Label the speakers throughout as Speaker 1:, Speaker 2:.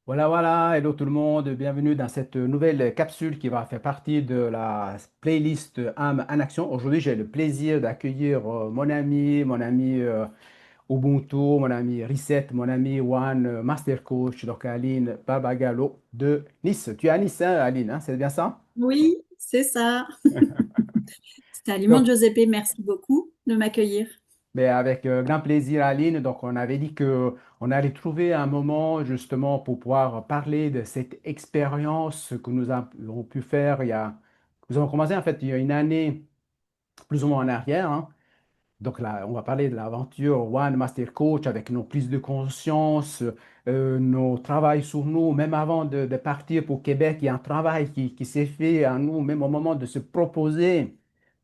Speaker 1: Voilà, voilà, hello tout le monde, bienvenue dans cette nouvelle capsule qui va faire partie de la playlist âme en action. Aujourd'hui, j'ai le plaisir d'accueillir mon ami Ubuntu, mon ami Reset, mon ami One, Master Coach, donc Aline Babagalo de Nice. Tu es à Nice, hein, Aline, hein, c'est bien ça?
Speaker 2: Oui, c'est ça. C'était Aliment
Speaker 1: Donc,
Speaker 2: Giuseppe, merci beaucoup de m'accueillir.
Speaker 1: mais avec grand plaisir, Aline. Donc, on avait dit que on allait trouver un moment justement pour pouvoir parler de cette expérience que avons pu faire nous avons commencé en fait il y a une année plus ou moins en arrière, hein. Donc là, on va parler de l'aventure One Master Coach avec nos prises de conscience, nos travails sur nous, même avant de partir pour Québec, il y a un travail qui s'est fait à nous, même au moment de se proposer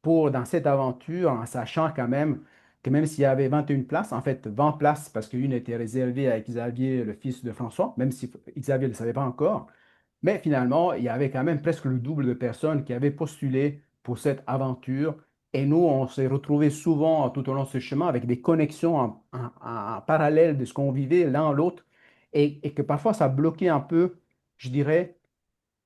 Speaker 1: dans cette aventure, en sachant quand même que même s'il y avait 21 places, en fait 20 places, parce qu'une était réservée à Xavier, le fils de François, même si Xavier ne le savait pas encore, mais finalement, il y avait quand même presque le double de personnes qui avaient postulé pour cette aventure. Et nous, on s'est retrouvés souvent tout au long de ce chemin avec des connexions en parallèle de ce qu'on vivait l'un l'autre et que parfois ça bloquait un peu, je dirais,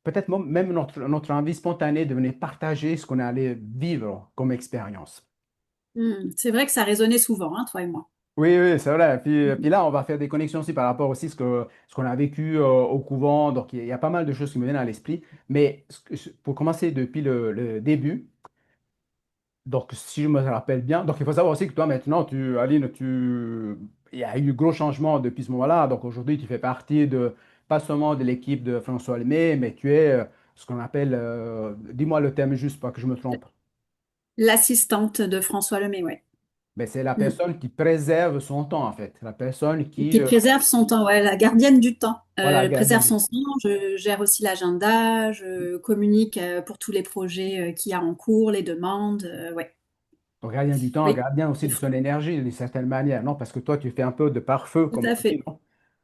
Speaker 1: peut-être même notre envie spontanée de venir partager ce qu'on allait vivre comme expérience.
Speaker 2: C'est vrai que ça résonnait souvent, hein, toi et moi.
Speaker 1: Oui, oui, c'est vrai. Puis
Speaker 2: Mhm.
Speaker 1: là, on va faire des connexions aussi par rapport aussi à ce qu'on a vécu au couvent. Donc, il y a pas mal de choses qui me viennent à l'esprit. Mais pour commencer depuis le début, donc si je me rappelle bien, donc il faut savoir aussi que toi maintenant, Aline, il y a eu gros changements depuis ce moment-là. Donc aujourd'hui, tu fais partie pas seulement de l'équipe de François Lemay, mais tu es ce qu'on appelle, dis-moi le terme juste, pas que je me trompe.
Speaker 2: L'assistante de François Lemay, ouais.
Speaker 1: Mais c'est la
Speaker 2: Mm.
Speaker 1: personne qui préserve son temps, en fait. La personne qui,
Speaker 2: Qui préserve son temps, ouais, la gardienne du temps.
Speaker 1: voilà,
Speaker 2: Elle préserve son temps, je gère aussi l'agenda, je communique pour tous les projets qu'il y a en cours, les demandes, ouais.
Speaker 1: donc, gardien du temps,
Speaker 2: Oui,
Speaker 1: gardien aussi
Speaker 2: il
Speaker 1: de
Speaker 2: faut-
Speaker 1: son énergie d'une certaine manière, non? Parce que toi, tu fais un peu de pare-feu,
Speaker 2: tout
Speaker 1: comme
Speaker 2: à
Speaker 1: on dit,
Speaker 2: fait.
Speaker 1: non?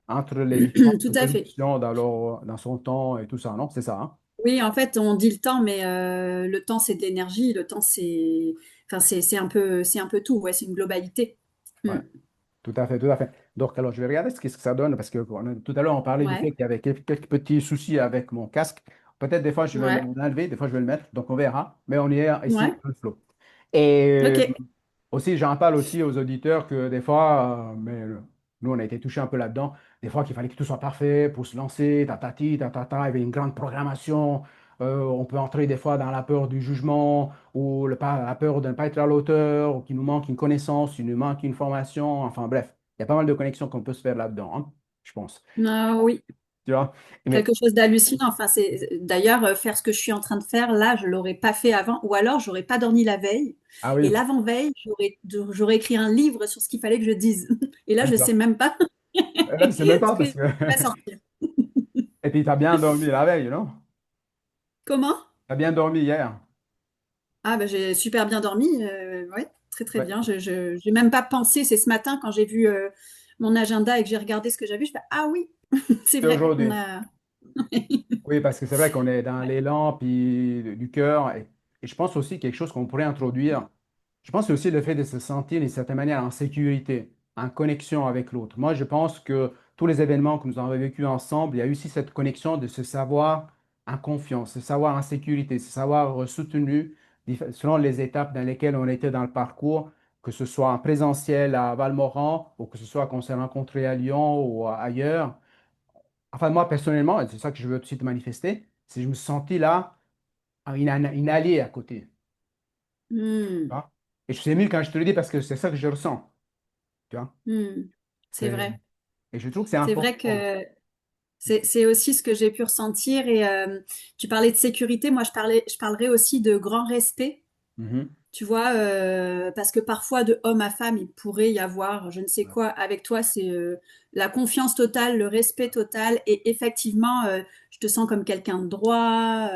Speaker 1: Entre les différentes
Speaker 2: Tout à fait.
Speaker 1: productions dans son temps et tout ça, non? C'est ça, hein?
Speaker 2: Oui, en fait, on dit le temps, mais le temps, c'est de l'énergie. Le temps, enfin, c'est un peu tout. Ouais, c'est une globalité.
Speaker 1: Ouais,
Speaker 2: Hmm.
Speaker 1: tout à fait, tout à fait. Donc, alors, je vais regarder ce que ça donne, parce que tout à l'heure, on parlait du
Speaker 2: Ouais,
Speaker 1: fait qu'il y avait quelques petits soucis avec mon casque. Peut-être des fois, je vais
Speaker 2: ouais,
Speaker 1: l'enlever, des fois, je vais le mettre, donc on verra. Mais on y est ici,
Speaker 2: ouais.
Speaker 1: dans le flow. Et
Speaker 2: Ok.
Speaker 1: aussi, j'en parle aussi aux auditeurs que des fois, nous, on a été touchés un peu là-dedans, des fois qu'il fallait que tout soit parfait pour se lancer, tatati, tatata, il y avait une grande programmation. On peut entrer des fois dans la peur du jugement ou la peur de ne pas être à l'auteur ou qu'il nous manque une connaissance, il nous manque une formation. Enfin bref, il y a pas mal de connexions qu'on peut se faire là-dedans, hein, je pense.
Speaker 2: Ah oui,
Speaker 1: Tu vois? Mais,
Speaker 2: quelque chose d'hallucinant. Enfin, c'est d'ailleurs faire ce que je suis en train de faire là, je l'aurais pas fait avant, ou alors j'aurais pas dormi la veille.
Speaker 1: ah
Speaker 2: Et
Speaker 1: oui,
Speaker 2: l'avant-veille, j'aurais écrit un livre sur ce qu'il fallait que je dise. Et là, je sais
Speaker 1: d'accord.
Speaker 2: même pas
Speaker 1: Là, je sais même
Speaker 2: ce
Speaker 1: pas
Speaker 2: que
Speaker 1: parce
Speaker 2: je
Speaker 1: que.
Speaker 2: vais sortir.
Speaker 1: Et puis, tu as bien dormi la veille, non?
Speaker 2: Comment?
Speaker 1: Tu as bien dormi hier.
Speaker 2: Ah bah j'ai super bien dormi, ouais, très très
Speaker 1: Ouais.
Speaker 2: bien. J'ai même pas pensé, c'est ce matin quand j'ai vu mon agenda et que j'ai regardé ce que j'avais, je fais ah oui, c'est
Speaker 1: C'est
Speaker 2: vrai, on
Speaker 1: aujourd'hui.
Speaker 2: a.
Speaker 1: Oui, parce que c'est vrai qu'on est dans
Speaker 2: Ouais.
Speaker 1: l'élan puis du cœur. Et je pense aussi quelque chose qu'on pourrait introduire. Je pense que c'est aussi le fait de se sentir d'une certaine manière en sécurité, en connexion avec l'autre. Moi, je pense que tous les événements que nous avons vécus ensemble, il y a eu aussi cette connexion de se savoir en confiance, se savoir en sécurité, se savoir soutenu selon les étapes dans lesquelles on était dans le parcours, que ce soit en présentiel à Valmoran ou que ce soit qu'on s'est rencontrés à Lyon ou ailleurs. Enfin, moi, personnellement, et c'est ça que je veux aussi te manifester, c'est que je me suis senti là, une alliée à côté. Tu
Speaker 2: Hmm,
Speaker 1: vois. Et je sais mieux quand je te le dis parce que c'est ça que je ressens. Tu vois.
Speaker 2: hmm. C'est
Speaker 1: C'est-
Speaker 2: vrai.
Speaker 1: Et je trouve que c'est
Speaker 2: C'est vrai
Speaker 1: important.
Speaker 2: que c'est aussi ce que j'ai pu ressentir. Et tu parlais de sécurité, moi je parlerais aussi de grand respect.
Speaker 1: Mhm.
Speaker 2: Tu vois, parce que parfois de homme à femme, il pourrait y avoir je ne sais
Speaker 1: Ouais.
Speaker 2: quoi. Avec toi, c'est la confiance totale, le respect total. Et effectivement, je te sens comme quelqu'un de droit,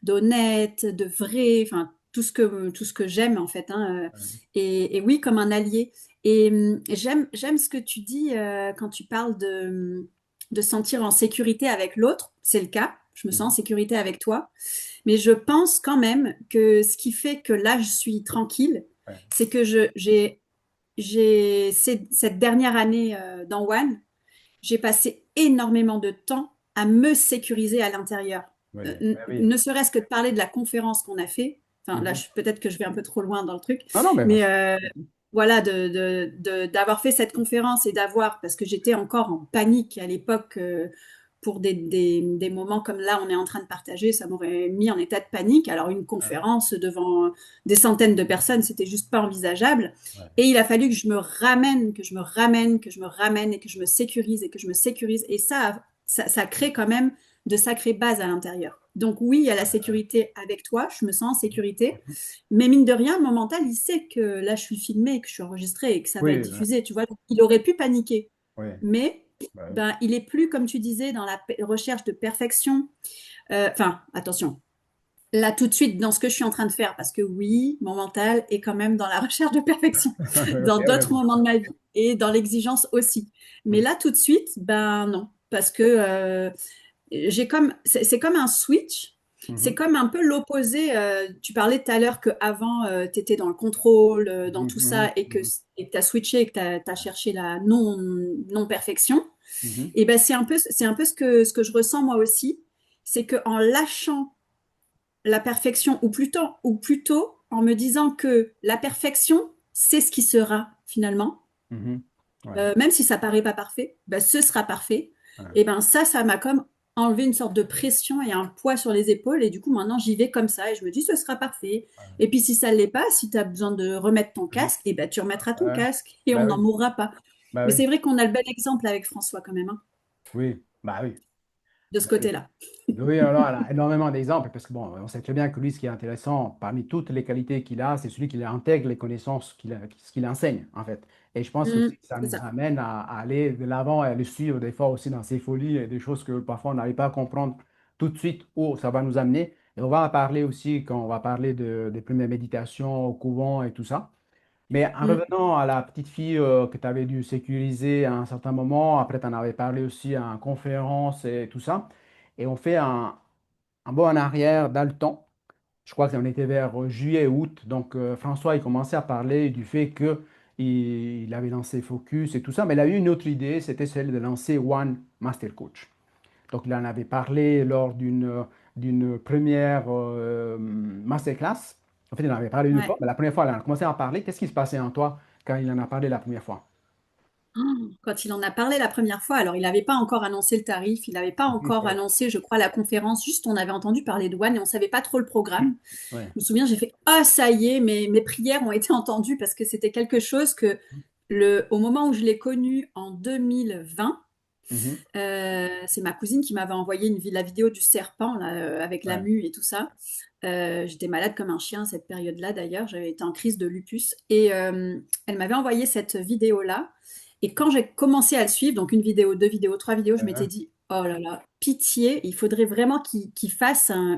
Speaker 2: d'honnête, de vrai. Enfin, tout ce que j'aime en fait. Hein. Et oui, comme un allié. Et j'aime ce que tu dis quand tu parles de se sentir en sécurité avec l'autre. C'est le cas. Je me sens en
Speaker 1: Mhm.
Speaker 2: sécurité avec toi. Mais je pense quand même que ce qui fait que là, je suis tranquille,
Speaker 1: Ouais.
Speaker 2: c'est que cette dernière année dans One, j'ai passé énormément de temps à me sécuriser à l'intérieur.
Speaker 1: Oui, oui.
Speaker 2: Ne serait-ce que de parler de la conférence qu'on a fait. Enfin, là,
Speaker 1: Mhm.
Speaker 2: peut-être que je vais un peu trop loin dans le truc,
Speaker 1: Non, non, mais
Speaker 2: mais voilà, d'avoir fait cette conférence et d'avoir, parce que j'étais encore en panique à l'époque pour des moments comme là, on est en train de partager, ça m'aurait mis en état de panique. Alors, une conférence devant des centaines de personnes, c'était juste pas envisageable.
Speaker 1: ouais,
Speaker 2: Et il a fallu que je me ramène, que je me ramène, que je me ramène et que je me sécurise et que je me sécurise. Et ça crée quand même de sacrées bases à l'intérieur. Donc oui, il y a la sécurité avec toi, je me sens en sécurité,
Speaker 1: mhm.
Speaker 2: mais mine de rien, mon mental, il sait que là, je suis filmée, que je suis enregistrée et que ça va être
Speaker 1: Oui,
Speaker 2: diffusé, tu vois. Donc, il aurait pu paniquer,
Speaker 1: oui,
Speaker 2: mais
Speaker 1: bah oui.
Speaker 2: ben, il est plus, comme tu disais, dans la recherche de perfection. Enfin, attention, là tout de suite dans ce que je suis en train de faire, parce que oui, mon mental est quand même dans la recherche de perfection,
Speaker 1: Ok,
Speaker 2: dans
Speaker 1: ouais,
Speaker 2: d'autres moments de ma vie et dans l'exigence aussi. Mais
Speaker 1: mhm,
Speaker 2: là tout de suite, ben non, parce que j'ai comme c'est comme un switch. C'est
Speaker 1: mhm,
Speaker 2: comme un peu l'opposé. Tu parlais tout à l'heure qu'avant, tu étais dans le contrôle, dans
Speaker 1: mhm,
Speaker 2: tout
Speaker 1: mhm,
Speaker 2: ça, et que
Speaker 1: mhm,
Speaker 2: tu as switché, et que tu as cherché la non-perfection.
Speaker 1: mhm,
Speaker 2: Et ben, c'est un peu ce que je ressens moi aussi. C'est qu'en lâchant la perfection, ou plutôt en me disant que la perfection, c'est ce qui sera finalement,
Speaker 1: mhm. Ouais,
Speaker 2: même si ça paraît pas parfait, ben, ce sera parfait.
Speaker 1: ouais,
Speaker 2: Et ben ça m'a comme enlevé une sorte de pression et un poids sur les épaules. Et du coup, maintenant, j'y vais comme ça et je me dis, ce sera parfait. Et puis, si ça ne l'est pas, si tu as besoin de remettre ton
Speaker 1: mhm,
Speaker 2: casque, et ben, tu remettras ton
Speaker 1: ouais,
Speaker 2: casque et on
Speaker 1: bah
Speaker 2: n'en
Speaker 1: oui,
Speaker 2: mourra pas.
Speaker 1: bah
Speaker 2: Mais
Speaker 1: oui,
Speaker 2: c'est vrai qu'on a le bel exemple avec François quand même, hein,
Speaker 1: oui, bah oui.
Speaker 2: de ce
Speaker 1: Bah oui.
Speaker 2: côté-là.
Speaker 1: Oui, alors, elle a énormément d'exemples, parce que bon, on sait très bien que lui, ce qui est intéressant, parmi toutes les qualités qu'il a, c'est celui qui intègre les connaissances ce qu'il enseigne, en fait. Et je pense que ça
Speaker 2: C'est
Speaker 1: nous
Speaker 2: ça.
Speaker 1: amène à aller de l'avant et à le suivre des fois aussi dans ses folies et des choses que parfois on n'arrive pas à comprendre tout de suite où ça va nous amener. Et on va en parler aussi quand on va parler des premières méditations au couvent et tout ça. Mais en
Speaker 2: Mm.
Speaker 1: revenant à la petite fille que tu avais dû sécuriser à un certain moment, après tu en avais parlé aussi en conférence et tout ça, et on fait un bond en arrière dans le temps. Je crois qu'on était vers juillet, août. Donc François, il commençait à parler du fait que il avait lancé Focus et tout ça, mais il a eu une autre idée, c'était celle de lancer One Master Coach. Donc il en avait parlé lors d'une première masterclass. En fait, il en avait parlé une
Speaker 2: Ouais.
Speaker 1: fois, mais la première fois, il en a commencé à parler. Qu'est-ce qui se passait en toi quand il en a parlé la première fois?
Speaker 2: Quand il en a parlé la première fois, alors il n'avait pas encore annoncé le tarif, il n'avait pas encore
Speaker 1: Ouais,
Speaker 2: annoncé, je crois, la conférence, juste on avait entendu parler de One et on ne savait pas trop le programme.
Speaker 1: ouais.
Speaker 2: Je me souviens, j'ai fait ah ça y est, mes prières ont été entendues parce que c'était quelque chose que au moment où je l'ai connu en 2020,
Speaker 1: Mhm.
Speaker 2: c'est ma cousine qui m'avait envoyé la vidéo du serpent là, avec la
Speaker 1: Ouais.
Speaker 2: mue et tout ça. J'étais malade comme un chien à cette période-là d'ailleurs, j'avais été en crise de lupus et elle m'avait envoyé cette vidéo-là. Et quand j'ai commencé à le suivre, donc une vidéo, deux vidéos, trois vidéos, je m'étais dit, oh là là, pitié, il faudrait vraiment qu'il fasse un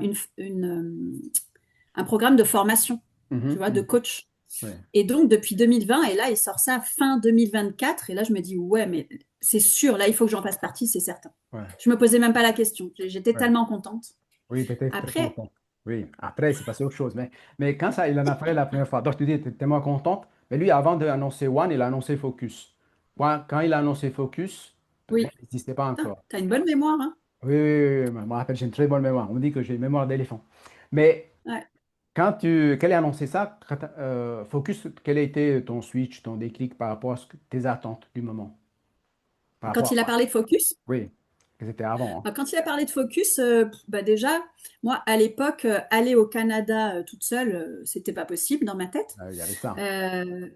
Speaker 2: programme de formation, tu
Speaker 1: Mhm.
Speaker 2: vois, de
Speaker 1: Mhm.
Speaker 2: coach.
Speaker 1: Ouais.
Speaker 2: Et donc, depuis 2020, et là, il sort ça fin 2024. Et là, je me dis, ouais, mais c'est sûr, là, il faut que j'en fasse partie, c'est certain.
Speaker 1: Ouais.
Speaker 2: Je me posais même pas la question. J'étais
Speaker 1: Ouais.
Speaker 2: tellement contente.
Speaker 1: Oui, peut-être très
Speaker 2: Après,
Speaker 1: content. Oui, après, c'est passé autre chose. Mais quand ça, il en a parlé la première fois, donc je te dis, tu étais tellement contente. Mais lui, avant d'annoncer One, il a annoncé Focus. Quand il a annoncé Focus, rien
Speaker 2: oui,
Speaker 1: n'existait pas
Speaker 2: putain,
Speaker 1: encore.
Speaker 2: t'as une bonne mémoire, hein?
Speaker 1: Oui, oui, oui, oui, je me rappelle, j'ai une très bonne mémoire. On me dit que j'ai une mémoire d'éléphant. Mais
Speaker 2: Ouais.
Speaker 1: qu'elle a annoncé ça, Focus, quel a été ton switch, ton déclic par rapport à tes attentes du moment? Par
Speaker 2: Quand
Speaker 1: rapport
Speaker 2: il a
Speaker 1: à...
Speaker 2: parlé de focus,
Speaker 1: Oui, que c'était avant. Hein.
Speaker 2: quand il a parlé de focus, bah déjà, moi, à l'époque, aller au Canada toute seule, c'était pas possible dans ma tête.
Speaker 1: Il y avait ça.
Speaker 2: Euh,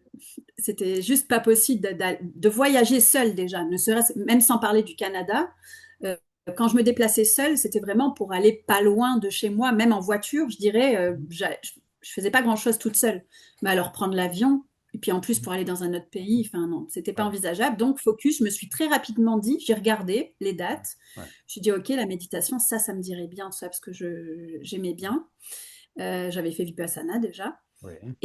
Speaker 2: C'était juste pas possible de voyager seule déjà, ne serait-ce même sans parler du Canada. Euh, Quand je me déplaçais seule, c'était vraiment pour aller pas loin de chez moi, même en voiture, je dirais, je faisais pas grand-chose toute seule. Mais alors prendre l'avion, et puis en plus pour aller dans un autre pays, enfin non, c'était pas
Speaker 1: Ouais,
Speaker 2: envisageable. Donc focus, je me suis très rapidement dit, j'ai regardé les
Speaker 1: ouais,
Speaker 2: dates,
Speaker 1: ouais.
Speaker 2: je me suis dit ok, la méditation, ça me dirait bien, tout ça, parce que j'aimais bien. J'avais fait Vipassana déjà.
Speaker 1: Oui.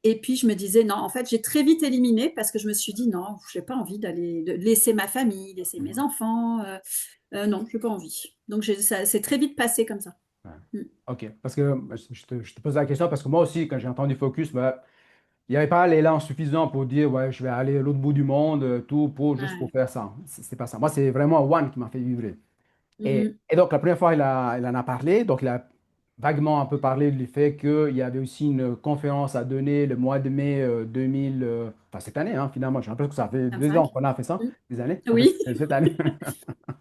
Speaker 2: Et puis je me disais, non, en fait, j'ai très vite éliminé parce que je me suis dit, non, j'ai pas envie de laisser ma famille, laisser mes
Speaker 1: Mhm.
Speaker 2: enfants. Non, j'ai pas envie. Donc ça c'est très vite passé comme ça.
Speaker 1: Ouais.
Speaker 2: Mm.
Speaker 1: OK. Parce que je te pose la question parce que moi aussi, quand j'ai entendu Focus, ben, il n'y avait pas l'élan suffisant pour dire, ouais, je vais aller à l'autre bout du monde, tout pour juste pour
Speaker 2: Ouais.
Speaker 1: faire ça. C'est pas ça. Moi, c'est vraiment One qui m'a fait vibrer.
Speaker 2: Mhm.
Speaker 1: Et donc, la première fois, il en a parlé. Donc, il a vaguement un peu parlé du fait qu'il y avait aussi une conférence à donner le mois de mai 2000, enfin cette année, hein, finalement. J'ai l'impression que ça fait 2 ans
Speaker 2: 25.
Speaker 1: qu'on a fait ça,
Speaker 2: Mhm.
Speaker 1: des années. En fait,
Speaker 2: Oui.
Speaker 1: c'est cette année.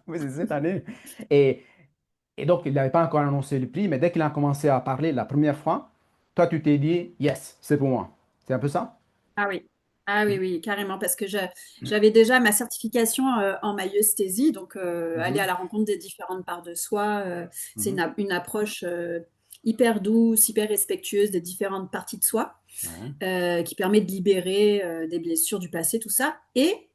Speaker 1: Oui, c'est cette année. Et, et donc, il n'avait pas encore annoncé le prix, mais dès qu'il a commencé à parler la première fois, toi, tu t'es dit, yes, c'est pour moi. C'est un peu ça?
Speaker 2: Ah oui. Ah oui, oui, carrément, parce que j'avais déjà ma certification en maïeusthésie, donc aller à
Speaker 1: Mhm,
Speaker 2: la rencontre des différentes parts de soi, c'est
Speaker 1: mhm,
Speaker 2: une approche hyper douce, hyper respectueuse des différentes parties de soi,
Speaker 1: ouais,
Speaker 2: qui permet de libérer des blessures du passé, tout ça. Et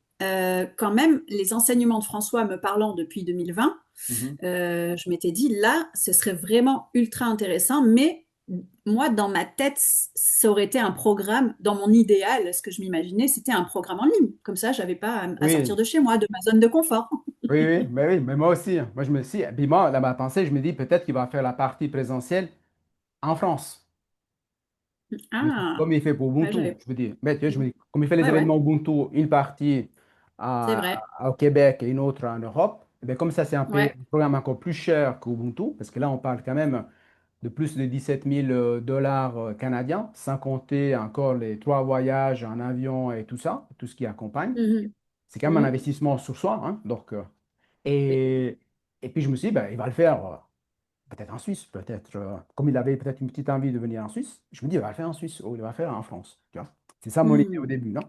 Speaker 2: quand même, les enseignements de François me parlant depuis 2020,
Speaker 1: mhm.
Speaker 2: je m'étais dit, là, ce serait vraiment ultra intéressant, mais moi, dans ma tête, ça aurait été un programme, dans mon idéal, ce que je m'imaginais, c'était un programme en ligne. Comme ça, j'avais pas à sortir
Speaker 1: Oui,
Speaker 2: de chez moi, de ma zone de confort.
Speaker 1: oui, mais moi aussi, hein. Moi, je me suis, puis moi, dans ma pensée, je me dis peut-être qu'il va faire la partie présentielle en France.
Speaker 2: Ah,
Speaker 1: Comme il fait pour
Speaker 2: ouais,
Speaker 1: Ubuntu,
Speaker 2: j'avais.
Speaker 1: je veux dire. Mais tu vois, je me dis, comme il fait les
Speaker 2: Ouais, ouais,
Speaker 1: événements Ubuntu, une partie
Speaker 2: c'est vrai.
Speaker 1: au Québec et une autre en Europe, eh bien, comme ça, c'est
Speaker 2: Ouais.
Speaker 1: un programme encore plus cher qu'Ubuntu, parce que là, on parle quand même de plus de 17 000 dollars canadiens, sans compter encore les 3 voyages en avion et tout ça, tout ce qui accompagne.
Speaker 2: Mhm.
Speaker 1: C'est quand même un
Speaker 2: Mhm.
Speaker 1: investissement sur soi, hein. Donc,
Speaker 2: Et-
Speaker 1: et, et puis, je me suis dit, ben, il va le faire. Peut-être en Suisse, peut-être. Comme il avait peut-être une petite envie de venir en Suisse, je me dis, il va le faire en Suisse ou il va le faire en France. Tu vois? C'est ça mon idée au
Speaker 2: Mhm.
Speaker 1: début, non?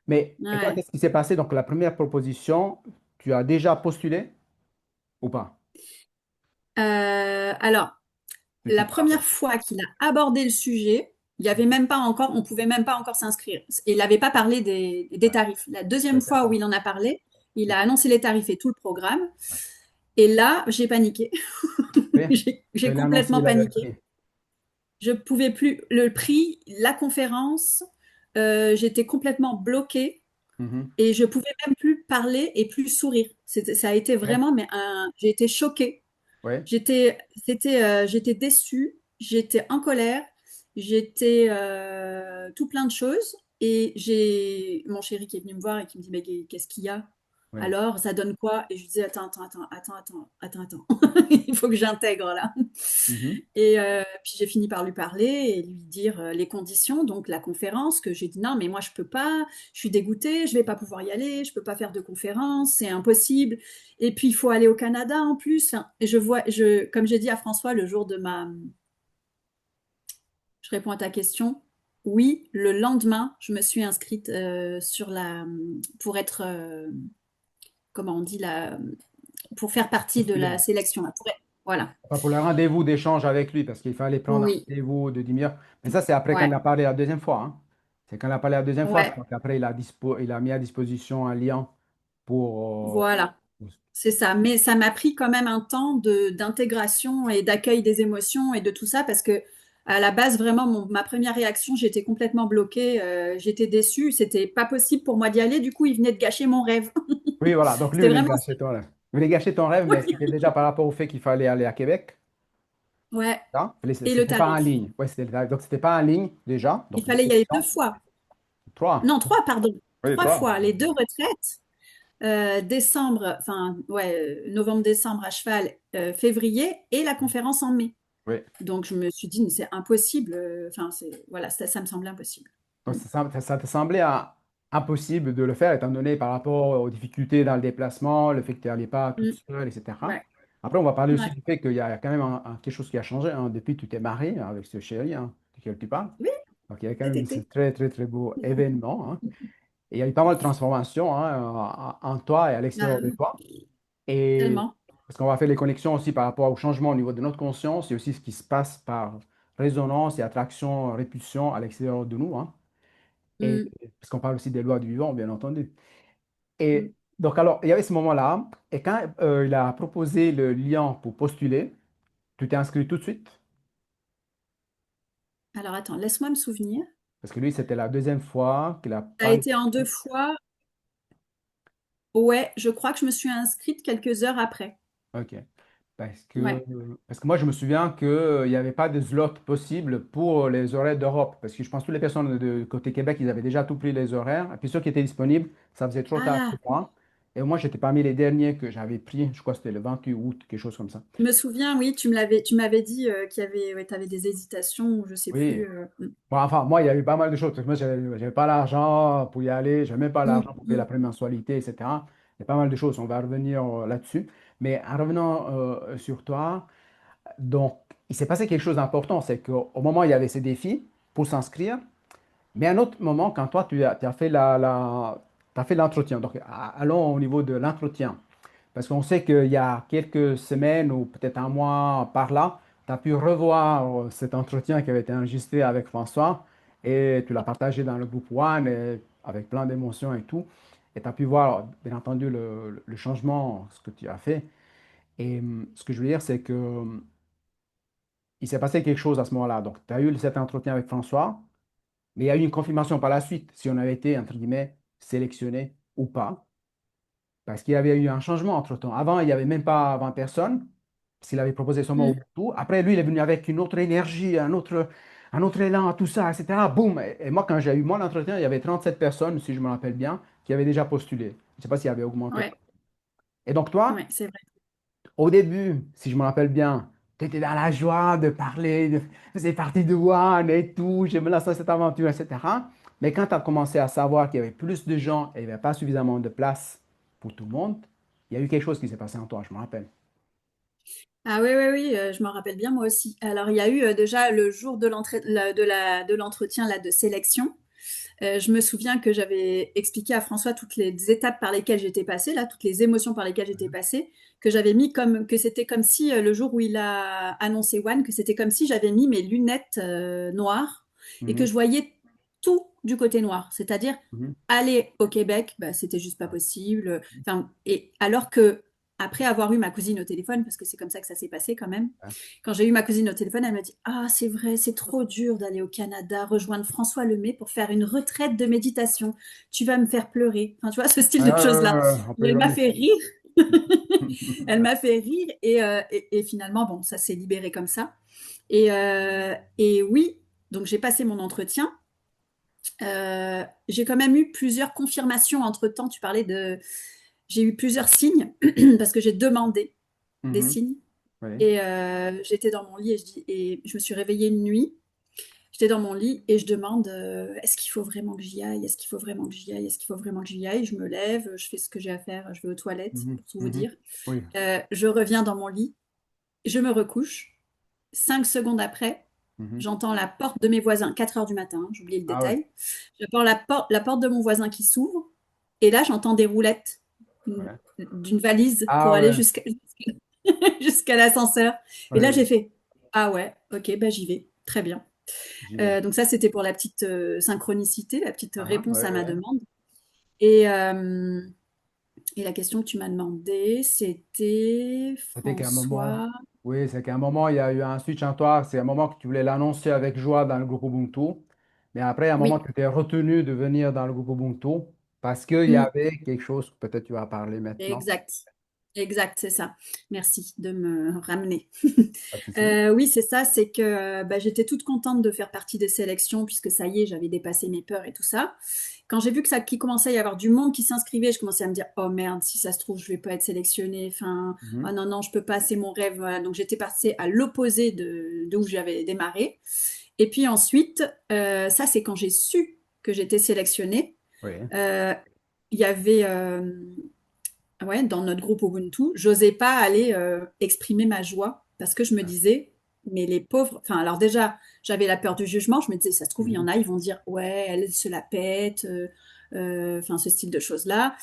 Speaker 1: Mais et toi,
Speaker 2: Ouais.
Speaker 1: qu'est-ce qui s'est passé? Donc, la première proposition, tu as déjà postulé ou pas?
Speaker 2: Alors,
Speaker 1: Si tu
Speaker 2: la
Speaker 1: te rappelles.
Speaker 2: première fois qu'il a abordé le sujet, il y avait même pas encore, on pouvait même pas encore s'inscrire. Et il n'avait pas parlé des
Speaker 1: Ouais,
Speaker 2: tarifs. La deuxième
Speaker 1: ouais, c'est
Speaker 2: fois où
Speaker 1: ça.
Speaker 2: il en a parlé, il a annoncé les tarifs et tout le programme.
Speaker 1: Ouais.
Speaker 2: Et là, j'ai paniqué.
Speaker 1: Oui,
Speaker 2: J'ai
Speaker 1: il a annoncé
Speaker 2: complètement
Speaker 1: le
Speaker 2: paniqué.
Speaker 1: prix.
Speaker 2: Je pouvais plus. Le prix, la conférence, j'étais complètement bloquée
Speaker 1: Mhm.
Speaker 2: et je pouvais même plus parler et plus sourire. Ça a été
Speaker 1: Ouais,
Speaker 2: vraiment, j'ai été choquée.
Speaker 1: ouais,
Speaker 2: J'étais déçue, j'étais en colère, j'étais tout plein de choses. Et j'ai mon chéri qui est venu me voir et qui me dit, mais qu'est-ce qu'il y a?
Speaker 1: ouais.
Speaker 2: Alors, ça donne quoi? Et je lui dis, attends, il faut que j'intègre là.
Speaker 1: Mhm.
Speaker 2: Et puis j'ai fini par lui parler et lui dire les conditions, donc la conférence, que j'ai dit non, mais moi je peux pas, je suis dégoûtée, je vais pas pouvoir y aller, je peux pas faire de conférence, c'est impossible. Et puis il faut aller au Canada en plus. Et comme j'ai dit à François le jour de je réponds à ta question. Oui, le lendemain, je me suis inscrite pour être, comment on dit pour faire partie de la
Speaker 1: Postulé.
Speaker 2: sélection. Voilà.
Speaker 1: Pas pour le rendez-vous d'échange avec lui, parce qu'il fallait prendre un
Speaker 2: Oui,
Speaker 1: rendez-vous de 10 minutes. Mais ça, c'est après quand
Speaker 2: ouais,
Speaker 1: il a parlé la deuxième fois, hein. C'est quand il a parlé la deuxième fois, je
Speaker 2: ouais,
Speaker 1: crois qu'après, il a mis à disposition un lien pour...
Speaker 2: voilà. C'est ça, mais ça m'a pris quand même un temps d'intégration et d'accueil des émotions et de tout ça parce que à la base, vraiment, ma première réaction, j'étais complètement bloquée, j'étais déçue, c'était pas possible pour moi d'y aller, du coup, il venait de gâcher mon rêve.
Speaker 1: Oui, voilà. Donc, lui, il
Speaker 2: C'était
Speaker 1: voulait
Speaker 2: vraiment
Speaker 1: gâcher ton rêve. Il voulait gâcher ton rêve, mais
Speaker 2: ça.
Speaker 1: c'était déjà par rapport au fait qu'il fallait aller à Québec.
Speaker 2: Ouais,
Speaker 1: Hein.
Speaker 2: et le
Speaker 1: C'était pas en
Speaker 2: tarif.
Speaker 1: ligne. Ouais, c'était le tarif. Donc, c'était pas en ligne déjà.
Speaker 2: Il
Speaker 1: Donc,
Speaker 2: fallait y aller deux
Speaker 1: déception.
Speaker 2: fois.
Speaker 1: 3.
Speaker 2: Non, trois, pardon.
Speaker 1: Oui,
Speaker 2: Trois
Speaker 1: 3.
Speaker 2: fois. Les deux retraites, décembre, enfin, ouais, novembre-décembre à cheval, février, et la conférence en mai.
Speaker 1: Oui.
Speaker 2: Donc je me suis dit, mais c'est impossible. Enfin, voilà, ça me semblait impossible.
Speaker 1: Donc,
Speaker 2: Mm.
Speaker 1: ça te semblait impossible de le faire, étant donné par rapport aux difficultés dans le déplacement, le fait que tu n'allais pas toute
Speaker 2: Mm.
Speaker 1: seule, etc.
Speaker 2: Ouais,
Speaker 1: Après, on va parler aussi
Speaker 2: ouais.
Speaker 1: du fait qu'il y a quand même quelque chose qui a changé, hein, depuis que tu t'es marié avec ce chéri, hein, duquel tu parles.
Speaker 2: Oui,
Speaker 1: Donc, il y a quand
Speaker 2: cet
Speaker 1: même eu ce
Speaker 2: été.
Speaker 1: très, très, très beau événement, hein. Et il y a eu pas mal de transformations, hein, en toi et à l'extérieur de
Speaker 2: Ah,
Speaker 1: toi. Et
Speaker 2: tellement.
Speaker 1: parce qu'on va faire les connexions aussi par rapport au changement au niveau de notre conscience et aussi ce qui se passe par résonance et attraction, répulsion à l'extérieur de nous, hein. Et
Speaker 2: Mm.
Speaker 1: parce qu'on parle aussi des lois du vivant, bien entendu.
Speaker 2: Mm.
Speaker 1: Et donc, alors, il y avait ce moment-là. Et quand il a proposé le lien pour postuler, tu t'es inscrit tout de suite.
Speaker 2: Alors attends, laisse-moi me souvenir.
Speaker 1: Parce que lui, c'était la deuxième fois qu'il a
Speaker 2: Ça a
Speaker 1: parlé.
Speaker 2: été en deux fois. Ouais, je crois que je me suis inscrite quelques heures après.
Speaker 1: OK.
Speaker 2: Ouais.
Speaker 1: Parce que moi, je me souviens qu'il n'y avait pas de slot possible pour les horaires d'Europe. Parce que je pense que toutes les personnes de côté Québec, ils avaient déjà tout pris les horaires. Et puis ceux qui étaient disponibles, ça faisait trop tard pour
Speaker 2: Ah,
Speaker 1: moi. Et moi, j'étais parmi les derniers que j'avais pris. Je crois que c'était le 28 août, quelque chose comme ça.
Speaker 2: je me souviens, oui, tu m'avais dit qu'il y avait, ouais, t'avais des hésitations, ou je sais
Speaker 1: Oui.
Speaker 2: plus.
Speaker 1: Bon, enfin, moi, il y a eu pas mal de choses. Parce que moi, j'avais pas l'argent pour y aller. Je n'avais même pas
Speaker 2: Mm,
Speaker 1: l'argent pour payer la
Speaker 2: mm,
Speaker 1: première mensualité, etc. Il y a pas mal de choses. On va revenir là-dessus. Mais en revenant sur toi, donc, il s'est passé quelque chose d'important. C'est qu'au moment où il y avait ces défis pour s'inscrire, mais à un autre moment, quand toi, tu as fait t'as fait l'entretien. Donc, allons au niveau de l'entretien. Parce qu'on sait qu'il y a quelques semaines ou peut-être un mois par là, tu as pu revoir cet entretien qui avait été enregistré avec François et tu l'as partagé dans le groupe One et avec plein d'émotions et tout. Et tu as pu voir, bien entendu, le changement, ce que tu as fait. Et ce que je veux dire, c'est que il s'est passé quelque chose à ce moment-là. Donc, tu as eu cet entretien avec François, mais il y a eu une confirmation par la suite, si on avait été, entre guillemets, sélectionné ou pas. Parce qu'il y avait eu un changement entre-temps. Avant, il n'y avait même pas 20 personnes, parce qu'il avait proposé seulement
Speaker 2: mm.
Speaker 1: Ubuntu. Après, lui, il est venu avec une autre énergie, un autre élan, tout ça, etc. Boum! Et moi, quand j'ai eu mon entretien, il y avait 37 personnes, si je me rappelle bien, qui avaient déjà postulé. Je ne sais pas s'il avait augmenté.
Speaker 2: Ouais,
Speaker 1: Et donc, toi,
Speaker 2: ouais, c'est vrai.
Speaker 1: au début, si je me rappelle bien, tu étais dans la joie de parler, de faisais partie de One et tout, je me lance dans cette aventure, etc. Mais quand tu as commencé à savoir qu'il y avait plus de gens et il n'y avait pas suffisamment de place pour tout le monde, il y a eu quelque chose qui s'est passé en toi, je me rappelle.
Speaker 2: Ah oui, oui, oui, je m'en rappelle bien moi aussi. Alors il y a eu déjà le jour de de l'entretien là de sélection. Je me souviens que j'avais expliqué à François toutes les étapes par lesquelles j'étais passée, là, toutes les émotions par lesquelles j'étais passée, que j'avais mis comme que c'était comme si le jour où il a annoncé One, que c'était comme si j'avais mis mes lunettes noires et que
Speaker 1: Mhm,
Speaker 2: je voyais tout du côté noir, c'est-à-dire
Speaker 1: mhm,
Speaker 2: aller au Québec, bah, c'était juste pas possible. Enfin, et alors que après avoir eu ma cousine au téléphone, parce que c'est comme ça que ça s'est passé quand même,
Speaker 1: ouais.
Speaker 2: quand j'ai eu ma cousine au téléphone, elle m'a dit: Ah, c'est vrai, c'est trop dur d'aller au Canada, rejoindre François Lemay pour faire une retraite de méditation. Tu vas me faire pleurer. Enfin, tu vois, ce style de choses-là.
Speaker 1: On peut
Speaker 2: Et elle m'a fait
Speaker 1: imaginer.
Speaker 2: rire. Elle m'a fait rire. Et finalement, bon, ça s'est libéré comme ça. Et oui, donc j'ai passé mon entretien. J'ai quand même eu plusieurs confirmations entre-temps. Tu parlais de. J'ai eu plusieurs signes parce que j'ai demandé des
Speaker 1: Mhm,
Speaker 2: signes.
Speaker 1: oui.
Speaker 2: Et j'étais dans mon lit et je me suis réveillée une nuit. J'étais dans mon lit et je demande est-ce qu'il faut vraiment que j'y aille? Est-ce qu'il faut vraiment que j'y aille? Est-ce qu'il faut vraiment que j'y aille? Je me lève, je fais ce que j'ai à faire, je vais aux toilettes,
Speaker 1: Mhm,
Speaker 2: pour tout vous
Speaker 1: mhm,
Speaker 2: dire.
Speaker 1: oui.
Speaker 2: Je reviens dans mon lit, je me recouche. 5 secondes après,
Speaker 1: Mhm.
Speaker 2: j'entends la porte de mes voisins, 4 heures du matin, hein, j'oublie le
Speaker 1: Ah ouais.
Speaker 2: détail. J'entends la porte de mon voisin qui s'ouvre et là, j'entends des roulettes
Speaker 1: Ouais.
Speaker 2: d'une valise pour
Speaker 1: Ah
Speaker 2: aller
Speaker 1: ouais.
Speaker 2: jusqu'à l'ascenseur. Et là,
Speaker 1: Ouais.
Speaker 2: j'ai fait ah ouais, ok, bah j'y vais, très bien.
Speaker 1: J'y vais.
Speaker 2: Donc ça, c'était pour la petite synchronicité, la petite
Speaker 1: Ah,
Speaker 2: réponse
Speaker 1: ouais,
Speaker 2: à ma
Speaker 1: ouais.
Speaker 2: demande. Et, euh, et la question que tu m'as demandé, c'était
Speaker 1: C'était qu'à un moment,
Speaker 2: François.
Speaker 1: oui, c'est qu'à un moment, il y a eu un switch en toi. C'est un moment que tu voulais l'annoncer avec joie dans le groupe Ubuntu. Mais après, à un moment,
Speaker 2: Oui.
Speaker 1: tu t'es retenu de venir dans le groupe Ubuntu parce qu'il y
Speaker 2: Mm.
Speaker 1: avait quelque chose que peut-être tu vas parler maintenant.
Speaker 2: Exact. Exact, c'est ça. Merci de me ramener.
Speaker 1: Pas de souci.
Speaker 2: Oui, c'est ça, c'est que bah, j'étais toute contente de faire partie des sélections puisque ça y est, j'avais dépassé mes peurs et tout ça. Quand j'ai vu que ça, qu'il commençait à y avoir du monde qui s'inscrivait, je commençais à me dire, oh merde, si ça se trouve, je vais pas être sélectionnée. Enfin, oh
Speaker 1: Mhm.
Speaker 2: non, non, je peux pas, c'est mon rêve. Voilà. Donc j'étais passée à l'opposé d'où j'avais démarré. Et puis ensuite, ça, c'est quand j'ai su que j'étais sélectionnée.
Speaker 1: Oui.
Speaker 2: Euh, Il y avait, ouais, dans notre groupe Ubuntu, j'osais pas aller exprimer ma joie parce que je me disais, mais les pauvres, enfin, alors déjà, j'avais la peur du jugement, je me disais, ça se trouve, il y en
Speaker 1: Mhm.
Speaker 2: a, ils vont dire, ouais, elle se la pète, enfin, ce style de choses-là.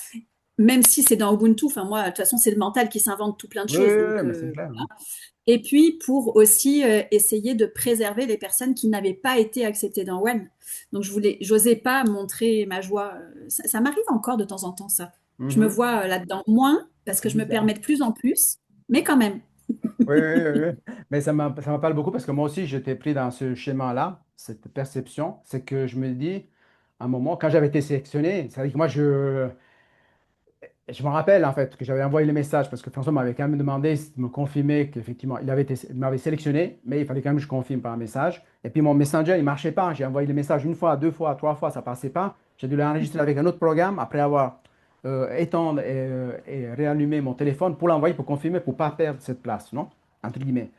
Speaker 2: Même si c'est dans Ubuntu, enfin, moi, de toute façon, c'est le mental qui s'invente tout plein de
Speaker 1: Oui, oui,
Speaker 2: choses.
Speaker 1: oui,
Speaker 2: Donc,
Speaker 1: mais c'est clair, hein.
Speaker 2: et puis, pour aussi essayer de préserver les personnes qui n'avaient pas été acceptées dans One. Donc, j'osais pas montrer ma joie. Ça m'arrive encore de temps en temps, ça. Je me
Speaker 1: Mhm.
Speaker 2: vois là-dedans moins parce que
Speaker 1: C'est
Speaker 2: je me
Speaker 1: bizarre.
Speaker 2: permets de plus en plus, mais quand même.
Speaker 1: Oui, oui, oui, oui. Mais ça m'en parle beaucoup parce que moi aussi, j'étais pris dans ce schéma-là, cette perception. C'est que je me dis, à un moment, quand j'avais été sélectionné, c'est-à-dire que moi, Et je me rappelle en fait que j'avais envoyé le message parce que François m'avait quand même demandé de me confirmer qu'effectivement il m'avait sélectionné, mais il fallait quand même que je confirme par message. Et puis mon Messenger, il marchait pas. J'ai envoyé le message une fois, deux fois, trois fois, ça passait pas. J'ai dû l'enregistrer avec un autre programme après avoir étendre et réallumer mon téléphone pour l'envoyer, pour confirmer, pour pas perdre cette place, non? Entre guillemets.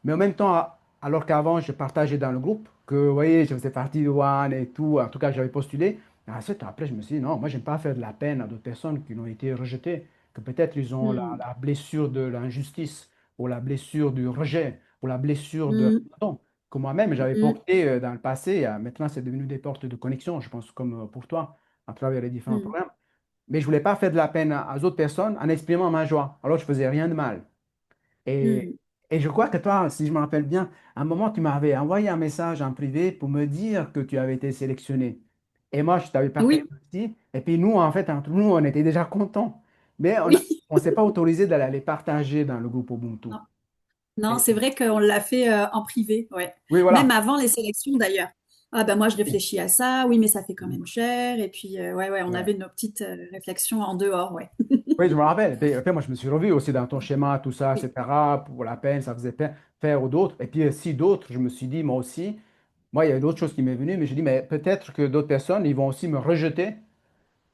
Speaker 1: Mais en même temps, alors qu'avant, je partageais dans le groupe que, vous voyez, je faisais partie de One et tout, en tout cas, j'avais postulé. Ensuite, après, je me suis dit, non, moi, j'aime pas faire de la peine à d'autres personnes qui ont été rejetées, que peut-être ils ont
Speaker 2: Mm.
Speaker 1: la blessure de l'injustice, ou la blessure du rejet, ou la blessure de
Speaker 2: Mm.
Speaker 1: l'abandon, que moi-même, j'avais
Speaker 2: Mm.
Speaker 1: porté dans le passé. Maintenant, c'est devenu des portes de connexion, je pense, comme pour toi, à travers les différents
Speaker 2: Mm.
Speaker 1: programmes. Mais je voulais pas faire de la peine aux autres personnes en exprimant ma joie. Alors, je faisais rien de mal. Et,
Speaker 2: Mm.
Speaker 1: et je crois que toi, si je me rappelle bien, à un moment, tu m'avais envoyé un message en privé pour me dire que tu avais été sélectionné. Et moi, je t'avais partagé
Speaker 2: Oui,
Speaker 1: aussi. Et puis nous, en fait, entre nous, on était déjà contents. Mais
Speaker 2: oui.
Speaker 1: on ne s'est pas autorisé d'aller les partager dans le groupe Ubuntu.
Speaker 2: Non, non,
Speaker 1: Et-
Speaker 2: c'est vrai qu'on l'a fait en privé, ouais.
Speaker 1: oui,
Speaker 2: Même
Speaker 1: voilà.
Speaker 2: avant les sélections d'ailleurs. Ah ben moi je réfléchis à ça, oui mais ça fait quand même cher. Et puis ouais ouais, on
Speaker 1: Ouais.
Speaker 2: avait nos petites réflexions en dehors, ouais.
Speaker 1: Oui, je me rappelle. Et puis, après, moi, je me suis revu aussi dans ton schéma, tout ça,
Speaker 2: Oui.
Speaker 1: etc. Pour la peine, ça faisait faire aux d'autres. Et puis, si d'autres, je me suis dit, moi aussi, moi, il y avait d'autres choses qui m'est venues, mais je dis, mais peut-être que d'autres personnes, ils vont aussi me rejeter.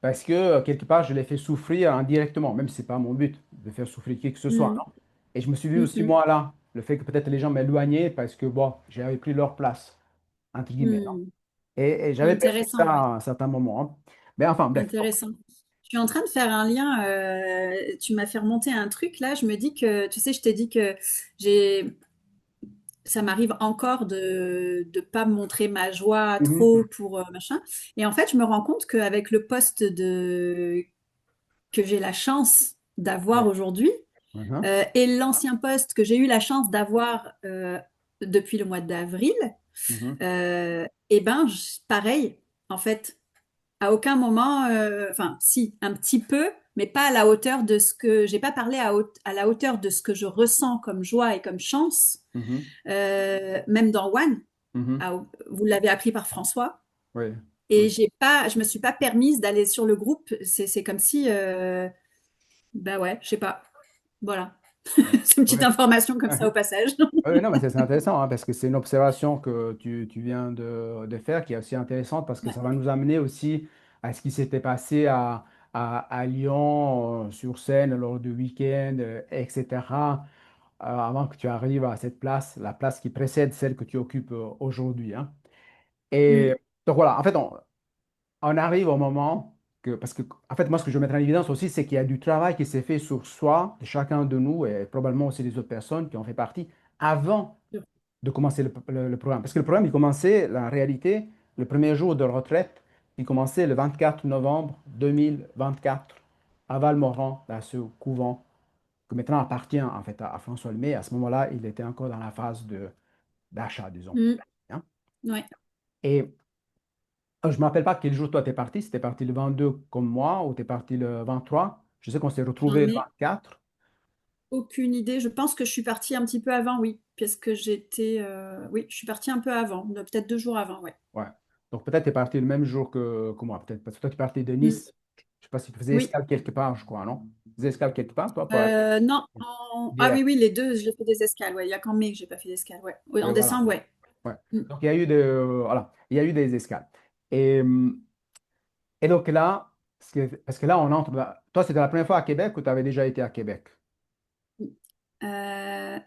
Speaker 1: Parce que quelque part, je les fais souffrir indirectement, même si ce n'est pas mon but de faire souffrir qui que ce soit,
Speaker 2: Mm.
Speaker 1: non? Et je me suis vu aussi,
Speaker 2: Mhm.
Speaker 1: moi, là, le fait que peut-être les gens m'éloignaient parce que, bon, j'avais pris leur place, entre guillemets, non?
Speaker 2: Mm.
Speaker 1: Et j'avais perçu ça
Speaker 2: Intéressant, ouais.
Speaker 1: à un certain moment, hein. Mais enfin, bref.
Speaker 2: Intéressant. Je suis en train de faire un lien. Tu m'as fait remonter un truc là. Je me dis que, tu sais, je t'ai dit que j'ai, ça m'arrive encore de pas montrer ma joie trop
Speaker 1: Mhm.
Speaker 2: pour machin. Et en fait, je me rends compte qu'avec le poste de que j'ai la chance d'avoir
Speaker 1: Ouais.
Speaker 2: aujourd'hui
Speaker 1: Mhm.
Speaker 2: et l'ancien poste que j'ai eu la chance d'avoir depuis le mois d'avril,
Speaker 1: Mhm.
Speaker 2: et ben pareil. En fait, à aucun moment, enfin, si, un petit peu, mais pas à la hauteur de ce que j'ai pas parlé à la hauteur de ce que je ressens comme joie et comme chance,
Speaker 1: Mhm.
Speaker 2: même dans One.
Speaker 1: Mhm.
Speaker 2: Vous l'avez appris par François.
Speaker 1: Oui. Oui.
Speaker 2: Et je me suis pas permise d'aller sur le groupe. C'est comme si, bah ouais, je sais pas. Voilà. C'est une petite
Speaker 1: Ouais.
Speaker 2: information comme ça au passage.
Speaker 1: Oui, non, mais c'est intéressant hein, parce que c'est une observation que tu viens de faire qui est aussi intéressante parce que
Speaker 2: Ouais.
Speaker 1: ça va nous amener aussi à ce qui s'était passé à Lyon sur scène lors du week-end, etc. Avant que tu arrives à cette place, la place qui précède celle que tu occupes aujourd'hui, hein. Et
Speaker 2: Mm,
Speaker 1: donc voilà, en fait, on arrive au moment que, parce que, en fait, moi, ce que je veux mettre en évidence aussi, c'est qu'il y a du travail qui s'est fait sur soi, de chacun de nous et probablement aussi des autres personnes qui ont fait partie avant de commencer le programme. Parce que le programme, il commençait, la réalité, le premier jour de retraite, il commençait le 24 novembre 2024 à Valmoran, dans ce couvent qui maintenant appartient en fait à François Lemay. À ce moment-là, il était encore dans la phase d'achat, disons.
Speaker 2: mm,
Speaker 1: Hein.
Speaker 2: ouais.
Speaker 1: Et je ne me rappelle pas quel jour toi t'es parti, si t'es parti le 22 comme moi ou t'es parti le 23. Je sais qu'on s'est retrouvés
Speaker 2: J'en
Speaker 1: le
Speaker 2: ai
Speaker 1: 24.
Speaker 2: aucune idée. Je pense que je suis partie un petit peu avant, oui, parce que j'étais, oui, je suis partie un peu avant, peut-être 2 jours avant, ouais.
Speaker 1: Ouais. Donc peut-être tu es parti le même jour que moi, peut-être. Parce que toi tu es parti de
Speaker 2: Mm,
Speaker 1: Nice. Je sais pas si tu faisais
Speaker 2: oui.
Speaker 1: escale quelque part, je crois, non? Tu faisais escale quelque part, toi, pour aller
Speaker 2: Non, ah
Speaker 1: hier.
Speaker 2: oui, oui, les deux, j'ai fait des escales, ouais. Il y a qu'en mai que j'ai pas fait d'escale, ouais. Oui,
Speaker 1: Oui,
Speaker 2: en
Speaker 1: voilà.
Speaker 2: décembre, ouais.
Speaker 1: Ouais.
Speaker 2: Mm,
Speaker 1: Donc il y a eu voilà, il y a eu des escales. Et, et donc là, parce que là, on entre. Toi, c'était la première fois à Québec ou tu avais déjà été à Québec
Speaker 2: mm.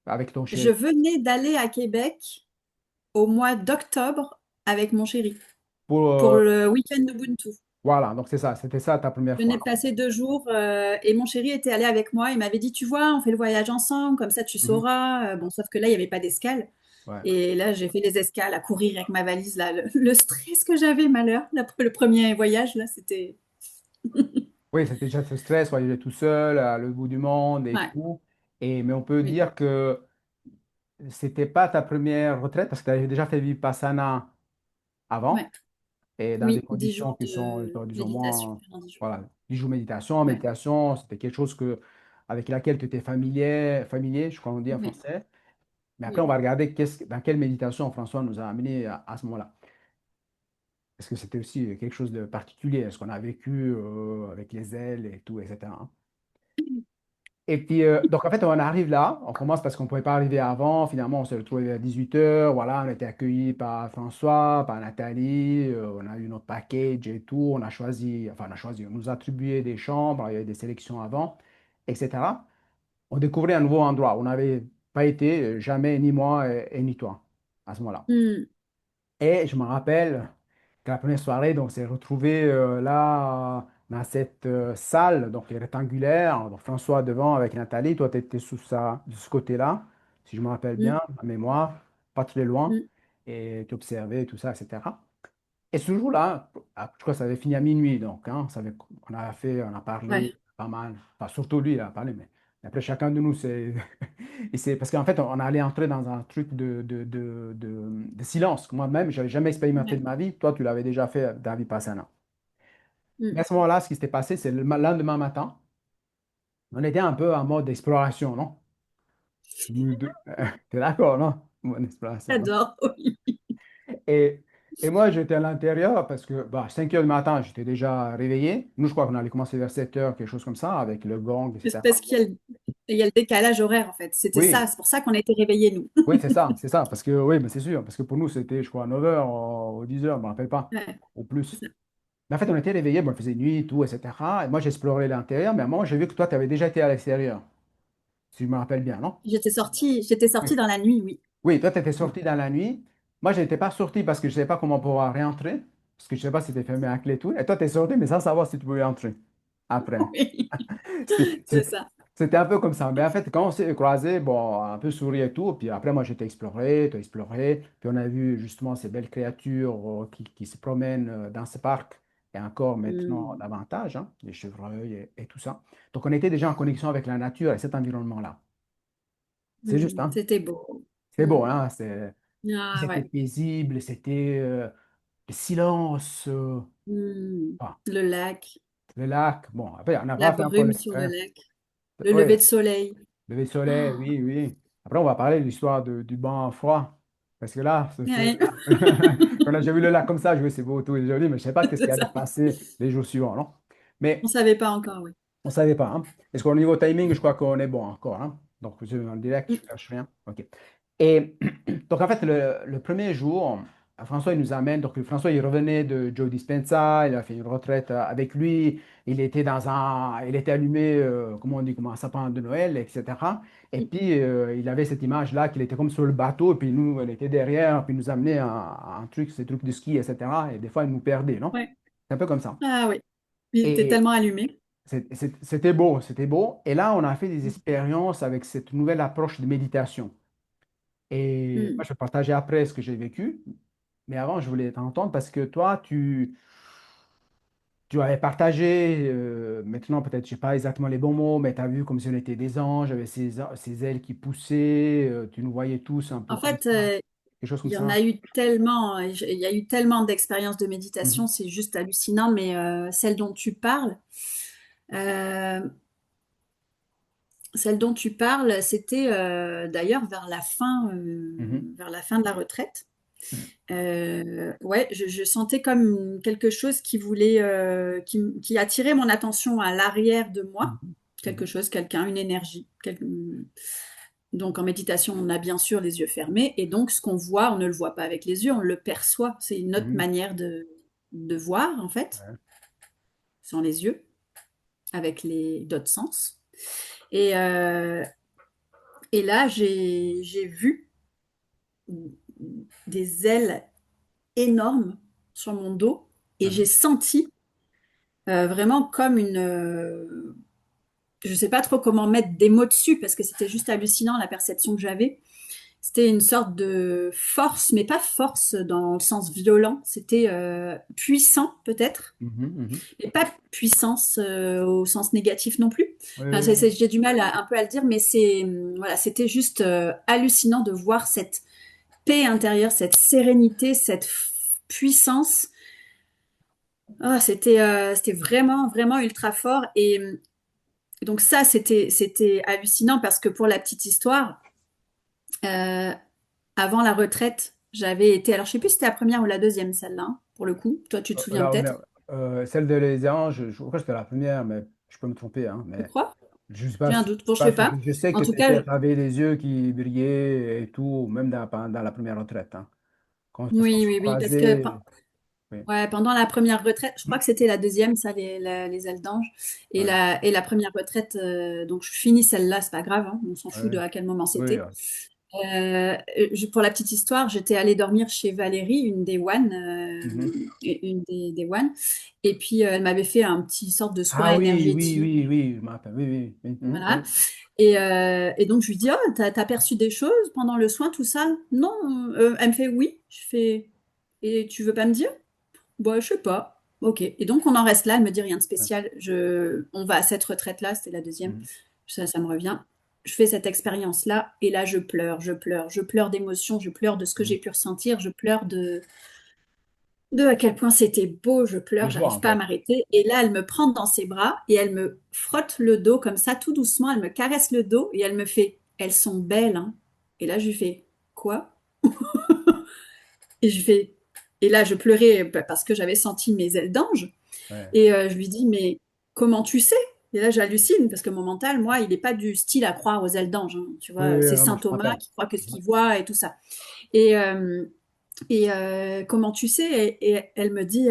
Speaker 1: avec ton
Speaker 2: Je
Speaker 1: chéri?
Speaker 2: venais d'aller à Québec au mois d'octobre avec mon chéri
Speaker 1: Pour,
Speaker 2: pour le week-end Ubuntu.
Speaker 1: voilà, donc c'est ça, c'était ça ta première
Speaker 2: Je venais
Speaker 1: fois.
Speaker 2: de passer 2 jours et mon chéri était allé avec moi. Il m'avait dit, tu vois, on fait le voyage ensemble, comme ça tu
Speaker 1: Mhm.
Speaker 2: sauras. Bon, sauf que là, il n'y avait pas d'escale.
Speaker 1: Ouais.
Speaker 2: Et là, j'ai fait les escales à courir avec ma valise. Là, le stress que j'avais, malheur. Le premier voyage, là, c'était...
Speaker 1: Oui, c'était déjà ce stress, voyager tout seul, à l'autre bout du monde et
Speaker 2: Ouais,
Speaker 1: tout. Et, mais on peut
Speaker 2: oui,
Speaker 1: dire que c'était pas ta première retraite parce que tu avais déjà fait Vipassana
Speaker 2: ouais.
Speaker 1: avant et dans des
Speaker 2: Oui, dix
Speaker 1: conditions
Speaker 2: jours
Speaker 1: qui sont,
Speaker 2: de
Speaker 1: disons,
Speaker 2: méditation
Speaker 1: moins.
Speaker 2: pendant 10 jours.
Speaker 1: Voilà, 10 jours méditation.
Speaker 2: Ouais,
Speaker 1: Méditation, c'était quelque chose avec laquelle tu étais familier, je crois qu'on dit en
Speaker 2: oui,
Speaker 1: français. Mais après,
Speaker 2: oui.
Speaker 1: on va regarder dans quelle méditation François nous a amené à ce moment-là. parce que c'était aussi quelque chose de particulier, ce qu'on a vécu avec les ailes et tout, etc. Et puis, donc en fait, on arrive là, on commence parce qu'on ne pouvait pas arriver avant. Finalement, on s'est retrouvé à 18 h. Voilà, on a été accueillis par François, par Nathalie. On a eu notre package et tout. On a choisi, enfin, on a choisi, on nous a attribué des chambres. Il y avait des sélections avant, etc. On découvrait un nouveau endroit. On n'avait pas été jamais, ni moi ni toi, à ce moment-là.
Speaker 2: Hmm.
Speaker 1: Et je me rappelle que la première soirée, donc, s'est retrouvé là, dans cette salle, donc rectangulaire. Donc, François devant avec Nathalie. Toi, tu étais sous ça, de ce côté-là, si je me rappelle
Speaker 2: Hmm.
Speaker 1: bien, ma mémoire, pas très loin.
Speaker 2: Hmm.
Speaker 1: Et tu observais tout ça, etc. Et ce jour-là, je crois que ça avait fini à minuit, donc hein, on a parlé
Speaker 2: Ouais.
Speaker 1: pas mal. Enfin, surtout lui, il a parlé, mais après chacun de nous, parce qu'en fait, on allait entrer dans un truc de silence que moi-même, je n'avais jamais expérimenté de
Speaker 2: Ouais.
Speaker 1: ma vie. Toi, tu l'avais déjà fait, David Passana.
Speaker 2: Hmm.
Speaker 1: Mais à ce moment-là, ce qui s'était passé, c'est le lendemain matin, on était un peu en mode exploration, non? Nous deux. T'es d'accord, non? Mode exploration, non?
Speaker 2: J'adore.
Speaker 1: Et, et moi, j'étais à l'intérieur parce que 5 heures du matin, j'étais déjà réveillé. Nous, je crois qu'on allait commencer vers 7 heures, quelque chose comme ça, avec le gong,
Speaker 2: C'est
Speaker 1: etc.
Speaker 2: parce il y a le décalage horaire, en fait. C'était
Speaker 1: Oui,
Speaker 2: ça. C'est pour ça qu'on a été réveillés, nous.
Speaker 1: oui, c'est ça. Parce que, oui, mais c'est sûr. Parce que pour nous, c'était, je crois, 9 heures ou 10 heures, je ne me rappelle pas,
Speaker 2: Ouais,
Speaker 1: ou
Speaker 2: c'est
Speaker 1: plus.
Speaker 2: ça.
Speaker 1: Mais en fait, on était réveillés, bon, il faisait nuit, tout, etc. Et moi, j'explorais l'intérieur, mais à un moment, j'ai vu que toi, tu avais déjà été à l'extérieur, si je me rappelle bien, non?
Speaker 2: J'étais
Speaker 1: Oui.
Speaker 2: sortie dans la nuit, oui.
Speaker 1: Oui, toi, tu étais
Speaker 2: Hmm.
Speaker 1: sorti dans la nuit. Moi, je n'étais pas sorti parce que je ne savais pas comment pouvoir réentrer, parce que je ne sais pas si c'était fermé à clé et tout. Et toi, tu es sorti, mais sans savoir si tu pouvais entrer après.
Speaker 2: Oui,
Speaker 1: C'était
Speaker 2: c'est
Speaker 1: c'était-
Speaker 2: ça.
Speaker 1: c'était un peu comme ça. Mais en fait, quand on s'est croisés, bon, un peu souri et tout. Puis après, moi, j'étais exploré, tu as exploré. Puis on a vu justement ces belles créatures qui se promènent dans ce parc. Et encore maintenant
Speaker 2: Hmm.
Speaker 1: davantage, hein, les chevreuils et tout ça. Donc, on était déjà en connexion avec la nature et cet environnement-là. C'est juste,
Speaker 2: Hmm.
Speaker 1: hein?
Speaker 2: C'était beau.
Speaker 1: C'est beau,
Speaker 2: Hmm.
Speaker 1: hein?
Speaker 2: Ah
Speaker 1: C'était
Speaker 2: ouais.
Speaker 1: paisible, c'était le silence.
Speaker 2: Hmm.
Speaker 1: Enfin,
Speaker 2: Le lac,
Speaker 1: le lac. Bon, après, on n'a
Speaker 2: la
Speaker 1: pas fait encore
Speaker 2: brume sur le
Speaker 1: l'expérience.
Speaker 2: lac, le
Speaker 1: Oui,
Speaker 2: lever de soleil.
Speaker 1: lever le soleil,
Speaker 2: Oh,
Speaker 1: oui, oui. Après, on va parler de l'histoire du banc froid. Parce que là,
Speaker 2: ouais.
Speaker 1: quand j'ai vu le lac comme ça, je me c'est beau, tout est joli, mais je ne sais pas qu'est-ce qui
Speaker 2: C'est
Speaker 1: allait se
Speaker 2: ça.
Speaker 1: passer les jours suivants, non?
Speaker 2: On
Speaker 1: Mais
Speaker 2: savait pas encore, oui.
Speaker 1: on ne savait pas, hein. Est-ce qu'au niveau timing, je crois qu'on est bon encore, hein? Donc, je suis en direct,
Speaker 2: Hmm.
Speaker 1: je ne cache rien. OK. Et donc, en fait, le premier jour, François, il nous amène. Donc, François, il revenait de Joe Dispenza. Il a fait une retraite avec lui. Il était allumé, comment on dit, comme un sapin de Noël, etc. Et puis, il avait cette image-là qu'il était comme sur le bateau. Et puis, nous, on était derrière. Puis, il nous amenait un truc, ces trucs de ski, etc. Et des fois, il nous perdait, non?
Speaker 2: Ouais.
Speaker 1: C'est un peu comme ça.
Speaker 2: Ah oui. Il était
Speaker 1: Et
Speaker 2: tellement allumé.
Speaker 1: c'était beau, c'était beau. Et là, on a fait des
Speaker 2: Hmm.
Speaker 1: expériences avec cette nouvelle approche de méditation. Et
Speaker 2: Hmm.
Speaker 1: moi, je vais partager après ce que j'ai vécu. Mais avant, je voulais t'entendre parce que toi, tu avais partagé, maintenant peut-être, je sais pas exactement les bons mots, mais tu as vu comme si on était des anges, avec ces ailes qui poussaient, tu nous voyais tous un peu
Speaker 2: En
Speaker 1: comme
Speaker 2: fait,
Speaker 1: ça, quelque chose comme
Speaker 2: il y en
Speaker 1: ça.
Speaker 2: a eu tellement, il y a eu tellement d'expériences de
Speaker 1: Mhm,
Speaker 2: méditation, c'est juste hallucinant, mais celle dont tu parles, euh, celle dont tu parles, c'était d'ailleurs
Speaker 1: mhm,
Speaker 2: vers la fin de la retraite.
Speaker 1: mhm,
Speaker 2: Ouais, je sentais comme quelque chose qui voulait, qui attirait mon attention à l'arrière de moi,
Speaker 1: mhm,
Speaker 2: quelque
Speaker 1: mhm,
Speaker 2: chose, quelqu'un, une énergie. Donc en méditation, on a bien sûr les yeux fermés, et donc ce qu'on voit, on ne le voit pas avec les yeux, on le perçoit. C'est une autre
Speaker 1: mhm,
Speaker 2: manière de voir, en fait,
Speaker 1: ouais,
Speaker 2: sans les yeux, avec les d'autres sens. Et, euh, et là, j'ai vu des ailes énormes sur mon dos, et j'ai
Speaker 1: mhm,
Speaker 2: senti vraiment comme je sais pas trop comment mettre des mots dessus parce que c'était juste hallucinant la perception que j'avais. C'était une sorte de force, mais pas force dans le sens violent. C'était puissant peut-être,
Speaker 1: mhm, mhm.
Speaker 2: mais pas puissance au sens négatif non plus.
Speaker 1: Oui,
Speaker 2: Enfin,
Speaker 1: oui, oui.
Speaker 2: j'ai du mal un peu à le dire, mais c'est voilà, c'était juste hallucinant de voir cette paix intérieure, cette sérénité, cette puissance. Ah, c'était vraiment vraiment ultra fort et donc ça c'était hallucinant parce que pour la petite histoire, euh, avant la retraite, j'avais été alors je sais plus si c'était la première ou la deuxième celle-là hein, pour le coup. Toi, tu te souviens
Speaker 1: Là,
Speaker 2: peut-être,
Speaker 1: celle de Les Anges, je crois que c'était la première, mais je peux me tromper, hein,
Speaker 2: je
Speaker 1: mais
Speaker 2: crois.
Speaker 1: je suis
Speaker 2: J'ai un doute. Bon, je
Speaker 1: pas
Speaker 2: sais
Speaker 1: sûr.
Speaker 2: pas.
Speaker 1: Je sais
Speaker 2: En
Speaker 1: que
Speaker 2: tout
Speaker 1: tu
Speaker 2: cas,
Speaker 1: avais les yeux qui brillaient et tout, même dans la première retraite, hein. Parce qu'on
Speaker 2: oui,
Speaker 1: se
Speaker 2: oui, oui, parce que
Speaker 1: croisait. Oui,
Speaker 2: ouais, pendant la première retraite, je crois que c'était la deuxième, ça, les ailes d'ange,
Speaker 1: ouais,
Speaker 2: et la première retraite, donc je finis celle-là, c'est pas grave, hein, on s'en fout de
Speaker 1: ouais,
Speaker 2: à quel moment
Speaker 1: oui,
Speaker 2: c'était. Pour la petite histoire, j'étais allée dormir chez Valérie, une des One,
Speaker 1: mhm.
Speaker 2: des One, et puis elle m'avait fait un petit sorte de soin
Speaker 1: Ah oui, oui,
Speaker 2: énergétique,
Speaker 1: oui, oui, je me rappelle, oui, oui, oui,
Speaker 2: voilà.
Speaker 1: oui.
Speaker 2: Et donc je lui dis, oh, t'as perçu des choses pendant le soin, tout ça? Non, elle me fait oui. Je fais, et tu veux pas me dire? Bah, je sais pas. Ok. Et donc on en reste là, elle me dit rien de
Speaker 1: Ouais,
Speaker 2: spécial. On va à cette retraite-là, c'était la deuxième.
Speaker 1: mhm,
Speaker 2: Ça me revient. Je fais cette expérience-là et là je pleure, je pleure d'émotion, je pleure de ce que
Speaker 1: mhm.
Speaker 2: j'ai pu ressentir, je pleure de à quel point c'était beau, je
Speaker 1: De
Speaker 2: pleure,
Speaker 1: joie,
Speaker 2: j'arrive
Speaker 1: en
Speaker 2: pas à
Speaker 1: fait.
Speaker 2: m'arrêter. Et là, elle me prend dans ses bras et elle me frotte le dos comme ça, tout doucement, elle me caresse le dos et elle me fait, elles sont belles, hein. Et là, je lui fais, quoi? Et je fais, et là, je pleurais parce que j'avais senti mes ailes d'ange.
Speaker 1: Ouais.
Speaker 2: Et je lui dis, mais comment tu sais? Et là, j'hallucine parce que mon mental, moi, il n'est pas du style à croire aux ailes d'ange, hein. Tu
Speaker 1: Oui,
Speaker 2: vois,
Speaker 1: oui,
Speaker 2: c'est
Speaker 1: non, mais
Speaker 2: Saint
Speaker 1: je me
Speaker 2: Thomas
Speaker 1: rappelle.
Speaker 2: qui croit que ce qu'il voit et tout ça. Et, comment tu sais? Et elle me dit,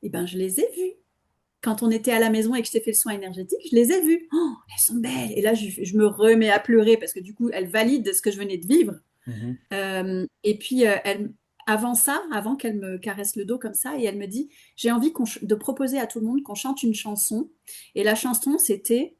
Speaker 2: eh ben, je les ai vus. Quand on était à la maison et que je t'ai fait le soin énergétique, je les ai vues. Oh, elles sont belles. Et là, je me remets à pleurer parce que du coup, elle valide ce que je venais de vivre.
Speaker 1: Mhm.
Speaker 2: Et puis, avant ça, avant qu'elle me caresse le dos comme ça, et elle me dit, j'ai envie de proposer à tout le monde qu'on chante une chanson. Et la chanson, c'était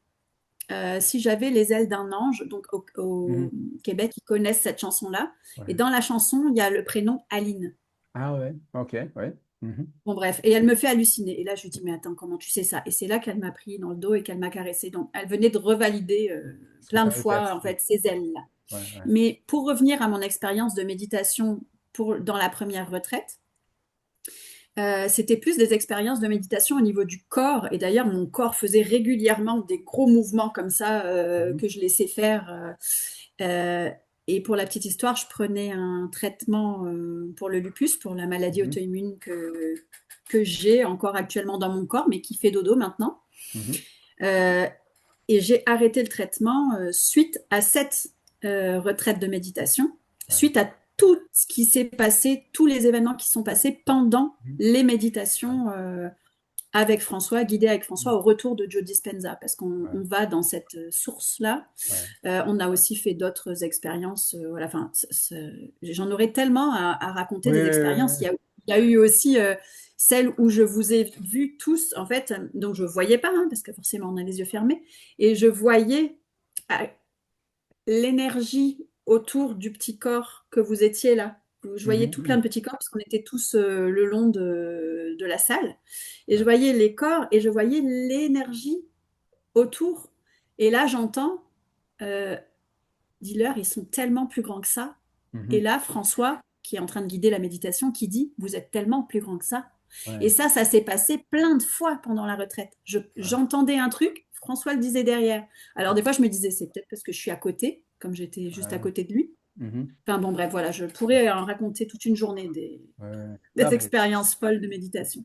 Speaker 2: Si j'avais les ailes d'un ange. Donc, au
Speaker 1: Mhm.
Speaker 2: Québec, ils connaissent cette chanson-là. Et
Speaker 1: Ouais.
Speaker 2: dans la chanson, il y a le prénom Aline.
Speaker 1: Ah ouais, ok, ouais. Mhm.
Speaker 2: Bon, bref, et elle me fait halluciner. Et là, je lui dis, mais attends, comment tu sais ça? Et c'est là qu'elle m'a pris dans le dos et qu'elle m'a caressé. Donc, elle venait de revalider
Speaker 1: Ce que
Speaker 2: plein
Speaker 1: tu
Speaker 2: de
Speaker 1: avais
Speaker 2: fois, en
Speaker 1: perçu.
Speaker 2: fait, ces ailes-là.
Speaker 1: Ouais, ouais.
Speaker 2: Mais pour revenir à mon expérience de méditation dans la première retraite, c'était plus des expériences de méditation au niveau du corps. Et d'ailleurs, mon corps faisait régulièrement des gros mouvements comme ça
Speaker 1: Mhm.
Speaker 2: que je laissais faire. Et pour la petite histoire, je prenais un traitement pour le lupus, pour la maladie
Speaker 1: Mhm.
Speaker 2: auto-immune que j'ai encore actuellement dans mon corps, mais qui fait dodo maintenant.
Speaker 1: Mhm.
Speaker 2: Euh, et j'ai arrêté le traitement suite à cette retraite de méditation,
Speaker 1: Ouais.
Speaker 2: suite à tout ce qui s'est passé, tous les événements qui sont passés pendant
Speaker 1: Mhm.
Speaker 2: les
Speaker 1: Ouais.
Speaker 2: méditations avec François, guidé avec François
Speaker 1: Mhm.
Speaker 2: au retour de Joe Dispenza, parce qu'on
Speaker 1: Ouais.
Speaker 2: on va dans cette source-là.
Speaker 1: Ouais.
Speaker 2: On a aussi fait d'autres expériences. Voilà, enfin, j'en aurais tellement à raconter
Speaker 1: Oui,
Speaker 2: des
Speaker 1: oui,
Speaker 2: expériences.
Speaker 1: oui.
Speaker 2: Il y a eu aussi celle où je vous ai vus tous, en fait, donc je ne voyais pas, hein, parce que forcément on a les yeux fermés, et je voyais ah, l'énergie autour du petit corps que vous étiez là. Je voyais
Speaker 1: Mhm.
Speaker 2: tout plein
Speaker 1: Mhm.
Speaker 2: de petits corps parce qu'on était tous le long de la salle. Et je
Speaker 1: Ouais.
Speaker 2: voyais les corps et je voyais l'énergie autour. Et là, j'entends, euh, dealer, ils sont tellement plus grands que ça. Et
Speaker 1: Mhm.
Speaker 2: là, François, qui est en train de guider la méditation, qui dit, vous êtes tellement plus grand que ça. Et
Speaker 1: Ouais.
Speaker 2: ça s'est passé plein de fois pendant la retraite.
Speaker 1: Ouais.
Speaker 2: J'entendais un truc, François le disait derrière. Alors des
Speaker 1: Ouais.
Speaker 2: fois, je me disais, c'est peut-être parce que je suis à côté, comme j'étais juste à
Speaker 1: Ouais.
Speaker 2: côté de lui.
Speaker 1: Mhm.
Speaker 2: Enfin bon, bref, voilà, je pourrais en raconter toute une journée
Speaker 1: Ouais. Non,
Speaker 2: des
Speaker 1: mais
Speaker 2: expériences folles de méditation.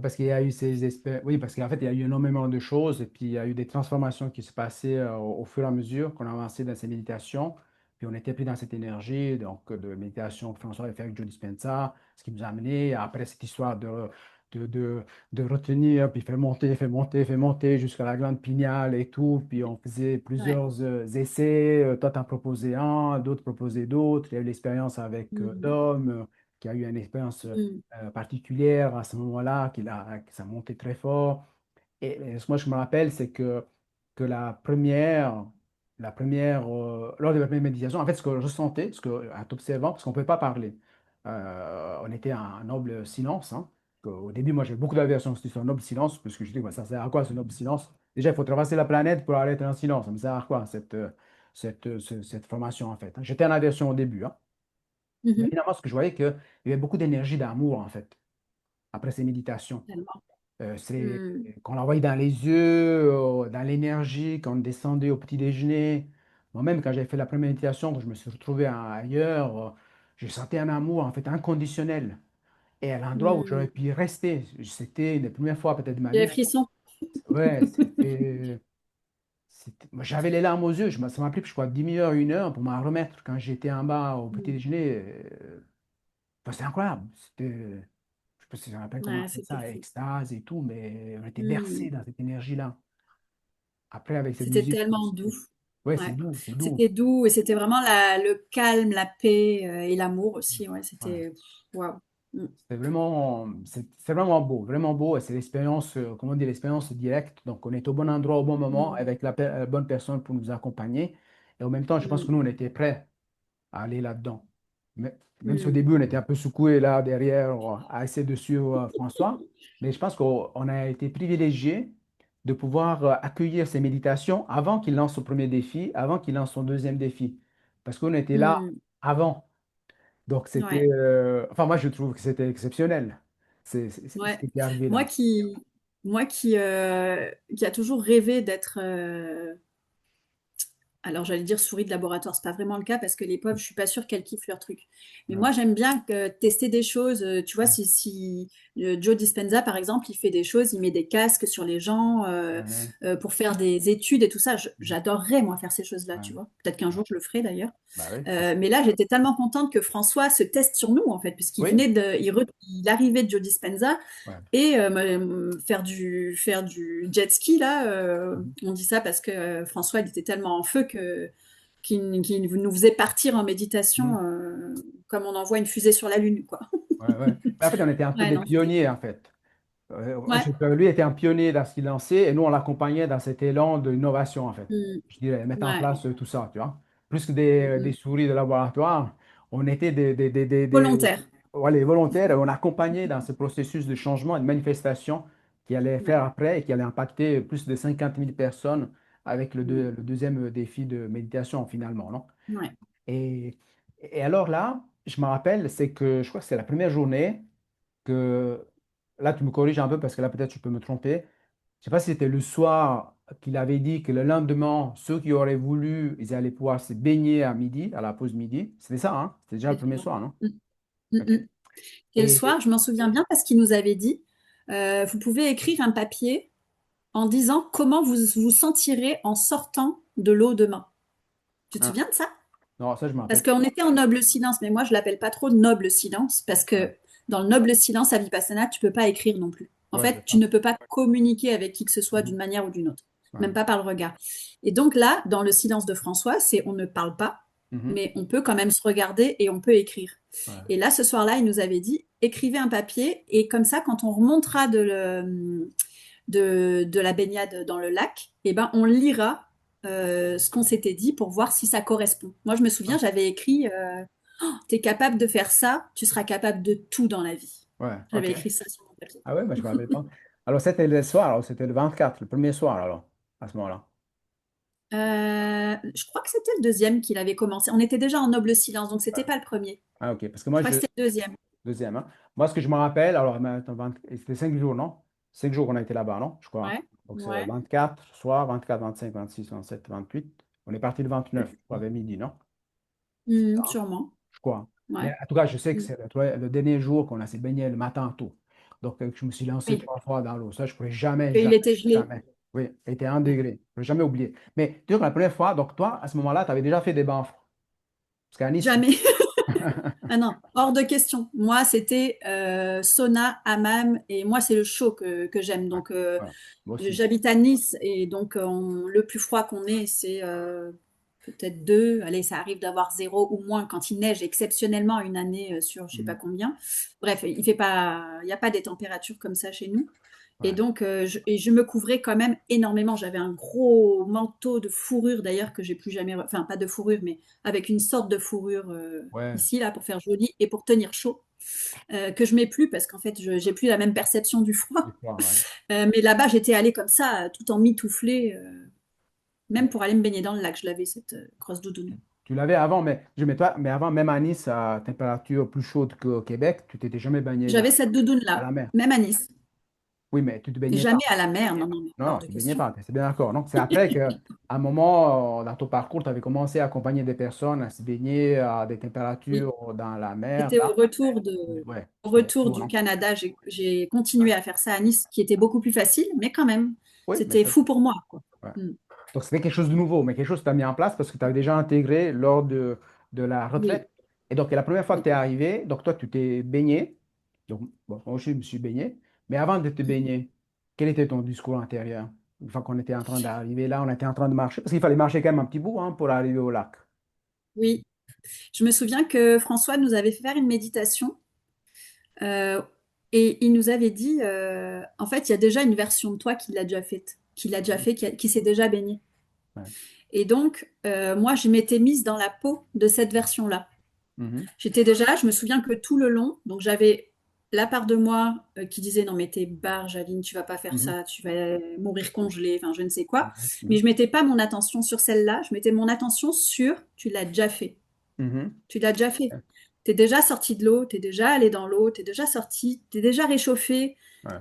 Speaker 1: parce qu'il y a eu ces espèces. Oui, parce qu'en fait, il y a eu énormément de choses et puis il y a eu des transformations qui se passaient au fur et à mesure qu'on avançait dans ces méditations. Puis on était pris dans cette énergie donc, de méditation que François avait fait avec Joe Dispenza, ce qui nous a amené après cette histoire de, de, de retenir, puis faire monter jusqu'à la glande pinéale et tout. Puis on faisait
Speaker 2: Ouais.
Speaker 1: plusieurs essais. Toi, t'en proposais un, d'autres proposaient d'autres. Il y a eu l'expérience avec
Speaker 2: Mm,
Speaker 1: Dom, qui a eu une expérience
Speaker 2: mm,
Speaker 1: particulière à ce moment-là, que ça montait très fort. Et ce que moi, je me rappelle, c'est que lors de la première méditation, en fait, ce que je ressentais, en t'observant, parce qu'on ne peut pas parler, on était en noble silence. Hein. Au début, moi, j'ai beaucoup d'aversion sur un noble silence, parce que je dis, ouais, ça sert à quoi ce noble silence? Déjà, il faut traverser la planète pour aller être en silence. Ça me sert à quoi cette formation, en fait? Hein. J'étais en aversion au début. Hein. Mais
Speaker 2: mhm.
Speaker 1: finalement, ce que je voyais, qu'il y avait beaucoup d'énergie, d'amour, en fait, après ces méditations.
Speaker 2: Tellement.
Speaker 1: C'est
Speaker 2: Mm,
Speaker 1: qu'on la voyait dans les yeux, dans l'énergie, quand on descendait au petit déjeuner. Moi-même, quand j'avais fait la première méditation, quand je me suis retrouvé ailleurs, je sentais un amour, en fait, inconditionnel. et à l'endroit où
Speaker 2: Hmm.
Speaker 1: j'aurais pu rester. C'était la première fois peut-être de ma
Speaker 2: J'ai les
Speaker 1: vie.
Speaker 2: frissons.
Speaker 1: Ouais, moi, j'avais les larmes aux yeux. Ça m'a pris, je crois, 10 minutes, une heure pour m'en remettre quand j'étais en bas au petit
Speaker 2: Hmm.
Speaker 1: déjeuner. Enfin, c'était incroyable. Je sais pas si je me rappelle comment on
Speaker 2: Ouais,
Speaker 1: appelle
Speaker 2: c'était
Speaker 1: ça,
Speaker 2: fou.
Speaker 1: extase et tout, mais on était bercés
Speaker 2: Hmm.
Speaker 1: dans cette énergie-là. Après, avec cette
Speaker 2: C'était
Speaker 1: musique,
Speaker 2: tellement doux.
Speaker 1: ouais, c'est
Speaker 2: Ouais.
Speaker 1: doux, c'est doux.
Speaker 2: C'était doux et c'était vraiment le calme, la paix et l'amour aussi. Ouais,
Speaker 1: Ouais.
Speaker 2: c'était waouh. Hmm.
Speaker 1: C'est vraiment beau, vraiment beau. Et c'est l'expérience, comment on dit, l'expérience directe. Donc, on est au bon endroit au bon moment
Speaker 2: Hmm.
Speaker 1: avec la bonne personne pour nous accompagner. Et en même temps, je pense que
Speaker 2: Hmm.
Speaker 1: nous, on était prêts à aller là-dedans. Même si au
Speaker 2: Hmm.
Speaker 1: début, on était un peu secoué là derrière à essayer de suivre François, mais je pense qu'on a été privilégié de pouvoir accueillir ces méditations avant qu'il lance son premier défi, avant qu'il lance son deuxième défi. Parce qu'on était là
Speaker 2: Hmm.
Speaker 1: avant. Donc, c'était.
Speaker 2: Ouais,
Speaker 1: Enfin, moi, je trouve que c'était exceptionnel. C'est ce
Speaker 2: ouais.
Speaker 1: qui est arrivé
Speaker 2: Moi
Speaker 1: là.
Speaker 2: qui, qui a toujours rêvé d'être, alors j'allais dire souris de laboratoire, c'est pas vraiment le cas parce que les pauvres, je suis pas sûre qu'elles kiffent leur truc. Mais
Speaker 1: Ouais,
Speaker 2: moi j'aime bien tester des choses. Tu vois, si Joe Dispenza par exemple, il fait des choses, il met des casques sur les gens
Speaker 1: ouais,
Speaker 2: pour faire des études et tout ça.
Speaker 1: ouais,
Speaker 2: J'adorerais moi faire ces choses-là,
Speaker 1: ouais,
Speaker 2: tu vois. Peut-être qu'un
Speaker 1: ouais.
Speaker 2: jour je le ferai d'ailleurs.
Speaker 1: Bah oui, c'est ça.
Speaker 2: Mais là, j'étais tellement contente que François se teste sur nous, en fait, puisqu'il
Speaker 1: Oui,
Speaker 2: venait il arrivait de Joe Dispenza
Speaker 1: ouais.
Speaker 2: et faire du jet ski, là.
Speaker 1: Mhm.
Speaker 2: On dit ça parce que François, il était tellement en feu qu'il nous faisait partir en méditation
Speaker 1: Mhm.
Speaker 2: comme on envoie une fusée sur la Lune, quoi.
Speaker 1: Ouais, ouais. Mais en fait, on était un peu
Speaker 2: Ouais,
Speaker 1: des
Speaker 2: non, c'était.
Speaker 1: pionniers, en fait.
Speaker 2: Ouais.
Speaker 1: Lui était un pionnier dans ce qu'il lançait et nous, on l'accompagnait dans cet élan d'innovation, en fait.
Speaker 2: Mm.
Speaker 1: Je dirais, mettre en
Speaker 2: Ouais.
Speaker 1: place tout ça, tu vois. Plus que des
Speaker 2: Mm.
Speaker 1: souris de laboratoire, on était
Speaker 2: Volontaire.
Speaker 1: ouais, les volontaires et on accompagnait dans ce processus de changement et de manifestation qui allait
Speaker 2: Ouais.
Speaker 1: faire après et qui allait impacter plus de 50 000 personnes avec
Speaker 2: Mm.
Speaker 1: le deuxième défi de méditation, finalement, non?
Speaker 2: Ouais.
Speaker 1: Et, et alors là, je me rappelle, c'est que je crois que c'est la première journée que là, tu me corriges un peu parce que là, peut-être, tu peux me tromper. Je sais pas si c'était le soir qu'il avait dit que le lendemain, ceux qui auraient voulu, ils allaient pouvoir se baigner à midi, à la pause midi. C'était ça, hein? C'était déjà le
Speaker 2: C'est
Speaker 1: premier
Speaker 2: ça.
Speaker 1: soir, non?
Speaker 2: Mm. Mm,
Speaker 1: OK.
Speaker 2: mm. Et le
Speaker 1: Et
Speaker 2: soir, je m'en souviens bien parce qu'il nous avait dit, vous pouvez écrire un papier en disant comment vous vous sentirez en sortant de l'eau demain. Tu te
Speaker 1: hein,
Speaker 2: souviens de ça?
Speaker 1: non, ça, je me
Speaker 2: Parce
Speaker 1: rappelle.
Speaker 2: qu'on était en noble silence, mais moi je l'appelle pas trop noble silence, parce
Speaker 1: Ouais,
Speaker 2: que dans le noble silence à Vipassana, tu peux pas écrire non plus. En
Speaker 1: ouais, c'est
Speaker 2: fait, tu
Speaker 1: ça.
Speaker 2: ne peux pas communiquer avec qui que ce soit
Speaker 1: Mhm.
Speaker 2: d'une manière ou d'une autre,
Speaker 1: Ouais.
Speaker 2: même pas par le regard. Et donc là, dans le silence de François, c'est on ne parle pas,
Speaker 1: Mhm.
Speaker 2: mais on peut quand même se regarder et on peut écrire.
Speaker 1: Ouais.
Speaker 2: Et là, ce soir-là, il nous avait dit, écrivez un papier, et comme ça, quand on remontera de la baignade dans le lac, eh ben, on lira ce qu'on s'était dit pour voir si ça correspond. Moi, je me souviens,
Speaker 1: Ah,
Speaker 2: j'avais écrit tu es capable de faire ça, tu seras capable de tout dans la vie.
Speaker 1: ouais,
Speaker 2: J'avais
Speaker 1: OK.
Speaker 2: écrit ça sur mon papier.
Speaker 1: Ah ouais, moi, je me rappelle pas. Alors, c'était le soir, alors, c'était le 24, le premier soir, alors, à ce moment-là.
Speaker 2: Je crois que c'était le deuxième qu'il avait commencé. On était déjà en noble silence, donc
Speaker 1: Ouais.
Speaker 2: c'était pas le premier.
Speaker 1: Ah, OK. Parce que
Speaker 2: Je
Speaker 1: moi,
Speaker 2: crois que c'était le deuxième.
Speaker 1: deuxième, hein. Moi, ce que je me rappelle, alors, mais attends, c'était 5 jours, non? 5 jours qu'on a été là-bas, non? Je crois.
Speaker 2: Ouais,
Speaker 1: Donc, c'est
Speaker 2: ouais.
Speaker 1: 24 soir, 24, 25, 26, 27, 28. On est parti le 29, je crois, vers midi, non? C'est ça, hein,
Speaker 2: Sûrement.
Speaker 1: je crois. Mais
Speaker 2: Ouais.
Speaker 1: en tout cas, je sais que
Speaker 2: Mm.
Speaker 1: c'est le dernier jour qu'on a s'est baigné le matin tôt. Donc, je me suis lancé
Speaker 2: Oui.
Speaker 1: 3 fois dans l'eau. Ça, je ne pourrais jamais,
Speaker 2: Et il
Speaker 1: jamais,
Speaker 2: était gelé.
Speaker 1: jamais. Oui, il était à 1
Speaker 2: Ouais.
Speaker 1: degré. Je ne pourrais jamais oublier. Mais tu vois, que la première fois, donc toi, à ce moment-là, tu avais déjà fait des bains froids. Parce qu'à Nice,
Speaker 2: Jamais. Ah non, hors de question. Moi, c'était sauna, hammam, et moi, c'est le chaud que j'aime.
Speaker 1: ouais,
Speaker 2: Donc,
Speaker 1: voilà. Moi aussi.
Speaker 2: j'habite à Nice, et donc le plus froid qu'on ait, c'est peut-être 2. Allez, ça arrive d'avoir 0 ou moins quand il neige exceptionnellement une année sur je sais pas
Speaker 1: Mhm.
Speaker 2: combien. Bref, il fait pas, il n'y a pas des températures comme ça chez nous. Et
Speaker 1: Ouais,
Speaker 2: donc, je me couvrais quand même énormément. J'avais un gros manteau de fourrure d'ailleurs que j'ai plus jamais, enfin pas de fourrure, mais avec une sorte de fourrure
Speaker 1: ouais,
Speaker 2: ici là pour faire joli et pour tenir chaud, que je mets plus parce qu'en fait, j'ai plus la même perception du
Speaker 1: des
Speaker 2: froid.
Speaker 1: fois, ouais.
Speaker 2: Mais là-bas, j'étais allée comme ça, tout en mitouflée, même pour aller me baigner dans le lac, je l'avais cette grosse doudoune.
Speaker 1: Tu l'avais avant, mais avant, même à Nice, à température plus chaude qu'au Québec, tu t'étais jamais baigné
Speaker 2: J'avais cette doudoune
Speaker 1: à
Speaker 2: là,
Speaker 1: la mer.
Speaker 2: même à Nice.
Speaker 1: Oui, mais tu ne te baignais pas.
Speaker 2: Jamais à la mer, non, non, mais
Speaker 1: Non,
Speaker 2: hors
Speaker 1: non,
Speaker 2: de
Speaker 1: tu ne baignais
Speaker 2: question.
Speaker 1: pas, c'est bien d'accord. Donc, c'est après qu'à un moment, dans ton parcours, tu avais commencé à accompagner des personnes à se baigner à des
Speaker 2: Oui,
Speaker 1: températures dans la mer.
Speaker 2: c'était
Speaker 1: Là, ouais,
Speaker 2: au
Speaker 1: c'était
Speaker 2: retour
Speaker 1: fou,
Speaker 2: du
Speaker 1: non?
Speaker 2: Canada, j'ai
Speaker 1: Ouais.
Speaker 2: continué à faire ça à Nice, qui était beaucoup plus facile, mais quand même,
Speaker 1: Oui, mais
Speaker 2: c'était fou pour moi, quoi.
Speaker 1: ouais.
Speaker 2: Mm.
Speaker 1: Donc, c'était quelque chose de nouveau, mais quelque chose que tu as mis en place parce que tu avais déjà intégré lors de la
Speaker 2: Oui,
Speaker 1: retraite. Et donc, la première fois que
Speaker 2: oui.
Speaker 1: tu es arrivé, donc toi, tu t'es baigné. Donc, bon, moi aussi, je me suis baigné. Mais avant de te baigner, quel était ton discours intérieur? Une fois qu'on était en train d'arriver là, on était en train de marcher, parce qu'il fallait marcher quand même un petit bout hein, pour arriver au lac.
Speaker 2: Oui. Je me souviens que François nous avait fait faire une méditation euh, et il nous avait dit, en fait, il y a déjà une version de toi qui l'a déjà faite, qui l'a déjà
Speaker 1: Mhm.
Speaker 2: fait, qui s'est déjà baignée.
Speaker 1: Ouais.
Speaker 2: Et donc, moi, je m'étais mise dans la peau de cette version-là.
Speaker 1: Mhm.
Speaker 2: J'étais déjà, je me souviens que tout le long, donc j'avais la part de moi qui disait non mais t'es barge Aline, tu vas pas faire
Speaker 1: Mhm.
Speaker 2: ça, tu vas mourir congelée, enfin je ne sais quoi. Mais
Speaker 1: Mhm.
Speaker 2: je mettais pas mon attention sur celle-là, je mettais mon attention sur tu l'as déjà fait.
Speaker 1: Mhm.
Speaker 2: Tu l'as déjà fait. T'es déjà sorti de l'eau, t'es déjà allé dans l'eau, t'es déjà sorti, t'es déjà réchauffé.
Speaker 1: Ouais.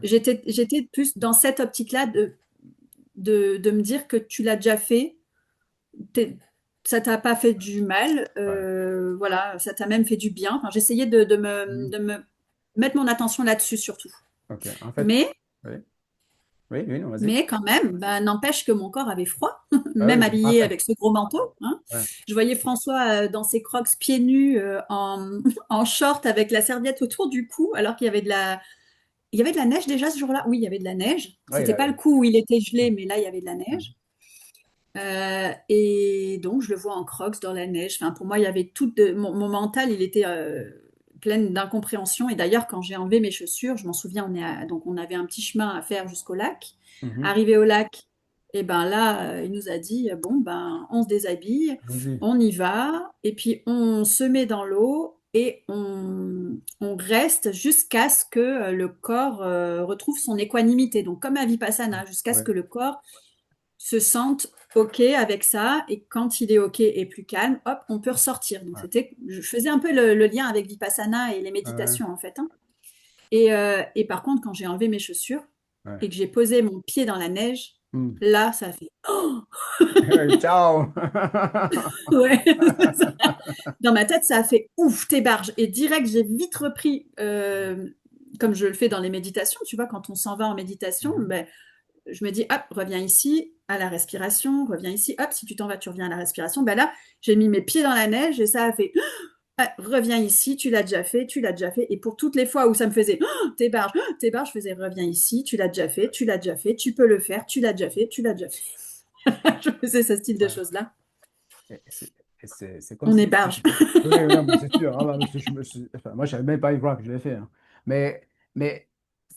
Speaker 2: J'étais plus dans cette optique-là de me dire que tu l'as déjà fait, t'es- ça t'a pas fait du mal,
Speaker 1: Ouais.
Speaker 2: voilà, ça t'a même fait du bien. Enfin, j'essayais
Speaker 1: Mhm.
Speaker 2: de me mettre mon attention là-dessus surtout.
Speaker 1: Ok. En fait,
Speaker 2: Mais,
Speaker 1: oui, oui, oui, non, vas-y.
Speaker 2: mais quand même, bah, n'empêche que mon corps avait froid,
Speaker 1: Ah
Speaker 2: même
Speaker 1: oui, je me
Speaker 2: habillé
Speaker 1: rappelle.
Speaker 2: avec ce gros manteau, hein.
Speaker 1: Ouais.
Speaker 2: Je voyais François dans ses crocs pieds nus en short avec la serviette autour du cou, alors qu'il y avait il y avait de la neige déjà ce jour-là. Oui, il y avait de la neige.
Speaker 1: Ouais,
Speaker 2: C'était pas le coup où il était gelé, mais là, il y avait de la neige. Et donc, je le vois en crocs dans la neige. Enfin, pour moi, il y avait mon mental, il était plein d'incompréhension. Et d'ailleurs, quand j'ai enlevé mes chaussures, je m'en souviens, donc on avait un petit chemin à faire jusqu'au lac.
Speaker 1: Mhm.
Speaker 2: Arrivé au lac, et ben là, il nous a dit, bon, ben, on se déshabille,
Speaker 1: Vas-y.
Speaker 2: on y va, et puis on se met dans l'eau et on reste jusqu'à ce que le corps retrouve son équanimité. Donc, comme à Vipassana, jusqu'à ce
Speaker 1: Ouais.
Speaker 2: que le corps se sentent OK avec ça. Et quand il est OK et plus calme, hop, on peut ressortir. Donc,
Speaker 1: Ouais.
Speaker 2: je faisais un peu le lien avec Vipassana et les
Speaker 1: Ouais.
Speaker 2: méditations, en fait, hein. Et par contre, quand j'ai enlevé mes chaussures
Speaker 1: Ouais.
Speaker 2: et que j'ai posé mon pied dans la neige,
Speaker 1: Hmm.
Speaker 2: là, ça a fait
Speaker 1: Ciao.
Speaker 2: ouais, c'est ça. Dans ma tête, ça a fait ouf, t'es barge. Et direct, j'ai vite repris, comme je le fais dans les méditations, tu vois, quand on s'en va en méditation,
Speaker 1: Mhm.
Speaker 2: ben, je me dis, hop, reviens ici, à la respiration, reviens ici, hop, si tu t'en vas, tu reviens à la respiration. Ben là, j'ai mis mes pieds dans la neige et ça a fait, ah, reviens ici, tu l'as déjà fait, tu l'as déjà fait. Et pour toutes les fois où ça me faisait, t'es barge, je faisais, reviens ici, tu l'as déjà fait, tu l'as déjà fait, tu peux le faire, tu l'as déjà fait, tu l'as déjà fait. Je faisais ce style de
Speaker 1: Ouais.
Speaker 2: choses-là.
Speaker 1: C'est comme
Speaker 2: On est
Speaker 1: si.
Speaker 2: barge.
Speaker 1: Oui, oui, non, mais c'est sûr. Ah, bah, enfin, moi, je savais même pas une fois que je l'ai fait, hein. Mais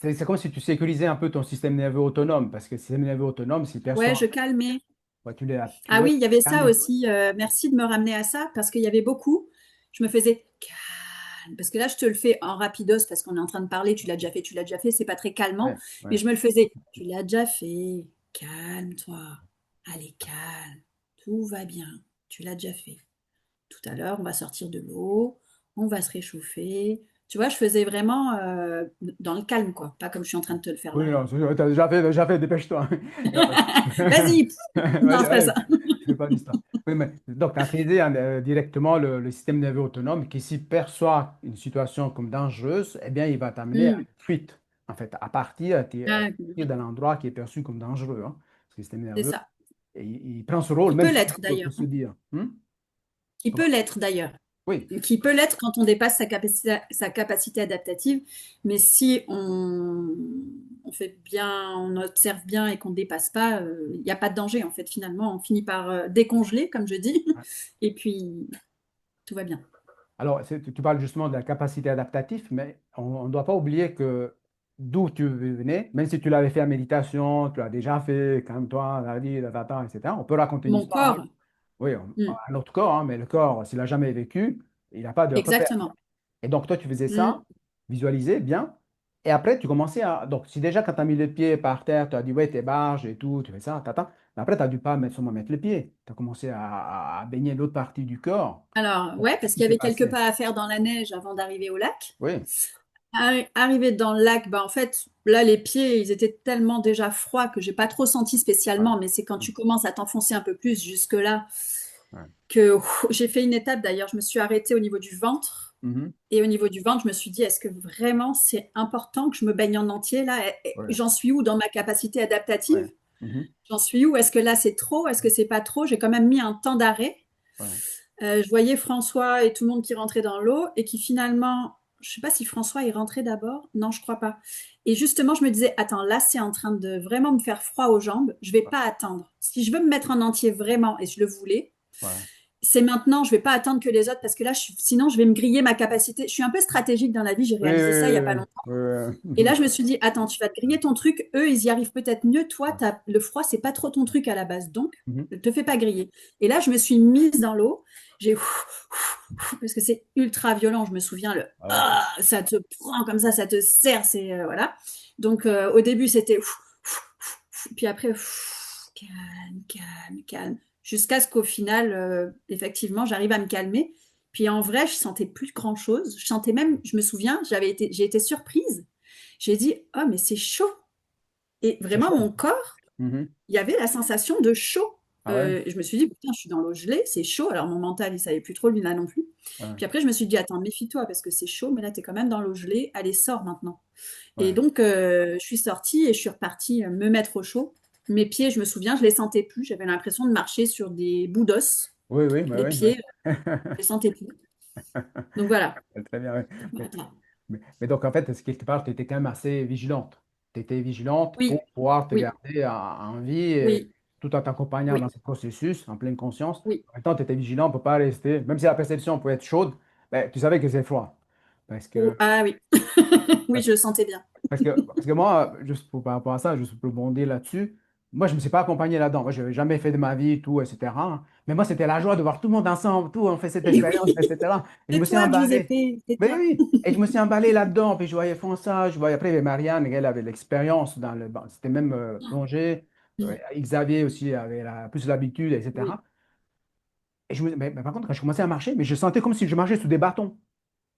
Speaker 1: c'est comme si tu sécurisais un peu ton système nerveux autonome, parce que le système nerveux autonome, si
Speaker 2: Ouais,
Speaker 1: personne.
Speaker 2: je calmais.
Speaker 1: Ouais, tu l'as.
Speaker 2: Ah
Speaker 1: Ouais,
Speaker 2: oui, il y avait ça
Speaker 1: calmé.
Speaker 2: aussi. Merci de me ramener à ça parce qu'il y avait beaucoup. Je me faisais calme. Parce que là, je te le fais en rapidos parce qu'on est en train de parler. Tu l'as déjà fait. C'est pas très calmant.
Speaker 1: Ouais,
Speaker 2: Mais
Speaker 1: ouais.
Speaker 2: je me le faisais. Tu l'as déjà fait. Calme-toi. Allez, calme. Tout va bien. Tu l'as déjà fait. Tout à l'heure, on va sortir de l'eau. On va se réchauffer. Tu vois, je faisais vraiment dans le calme, quoi. Pas comme je suis en train de te le faire
Speaker 1: Oui,
Speaker 2: là.
Speaker 1: non, tu as déjà fait, dépêche-toi.
Speaker 2: Vas-y. Non,
Speaker 1: Vas-y,
Speaker 2: c'est pas
Speaker 1: allez,
Speaker 2: ça.
Speaker 1: je fais pas d'histoire. Oui, mais donc, tu as apaisé directement le système nerveux autonome qui, s'il perçoit une situation comme dangereuse, eh bien, il va t'amener à
Speaker 2: Hmm.
Speaker 1: une fuite, en fait, à
Speaker 2: Ah,
Speaker 1: partir d'un endroit qui est perçu comme dangereux, hein. Le système
Speaker 2: c'est
Speaker 1: nerveux,
Speaker 2: ça.
Speaker 1: et il prend ce rôle,
Speaker 2: Qui
Speaker 1: même
Speaker 2: peut
Speaker 1: si
Speaker 2: l'être
Speaker 1: peut
Speaker 2: d'ailleurs,
Speaker 1: se
Speaker 2: hein.
Speaker 1: dire.
Speaker 2: Qui
Speaker 1: Comment?
Speaker 2: peut l'être d'ailleurs.
Speaker 1: Oui,
Speaker 2: Qui peut l'être quand on dépasse sa capacité adaptative. Mais si on fait bien, on observe bien et qu'on ne dépasse pas, il n'y a pas de danger en fait. Finalement, on finit par décongeler, comme je dis, et puis tout va bien.
Speaker 1: alors, tu parles justement de la capacité adaptative, mais on ne doit pas oublier que d'où tu venais, même si tu l'avais fait en méditation, tu l'as déjà fait, calme-toi, etc., on peut raconter une
Speaker 2: Mon
Speaker 1: histoire, hein.
Speaker 2: corps,
Speaker 1: Oui,
Speaker 2: hmm,
Speaker 1: un autre corps, hein, mais le corps, s'il n'a jamais vécu, il n'a pas de repère.
Speaker 2: exactement.
Speaker 1: Et donc, toi, tu faisais
Speaker 2: Hmm.
Speaker 1: ça, visualiser bien, et après, tu commençais à. Donc, si déjà, quand tu as mis le pied par terre, tu as dit, ouais, t'es barge et tout, tu fais ça, tata. Mais après, tu n'as dû pas seulement mettre le pied, tu as commencé à baigner l'autre partie du corps.
Speaker 2: Alors,
Speaker 1: Donc,
Speaker 2: ouais,
Speaker 1: qu'est-ce
Speaker 2: parce
Speaker 1: qui
Speaker 2: qu'il y
Speaker 1: s'est
Speaker 2: avait quelques
Speaker 1: passé?
Speaker 2: pas à faire dans la neige avant d'arriver au lac.
Speaker 1: Oui.
Speaker 2: Arrivé dans le lac, bah en fait, là, les pieds, ils étaient tellement déjà froids que j'ai pas trop senti
Speaker 1: Ouais.
Speaker 2: spécialement, mais c'est quand
Speaker 1: Mm.
Speaker 2: tu commences à t'enfoncer un peu plus jusque-là
Speaker 1: Ouais.
Speaker 2: que j'ai fait une étape d'ailleurs, je me suis arrêtée au niveau du ventre.
Speaker 1: Mhm.
Speaker 2: Et au niveau du ventre, je me suis dit, est-ce que vraiment c'est important que je me baigne en entier là?
Speaker 1: Ouais.
Speaker 2: J'en suis où dans ma capacité adaptative?
Speaker 1: Ouais. Mhm.
Speaker 2: J'en suis où? Est-ce que là c'est trop? Est-ce que c'est pas trop? J'ai quand même mis un temps d'arrêt.
Speaker 1: Ouais.
Speaker 2: Je voyais François et tout le monde qui rentrait dans l'eau et qui finalement, je sais pas si François est rentré d'abord. Non, je crois pas. Et justement, je me disais, attends, là c'est en train de vraiment me faire froid aux jambes. Je vais pas attendre. Si je veux me mettre en entier vraiment, et je le voulais,
Speaker 1: Ouais.
Speaker 2: c'est maintenant, je vais pas attendre que les autres, parce que là, sinon, je vais me griller ma capacité. Je suis un peu stratégique dans la vie, j'ai
Speaker 1: Oui,
Speaker 2: réalisé ça il y a pas
Speaker 1: oui,
Speaker 2: longtemps.
Speaker 1: oui, oui,
Speaker 2: Et
Speaker 1: oui.
Speaker 2: là, je me suis dit, attends, tu vas te griller ton truc, eux, ils y arrivent peut-être mieux. Toi, le froid, c'est pas trop ton truc à la base, donc
Speaker 1: Mhm.
Speaker 2: ne te fais pas griller. Et là, je me suis mise dans l'eau, j'ai parce que c'est ultra violent, je me souviens,
Speaker 1: Ah ouais.
Speaker 2: ça te prend comme ça te serre, c'est voilà. Donc au début, c'était puis après, calme, calme, calme, jusqu'à ce qu'au final, effectivement, j'arrive à me calmer. Puis en vrai, je sentais plus grand-chose. Je sentais même, je me souviens, j'ai été surprise. J'ai dit, oh, mais c'est chaud. Et
Speaker 1: C'est
Speaker 2: vraiment,
Speaker 1: chaud.
Speaker 2: mon corps,
Speaker 1: Mhm.
Speaker 2: il y avait la sensation de chaud.
Speaker 1: Ah ouais?
Speaker 2: Et je me suis dit, putain, je suis dans l'eau gelée, c'est chaud. Alors mon mental, il savait plus trop, lui, là non plus.
Speaker 1: Ouais.
Speaker 2: Puis après, je me suis dit, attends, méfie-toi, parce que c'est chaud, mais là, tu es quand même dans l'eau gelée. Allez, sors maintenant. Et
Speaker 1: Ouais.
Speaker 2: donc, je suis sortie et je suis repartie me mettre au chaud. Mes pieds, je me souviens, je les sentais plus. J'avais l'impression de marcher sur des bouts d'os.
Speaker 1: Oui, oui, oui,
Speaker 2: Les
Speaker 1: oui, oui.
Speaker 2: pieds, je les sentais plus. Donc voilà.
Speaker 1: Très bien, oui. Mais,
Speaker 2: Voilà.
Speaker 1: mais donc, en fait, ce quelque part, tu étais quand même assez vigilante. Tu étais vigilante
Speaker 2: Oui,
Speaker 1: pour pouvoir te
Speaker 2: oui,
Speaker 1: garder en vie et
Speaker 2: oui,
Speaker 1: tout en t'accompagnant dans
Speaker 2: oui,
Speaker 1: ce processus, en pleine conscience.
Speaker 2: oui.
Speaker 1: En même temps, tu étais vigilant pour ne pas rester, même si la perception pouvait être chaude, ben, tu savais que c'est froid. Parce que
Speaker 2: Ah oui, oui, je le sentais bien.
Speaker 1: Parce que moi, juste par rapport à ça, juste pour bondir là-dessus, moi, je ne me suis pas accompagné là-dedans. Moi, je n'avais jamais fait de ma vie, tout, etc. Mais moi, c'était la joie de voir tout le monde ensemble, tout, on fait cette
Speaker 2: Et
Speaker 1: expérience,
Speaker 2: oui,
Speaker 1: etc. Et je
Speaker 2: c'est
Speaker 1: me suis
Speaker 2: toi,
Speaker 1: emballé.
Speaker 2: Giuseppe, c'est
Speaker 1: Mais
Speaker 2: toi.
Speaker 1: oui, et je me suis emballé là-dedans, puis je voyais François, je voyais après il y avait Marianne, elle avait l'expérience dans le. Bon, c'était même plongé. Xavier aussi avait plus l'habitude,
Speaker 2: Oui.
Speaker 1: etc. Et mais par contre, quand je commençais à marcher, mais je sentais comme si je marchais sous des bâtons.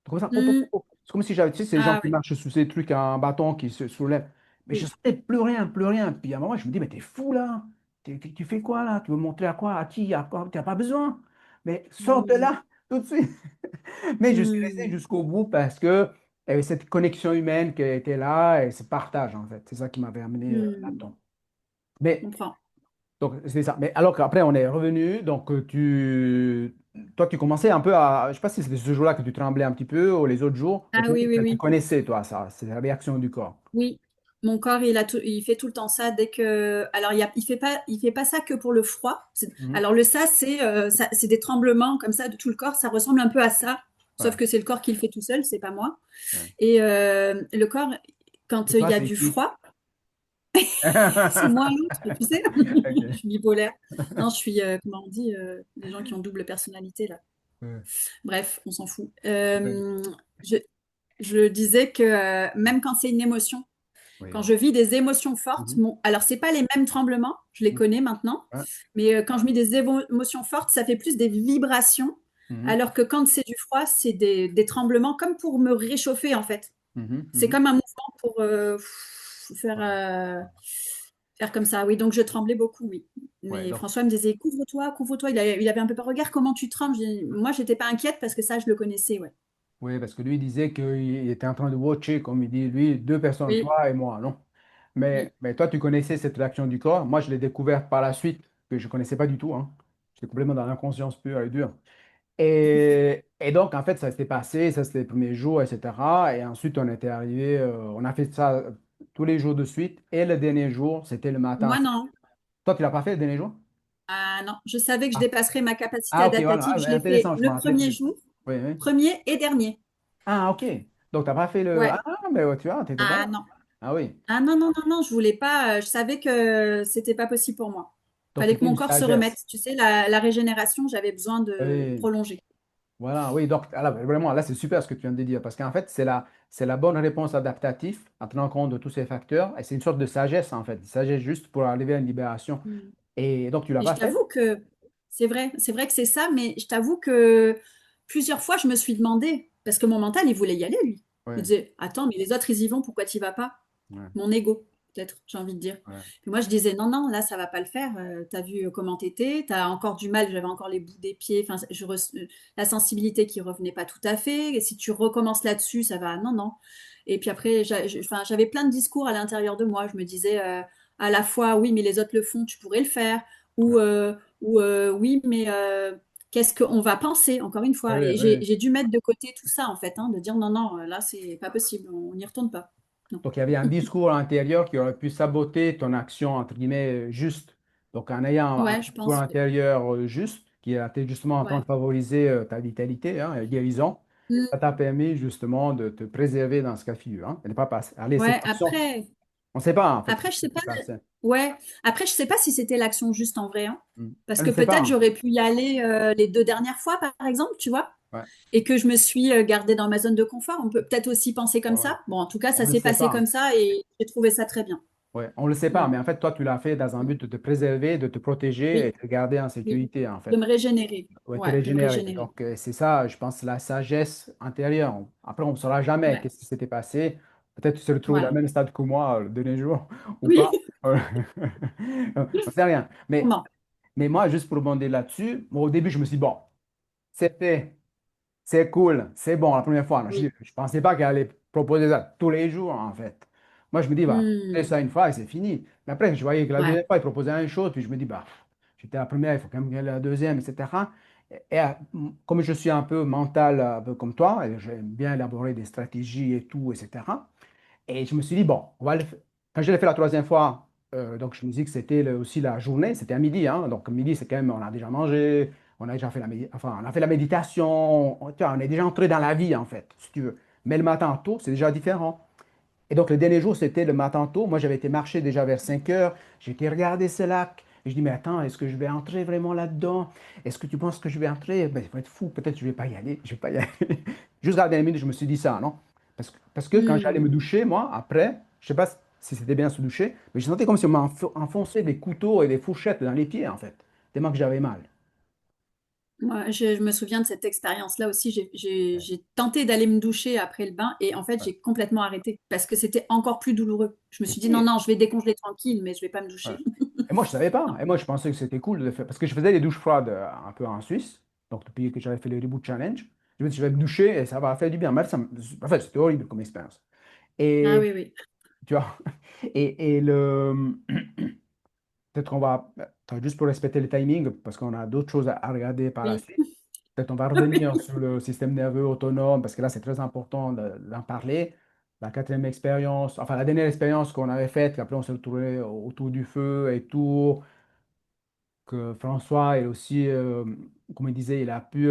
Speaker 1: Comme ça, pop, pop,
Speaker 2: Hmm.
Speaker 1: pop. C'est comme si j'avais, tu sais, ces gens
Speaker 2: Ah
Speaker 1: qui
Speaker 2: oui,
Speaker 1: marchent sous ces trucs, un bâton qui se soulève. Mais je
Speaker 2: oui.
Speaker 1: sentais plus rien, plus rien. Puis à un moment, je me dis, mais t'es fou là. Tu fais quoi là? Tu veux montrer à quoi? À qui? À quoi? Tu n'as pas besoin. Mais sors de
Speaker 2: Hmm.
Speaker 1: là, tout de suite. Mais je suis resté
Speaker 2: Hmm.
Speaker 1: jusqu'au bout parce que il y avait cette connexion humaine qui était là et ce partage, en fait. C'est ça qui m'avait amené
Speaker 2: Hmm.
Speaker 1: là-dedans.
Speaker 2: Je
Speaker 1: Mais
Speaker 2: comprends.
Speaker 1: donc, c'est ça. Mais alors qu'après, on est revenu. Donc, toi, tu commençais un peu à. Je ne sais pas si c'était ce jour-là que tu tremblais un petit peu ou les autres jours. Mais
Speaker 2: Ah oui, oui,
Speaker 1: tu
Speaker 2: oui.
Speaker 1: connaissais, toi, ça. C'est la réaction du corps.
Speaker 2: Oui. Mon corps, il fait tout le temps ça dès que. Alors, il fait pas ça que pour le froid.
Speaker 1: Mhm.
Speaker 2: Alors, le ça, c'est des tremblements comme ça de tout le corps. Ça ressemble un peu à ça, sauf
Speaker 1: Ouais.
Speaker 2: que c'est le corps qui le fait tout seul, c'est pas moi.
Speaker 1: Ouais.
Speaker 2: Et le corps, quand
Speaker 1: Et
Speaker 2: il
Speaker 1: toi,
Speaker 2: y a
Speaker 1: c'est
Speaker 2: du
Speaker 1: qui?
Speaker 2: froid, c'est moi l'autre, tu sais. Je
Speaker 1: Ok.
Speaker 2: suis bipolaire. Non, je suis, comment on dit, les gens qui ont double personnalité, là.
Speaker 1: Ouais.
Speaker 2: Bref, on s'en fout.
Speaker 1: Ouais.
Speaker 2: Je, je disais que même quand c'est une émotion, quand
Speaker 1: Oui.
Speaker 2: je vis des émotions fortes,
Speaker 1: Mhm.
Speaker 2: alors c'est pas les mêmes tremblements, je les
Speaker 1: Mhm.
Speaker 2: connais maintenant,
Speaker 1: Ouais.
Speaker 2: mais quand je vis des émotions fortes, ça fait plus des vibrations,
Speaker 1: Mhm.
Speaker 2: alors que quand c'est du froid, c'est des tremblements comme pour me réchauffer en fait.
Speaker 1: Mhm.
Speaker 2: C'est
Speaker 1: Mhm.
Speaker 2: comme un mouvement pour faire,
Speaker 1: Ouais.
Speaker 2: faire comme ça. Oui, donc je tremblais beaucoup, oui.
Speaker 1: Ouais,
Speaker 2: Mais
Speaker 1: donc,
Speaker 2: François me disait, couvre-toi, couvre-toi. Il avait un peu peur. Regarde comment tu trembles. Moi, j'étais pas inquiète parce que ça, je le connaissais, ouais.
Speaker 1: oui, parce que lui, il disait qu'il était en train de watcher, comme il dit, lui, deux personnes,
Speaker 2: Oui,
Speaker 1: toi et moi, non?
Speaker 2: oui.
Speaker 1: Mais toi, tu connaissais cette réaction du corps. Moi, je l'ai découverte par la suite, que je ne connaissais pas du tout, hein. J'étais complètement dans l'inconscience pure et dure. Et donc, en fait, ça s'était passé, ça c'était les premiers jours, etc. Et ensuite, on était arrivé, on a fait ça tous les jours de suite. Et le dernier jour, c'était le matin.
Speaker 2: Moi, non.
Speaker 1: Toi, tu l'as pas fait le dernier jour?
Speaker 2: Ah non, je savais que je
Speaker 1: Ah,
Speaker 2: dépasserais ma capacité
Speaker 1: ah, ok, voilà.
Speaker 2: adaptative.
Speaker 1: Ah,
Speaker 2: Je
Speaker 1: ben,
Speaker 2: l'ai fait
Speaker 1: intéressant, je me
Speaker 2: le
Speaker 1: rappelais
Speaker 2: premier
Speaker 1: plus.
Speaker 2: jour,
Speaker 1: Oui, oui.
Speaker 2: premier et dernier.
Speaker 1: Ah, ok. Donc, tu n'as pas fait le.
Speaker 2: Ouais.
Speaker 1: Ah, mais ouais, tu vois, tu n'étais pas
Speaker 2: Ah
Speaker 1: là.
Speaker 2: non.
Speaker 1: Ah oui.
Speaker 2: Ah non, non, non, non, je voulais pas. Je savais que c'était pas possible pour moi.
Speaker 1: Donc,
Speaker 2: Fallait que
Speaker 1: c'était
Speaker 2: mon
Speaker 1: une
Speaker 2: corps se remette.
Speaker 1: sagesse.
Speaker 2: Tu sais, la régénération, j'avais besoin de
Speaker 1: Oui.
Speaker 2: prolonger.
Speaker 1: Voilà, oui, donc là, vraiment, là, c'est super ce que tu viens de dire, parce qu'en fait, c'est la bonne réponse adaptative en tenant compte de tous ces facteurs, et c'est une sorte de sagesse, en fait, une sagesse juste pour arriver à une libération.
Speaker 2: Mm.
Speaker 1: Et donc, tu l'as
Speaker 2: Et je
Speaker 1: pas fait?
Speaker 2: t'avoue que c'est vrai que c'est ça, mais je t'avoue que plusieurs fois, je me suis demandé, parce que mon mental, il voulait y aller, lui. Je me
Speaker 1: ouais,
Speaker 2: disais, attends, mais les autres, ils y vont, pourquoi tu y vas pas?
Speaker 1: ouais,
Speaker 2: Mon ego, peut-être, j'ai envie de dire.
Speaker 1: ouais,
Speaker 2: Puis moi, je disais, non, non, là, ça va pas le faire. T'as vu comment t'étais, t'as encore du mal, j'avais encore les bouts des pieds, enfin, la sensibilité qui revenait pas tout à fait. Et si tu recommences là-dessus, ça va, non, non. Et puis après, enfin, j'avais plein de discours à l'intérieur de moi. Je me disais, à la fois, oui, mais les autres le font, tu pourrais le faire. Ou, oui, mais qu'est-ce qu'on va penser, encore une fois.
Speaker 1: ouais,
Speaker 2: Et
Speaker 1: ouais.
Speaker 2: j'ai dû mettre de côté tout ça, en fait, hein, de dire, non, non, là, c'est pas possible, on n'y retourne pas. Non.
Speaker 1: Donc, il y avait un discours intérieur qui aurait pu saboter ton action, entre guillemets, juste. Donc, en ayant un
Speaker 2: Ouais, je
Speaker 1: discours
Speaker 2: pense.
Speaker 1: intérieur juste, qui a été justement en train
Speaker 2: Ouais.
Speaker 1: de favoriser ta vitalité, hein, et guérison,
Speaker 2: Mm.
Speaker 1: ça t'a permis justement de te préserver dans ce cas de figure, hein, et de ne pas passer. Allez, cette
Speaker 2: Ouais,
Speaker 1: action, on ne sait pas en fait
Speaker 2: après,
Speaker 1: ce
Speaker 2: je
Speaker 1: qui
Speaker 2: sais
Speaker 1: s'est
Speaker 2: pas,
Speaker 1: passé.
Speaker 2: ouais, après, je sais pas si c'était l'action juste en vrai, hein.
Speaker 1: Mm.
Speaker 2: Parce
Speaker 1: Elle
Speaker 2: que
Speaker 1: ne sait pas
Speaker 2: peut-être
Speaker 1: en
Speaker 2: j'aurais
Speaker 1: fait.
Speaker 2: pu y aller les 2 dernières fois, par exemple, tu vois,
Speaker 1: Ouais,
Speaker 2: et que je me suis gardée dans ma zone de confort. On peut peut-être aussi penser comme
Speaker 1: ouais, ouais.
Speaker 2: ça. Bon, en tout cas,
Speaker 1: On
Speaker 2: ça
Speaker 1: ne le
Speaker 2: s'est
Speaker 1: sait
Speaker 2: passé
Speaker 1: pas.
Speaker 2: comme ça et j'ai trouvé ça très bien.
Speaker 1: Ouais, on ne le sait pas,
Speaker 2: Mm.
Speaker 1: mais en fait, toi, tu l'as fait dans un
Speaker 2: Mm.
Speaker 1: but de te préserver, de te protéger et
Speaker 2: Oui,
Speaker 1: de te garder en
Speaker 2: oui,
Speaker 1: sécurité, en
Speaker 2: de
Speaker 1: fait.
Speaker 2: me régénérer.
Speaker 1: Ouais, te
Speaker 2: Ouais, de me
Speaker 1: régénérer.
Speaker 2: régénérer.
Speaker 1: Donc, c'est ça, je pense, la sagesse intérieure. Après, on ne saura jamais
Speaker 2: Ouais,
Speaker 1: qu'est-ce qui s'était passé. Peut-être tu te retrouves dans le
Speaker 2: voilà.
Speaker 1: même stade que moi le dernier jour ou
Speaker 2: Oui,
Speaker 1: pas. On ne sait rien.
Speaker 2: sûrement.
Speaker 1: Mais moi, juste pour rebondir là-dessus, moi, au début, je me suis dit, bon, c'est fait. C'est cool, c'est bon la première fois. Je
Speaker 2: Oui.
Speaker 1: ne pensais pas qu'elle allait proposer ça tous les jours, en fait. Moi, je me dis, bah, fais
Speaker 2: Mm.
Speaker 1: ça une fois et c'est fini. Mais après, je voyais que la
Speaker 2: Ouais.
Speaker 1: deuxième fois, il proposait la même chose. Puis je me dis, bah, j'étais la première, il faut quand même qu'elle la deuxième, etc. Comme je suis un peu mental, un peu comme toi, et j'aime bien élaborer des stratégies et tout, etc. Et je me suis dit, bon, quand je l'ai fait la troisième fois, donc je me dis que c'était aussi la journée, c'était à midi, hein, donc midi, c'est quand même, on a déjà mangé, on a déjà fait enfin, on a fait la méditation, tu vois, on est déjà entré dans la vie, en fait, si tu veux. Mais le matin tôt, c'est déjà différent. Et donc, le dernier jour, c'était le matin tôt. Moi, j'avais été marcher déjà vers 5 heures. J'ai été regarder ce lac. Et je dis, mais attends, est-ce que je vais entrer vraiment là-dedans? Est-ce que tu penses que je vais entrer? Ben, il faut être fou. Peut-être que je ne vais pas y aller. Je vais pas y aller. Juste à la dernière minute, je me suis dit ça, non? Parce que quand j'allais me
Speaker 2: Mm.
Speaker 1: doucher, moi, après, je ne sais pas si c'était bien se doucher, mais je sentais comme si on m'enfonçait des couteaux et des fourchettes dans les pieds, en fait. Tellement que j'avais mal.
Speaker 2: Moi, je me souviens de cette expérience-là aussi.
Speaker 1: Ouais,
Speaker 2: J'ai tenté d'aller me doucher après le bain et en fait,
Speaker 1: ouais,
Speaker 2: j'ai complètement arrêté parce que c'était encore plus douloureux. Je me suis dit non,
Speaker 1: ouais.
Speaker 2: non, je vais décongeler tranquille, mais je vais pas me
Speaker 1: Ouais.
Speaker 2: doucher.
Speaker 1: Et moi, je savais pas.
Speaker 2: Non.
Speaker 1: Et moi, je pensais que c'était cool de le faire. Parce que je faisais des douches froides un peu en Suisse. Donc, depuis que j'avais fait le Reboot Challenge, je me suis dit, je vais me doucher et ça va faire du bien. Mais en fait, c'était horrible comme expérience.
Speaker 2: Ah
Speaker 1: Et
Speaker 2: oui, oui.
Speaker 1: tu vois, et peut-être qu'on va, juste pour respecter le timing, parce qu'on a d'autres choses à regarder par la
Speaker 2: Oui.
Speaker 1: suite. Peut-être on va revenir sur le système nerveux autonome, parce que là, c'est très important d'en parler. La quatrième expérience, enfin, la dernière expérience qu'on avait faite, qu'après on s'est retrouvé autour du feu et tout, que François, il aussi, comme il disait, il a pu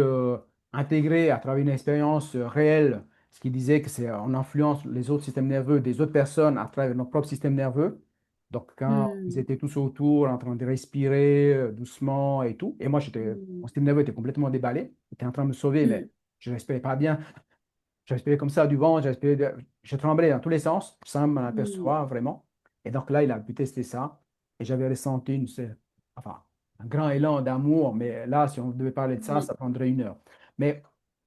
Speaker 1: intégrer à travers une expérience réelle, ce qui disait que c'est on influence les autres systèmes nerveux des autres personnes à travers notre propre système nerveux. Donc, quand ils
Speaker 2: Hmm.
Speaker 1: étaient tous autour, en train de respirer doucement et tout, et moi,
Speaker 2: Hmm.
Speaker 1: mon système nerveux était complètement déballé, il était en train de me sauver,
Speaker 2: Hmm.
Speaker 1: mais je ne respirais pas bien. Je respirais comme ça du vent, je tremblais dans tous les sens, sans m'en
Speaker 2: Hmm.
Speaker 1: apercevoir vraiment. Et donc là, il a pu tester ça. Et j'avais ressenti enfin, un grand élan d'amour. Mais là, si on devait parler de ça,
Speaker 2: Oui.
Speaker 1: ça prendrait 1 heure. Mais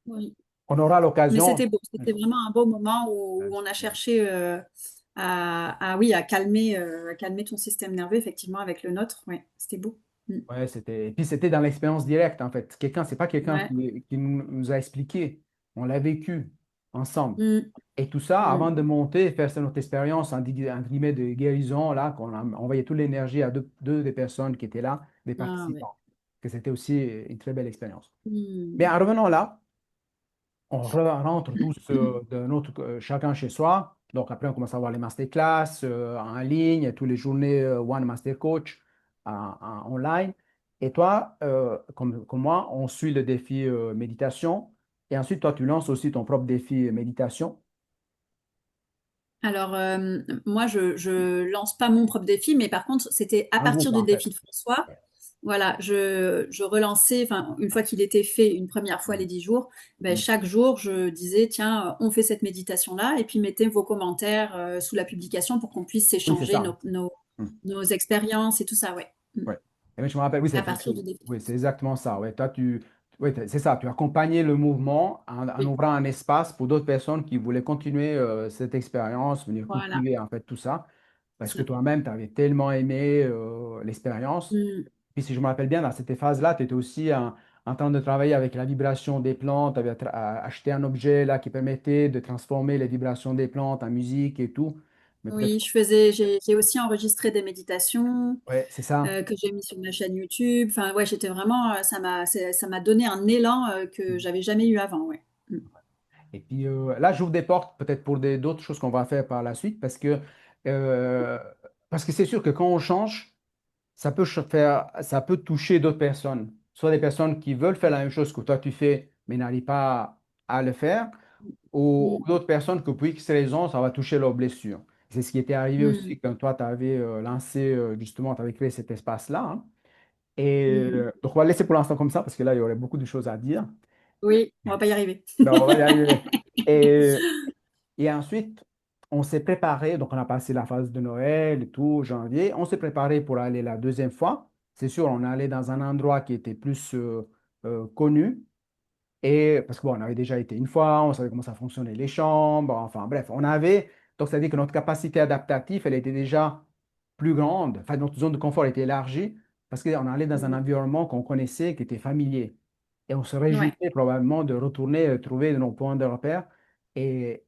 Speaker 2: Oui.
Speaker 1: on aura
Speaker 2: Mais
Speaker 1: l'occasion.
Speaker 2: c'était beau. C'était vraiment un beau moment où on a cherché oui, à calmer ton système nerveux, effectivement, avec le nôtre. Ouais, c'était beau. Hmm.
Speaker 1: Ouais, et puis c'était dans l'expérience directe, en fait. C'est pas quelqu'un
Speaker 2: Ouais.
Speaker 1: qui nous a expliqué. On l'a vécu ensemble.
Speaker 2: Hmm.
Speaker 1: Et tout ça, avant
Speaker 2: Hmm.
Speaker 1: de monter, faire notre expérience, entre guillemets, de guérison, là, qu'on a envoyé toute l'énergie à deux des personnes qui étaient là, des
Speaker 2: Ah ouais.
Speaker 1: participants. Que c'était aussi une très belle expérience. Mais
Speaker 2: Hmm.
Speaker 1: en revenant là, on rentre tous chacun chez soi. Donc après, on commence à voir les masterclass en ligne, tous les journées One Master Coach online. Et toi, comme moi, on suit le défi méditation. Et ensuite, toi, tu lances aussi ton propre défi méditation.
Speaker 2: Alors, moi, je lance pas mon propre défi, mais par contre, c'était à
Speaker 1: Un groupe,
Speaker 2: partir du
Speaker 1: en fait.
Speaker 2: défi de François.
Speaker 1: Ouais.
Speaker 2: Voilà, je relançais, enfin, une fois qu'il était fait une première fois
Speaker 1: Mm.
Speaker 2: les 10 jours, ben,
Speaker 1: Mm.
Speaker 2: chaque jour, je disais, tiens, on fait cette méditation-là, et puis mettez vos commentaires sous la publication pour qu'on puisse
Speaker 1: Oui, c'est
Speaker 2: échanger
Speaker 1: ça. Mm.
Speaker 2: nos expériences et tout ça, ouais.
Speaker 1: Ouais. Et moi, je me rappelle, oui,
Speaker 2: À partir du défi.
Speaker 1: oui, c'est exactement ça. Ouais. Toi, Oui, c'est ça, tu accompagnais le mouvement en
Speaker 2: Oui,
Speaker 1: ouvrant un espace pour d'autres personnes qui voulaient continuer cette expérience, venir
Speaker 2: voilà.
Speaker 1: cultiver en fait tout ça,
Speaker 2: C'est
Speaker 1: parce que
Speaker 2: ça.
Speaker 1: toi-même, tu avais tellement aimé l'expérience.
Speaker 2: Mm.
Speaker 1: Puis si je me rappelle bien, dans cette phase-là, tu étais aussi en train de travailler avec la vibration des plantes, tu avais acheté un objet là qui permettait de transformer les vibrations des plantes en musique et tout. Mais peut-être,
Speaker 2: Oui, j'ai aussi enregistré des méditations
Speaker 1: ouais, c'est ça.
Speaker 2: que j'ai mis sur ma chaîne YouTube. Enfin, ouais, j'étais vraiment, ça m'a donné un élan que j'avais jamais eu avant, ouais. Mm.
Speaker 1: Et puis là, j'ouvre des portes peut-être pour d'autres choses qu'on va faire par la suite euh, parce que c'est sûr que quand on change, ça peut toucher d'autres personnes. Soit des personnes qui veulent faire la même chose que toi tu fais, mais n'arrivent pas à le faire, ou
Speaker 2: Mm.
Speaker 1: d'autres personnes que pour X raisons, ça va toucher leurs blessures. C'est ce qui était arrivé
Speaker 2: Mm.
Speaker 1: aussi quand toi, tu avais lancé, justement, tu avais créé cet espace-là, hein. Et
Speaker 2: Mm.
Speaker 1: donc, on va laisser pour l'instant comme ça, parce que là, il y aurait beaucoup de choses à dire.
Speaker 2: Oui, on va pas y arriver.
Speaker 1: Ben, on va y arriver. Et, et ensuite, on s'est préparé, donc on a passé la phase de Noël et tout, janvier. On s'est préparé pour aller la deuxième fois. C'est sûr, on est allé dans un endroit qui était plus connu. Et parce que bon, on avait déjà été une fois, on savait comment ça fonctionnait les chambres, enfin bref, on avait, donc ça veut dire que notre capacité adaptative, elle était déjà plus grande, enfin notre zone de confort était élargie parce qu'on allait dans un
Speaker 2: Mm.
Speaker 1: environnement qu'on connaissait, qui était familier. Et on se
Speaker 2: Ouais.
Speaker 1: réjouissait probablement de retourner trouver nos points de repère et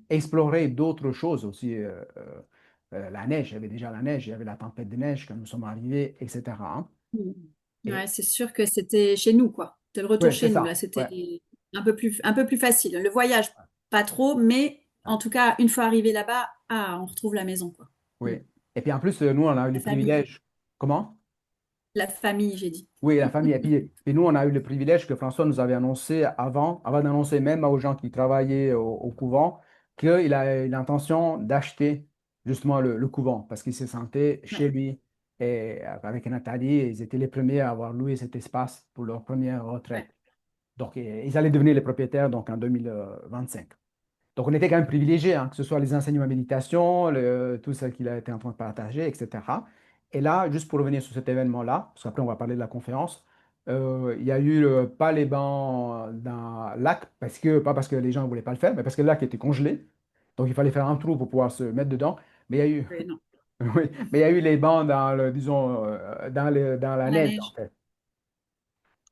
Speaker 1: explorer d'autres choses aussi. La neige, il y avait déjà la neige, il y avait la tempête de neige quand nous sommes arrivés, etc., hein.
Speaker 2: Mm. Ouais,
Speaker 1: Et
Speaker 2: c'est sûr que c'était chez nous, quoi. C'était le retour
Speaker 1: ouais, c'est
Speaker 2: chez nous, là.
Speaker 1: ça. Ouais.
Speaker 2: C'était un peu plus facile. Le voyage, pas trop, mais en tout cas, une fois arrivé là-bas, on retrouve la maison, quoi. Mm.
Speaker 1: Oui. Et puis en plus, nous, on a eu
Speaker 2: La
Speaker 1: le
Speaker 2: famille.
Speaker 1: privilège. Comment?
Speaker 2: La famille, j'ai dit.
Speaker 1: Oui, la famille. Et puis nous, on a eu le privilège que François nous avait annoncé avant d'annoncer même aux gens qui travaillaient au couvent, qu'il a eu l'intention d'acheter justement le couvent parce qu'il se sentait
Speaker 2: Ouais,
Speaker 1: chez lui. Et avec Nathalie, ils étaient les premiers à avoir loué cet espace pour leur première
Speaker 2: ouais.
Speaker 1: retraite. Donc, ils allaient devenir les propriétaires donc, en 2025. Donc, on était quand même privilégiés, hein, que ce soit les enseignements de méditation, tout ce qu'il a été en train de partager, etc. Et là, juste pour revenir sur cet événement-là, parce qu'après, on va parler de la conférence, il y a eu pas les bancs dans le lac, pas parce que les gens ne voulaient pas le faire, mais parce que le lac était congelé. Donc, il fallait faire un trou pour pouvoir se mettre dedans. Mais il y a eu,
Speaker 2: Ouais, non.
Speaker 1: oui, mais il y a eu les bancs dans disons, dans la
Speaker 2: La
Speaker 1: neige, en
Speaker 2: neige.
Speaker 1: fait.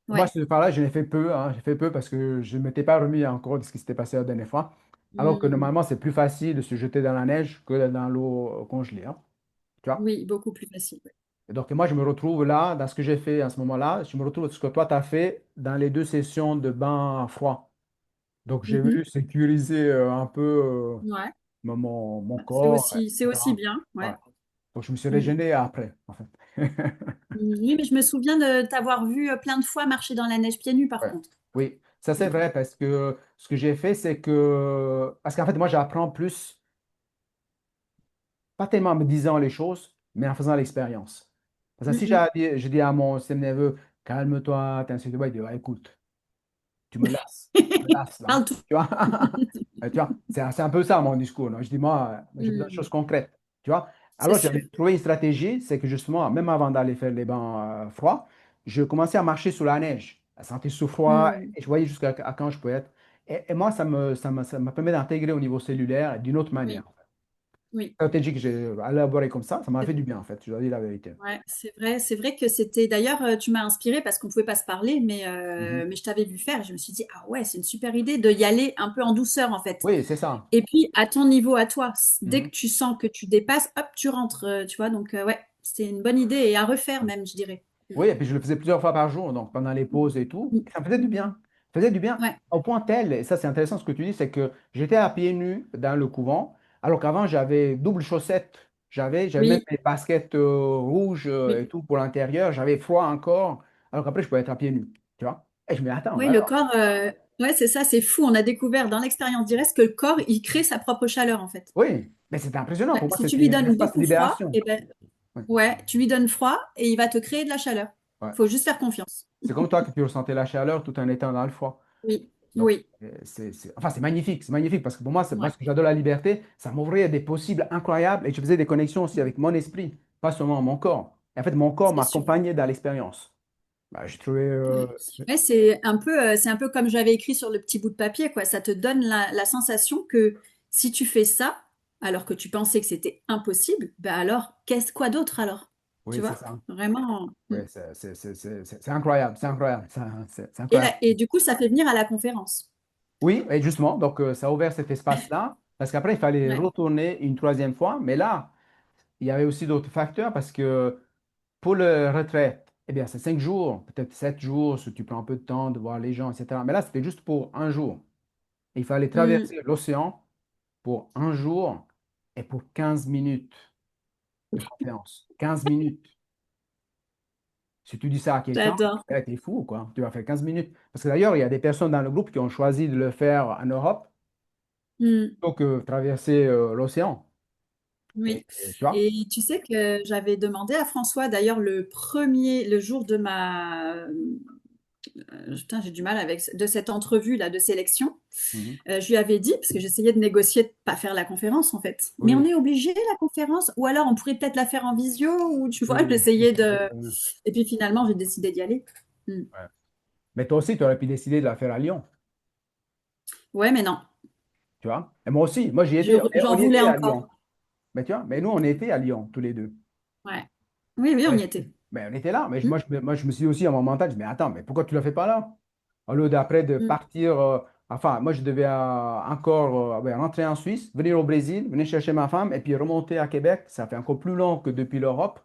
Speaker 1: Moi,
Speaker 2: Ouais.
Speaker 1: ce part-là, j'en ai fait peu, hein. J'ai fait peu parce que je ne m'étais pas remis encore de ce qui s'était passé la dernière fois. Alors que
Speaker 2: Mm.
Speaker 1: normalement, c'est plus facile de se jeter dans la neige que dans l'eau congelée, hein. Tu vois?
Speaker 2: Oui, beaucoup plus facile. Ouais.
Speaker 1: Et donc, moi, je me retrouve là, dans ce que j'ai fait à ce moment-là. Je me retrouve dans ce que toi, tu as fait dans les deux sessions de bain froid. Donc, j'ai
Speaker 2: Mhm.
Speaker 1: voulu sécuriser un peu
Speaker 2: Ouais.
Speaker 1: mon
Speaker 2: C'est
Speaker 1: corps,
Speaker 2: c'est aussi
Speaker 1: etc.
Speaker 2: bien.
Speaker 1: Ouais.
Speaker 2: Ouais.
Speaker 1: Donc, je me suis
Speaker 2: Mm.
Speaker 1: régénéré après, en fait.
Speaker 2: Oui, mais je me souviens de t'avoir vu plein de fois marcher dans la neige pieds nus, par
Speaker 1: Ouais.
Speaker 2: contre.
Speaker 1: Oui, ça c'est
Speaker 2: Mm.
Speaker 1: vrai parce que ce que j'ai fait, c'est que... Parce qu'en fait, moi, j'apprends plus, pas tellement en me disant les choses, mais en faisant l'expérience. Parce que si
Speaker 2: Mhm.
Speaker 1: je dis à mon système nerveux, calme-toi, t'es ainsi de suite, il dit, ouais, écoute, tu me lasses là.
Speaker 2: Parle tout.
Speaker 1: Tu vois? Tu vois, c'est un peu ça mon discours, non? Je dis, moi, j'ai besoin de
Speaker 2: Mm.
Speaker 1: choses concrètes. Tu vois?
Speaker 2: C'est
Speaker 1: Alors,
Speaker 2: sûr.
Speaker 1: j'avais trouvé une stratégie, c'est que justement, même avant d'aller faire les bains froids, je commençais à marcher sous la neige, à sentir sous froid,
Speaker 2: Mm.
Speaker 1: et je voyais jusqu'à à quand je pouvais être. Et moi, ça me permet d'intégrer au niveau cellulaire d'une autre manière.
Speaker 2: Oui, oui.
Speaker 1: Stratégie que j'ai élaborée comme ça m'a fait du bien, en fait, je dois dire la vérité.
Speaker 2: Ouais, c'est vrai que c'était d'ailleurs, tu m'as inspiré parce qu'on pouvait pas se parler,
Speaker 1: Mhm.
Speaker 2: mais je t'avais vu faire et je me suis dit, ah ouais, c'est une super idée de y aller un peu en douceur en fait.
Speaker 1: Oui, c'est ça.
Speaker 2: Et puis à ton niveau à toi, dès
Speaker 1: Mhm.
Speaker 2: que tu sens que tu dépasses, hop, tu rentres, tu vois. Donc ouais, c'est une bonne idée et à refaire même, je dirais.
Speaker 1: Oui, et puis je le faisais plusieurs fois par jour, donc pendant les pauses et tout.
Speaker 2: Mm.
Speaker 1: Et ça me faisait du bien. Ça faisait du bien
Speaker 2: Ouais,
Speaker 1: au point tel, et ça c'est intéressant ce que tu dis, c'est que j'étais à pieds nus dans le couvent, alors qu'avant j'avais double chaussette. J'avais même
Speaker 2: oui,
Speaker 1: mes baskets rouges et
Speaker 2: oui.
Speaker 1: tout pour l'intérieur. J'avais froid encore, alors qu'après je pouvais être à pieds nus. Tu vois? Et je me dis, attends,
Speaker 2: Oui,
Speaker 1: mais
Speaker 2: le
Speaker 1: alors,
Speaker 2: corps, ouais, c'est ça, c'est fou. On a découvert dans l'expérience directe que le corps, il crée sa propre chaleur en fait.
Speaker 1: oui, mais c'était impressionnant.
Speaker 2: Ouais,
Speaker 1: Pour moi,
Speaker 2: si tu lui
Speaker 1: c'était un
Speaker 2: donnes
Speaker 1: espace de
Speaker 2: beaucoup froid,
Speaker 1: libération.
Speaker 2: et ben
Speaker 1: Ouais,
Speaker 2: ouais, tu lui donnes froid et il va te créer de la chaleur.
Speaker 1: ouais.
Speaker 2: Faut juste faire confiance.
Speaker 1: C'est comme toi que tu ressentais la chaleur tout en étant dans le froid.
Speaker 2: Oui,
Speaker 1: Donc,
Speaker 2: oui,
Speaker 1: enfin, c'est magnifique parce que pour moi, moi,
Speaker 2: ouais,
Speaker 1: ce que j'adore la liberté, ça m'ouvrait des possibles incroyables et je faisais des connexions aussi avec mon esprit, pas seulement mon corps. Et en fait, mon corps
Speaker 2: c'est sûr.
Speaker 1: m'accompagnait dans l'expérience. Bah, j'ai trouvé.
Speaker 2: Ouais, ouais, c'est un peu comme j'avais écrit sur le petit bout de papier, quoi. Ça te donne la sensation que si tu fais ça, alors que tu pensais que c'était impossible, ben alors, quoi d'autre alors? Tu
Speaker 1: Oui, c'est
Speaker 2: vois?
Speaker 1: ça.
Speaker 2: Vraiment.
Speaker 1: Oui, c'est incroyable, c'est incroyable, c'est
Speaker 2: Et,
Speaker 1: incroyable.
Speaker 2: et du coup, ça fait venir à la conférence.
Speaker 1: Oui, et justement, donc ça a ouvert cet espace-là, parce qu'après, il fallait
Speaker 2: Ouais.
Speaker 1: retourner une troisième fois, mais là, il y avait aussi d'autres facteurs, parce que pour le retraite, eh bien, c'est 5 jours, peut-être 7 jours, si tu prends un peu de temps de voir les gens, etc. Mais là, c'était juste pour un jour. Il fallait
Speaker 2: Hmm,
Speaker 1: traverser l'océan pour un jour et pour 15 minutes de conférence. 15 minutes. Si tu dis ça à quelqu'un,
Speaker 2: j'adore.
Speaker 1: eh, t'es fou, quoi. Tu vas faire 15 minutes. Parce que d'ailleurs, il y a des personnes dans le groupe qui ont choisi de le faire en Europe
Speaker 2: Hmm,
Speaker 1: plutôt que traverser l'océan.
Speaker 2: oui.
Speaker 1: Tu vois?
Speaker 2: Et tu sais que j'avais demandé à François, d'ailleurs, le jour de putain, j'ai du mal de cette entrevue là de sélection.
Speaker 1: Mhm.
Speaker 2: Je lui avais dit, parce que j'essayais de négocier de pas faire la conférence en fait. Mais on
Speaker 1: Oui,
Speaker 2: est obligé la conférence, ou alors on pourrait peut-être la faire en visio, ou tu vois,
Speaker 1: oui.
Speaker 2: j'essayais de. Et puis finalement, j'ai décidé d'y aller. Hmm.
Speaker 1: Ouais. Mais toi aussi, tu aurais pu décider de la faire à Lyon,
Speaker 2: Ouais, mais non,
Speaker 1: tu vois? Et moi aussi, moi j'y étais, et on
Speaker 2: j'en
Speaker 1: y
Speaker 2: voulais
Speaker 1: était à
Speaker 2: encore.
Speaker 1: Lyon. Mais tu vois, mais nous, on était à Lyon, tous les deux.
Speaker 2: Ouais. Oui, oui, on
Speaker 1: Ouais.
Speaker 2: y était.
Speaker 1: Mais on était là. Mais
Speaker 2: Hmm,
Speaker 1: moi, je me suis dit aussi à mon mental, je me dis, mais attends, mais pourquoi tu ne le fais pas là? Au lieu d'après de
Speaker 2: hmm,
Speaker 1: partir, enfin, moi, je devais encore ouais, rentrer en Suisse, venir au Brésil, venir chercher ma femme et puis remonter à Québec. Ça fait encore plus long que depuis l'Europe.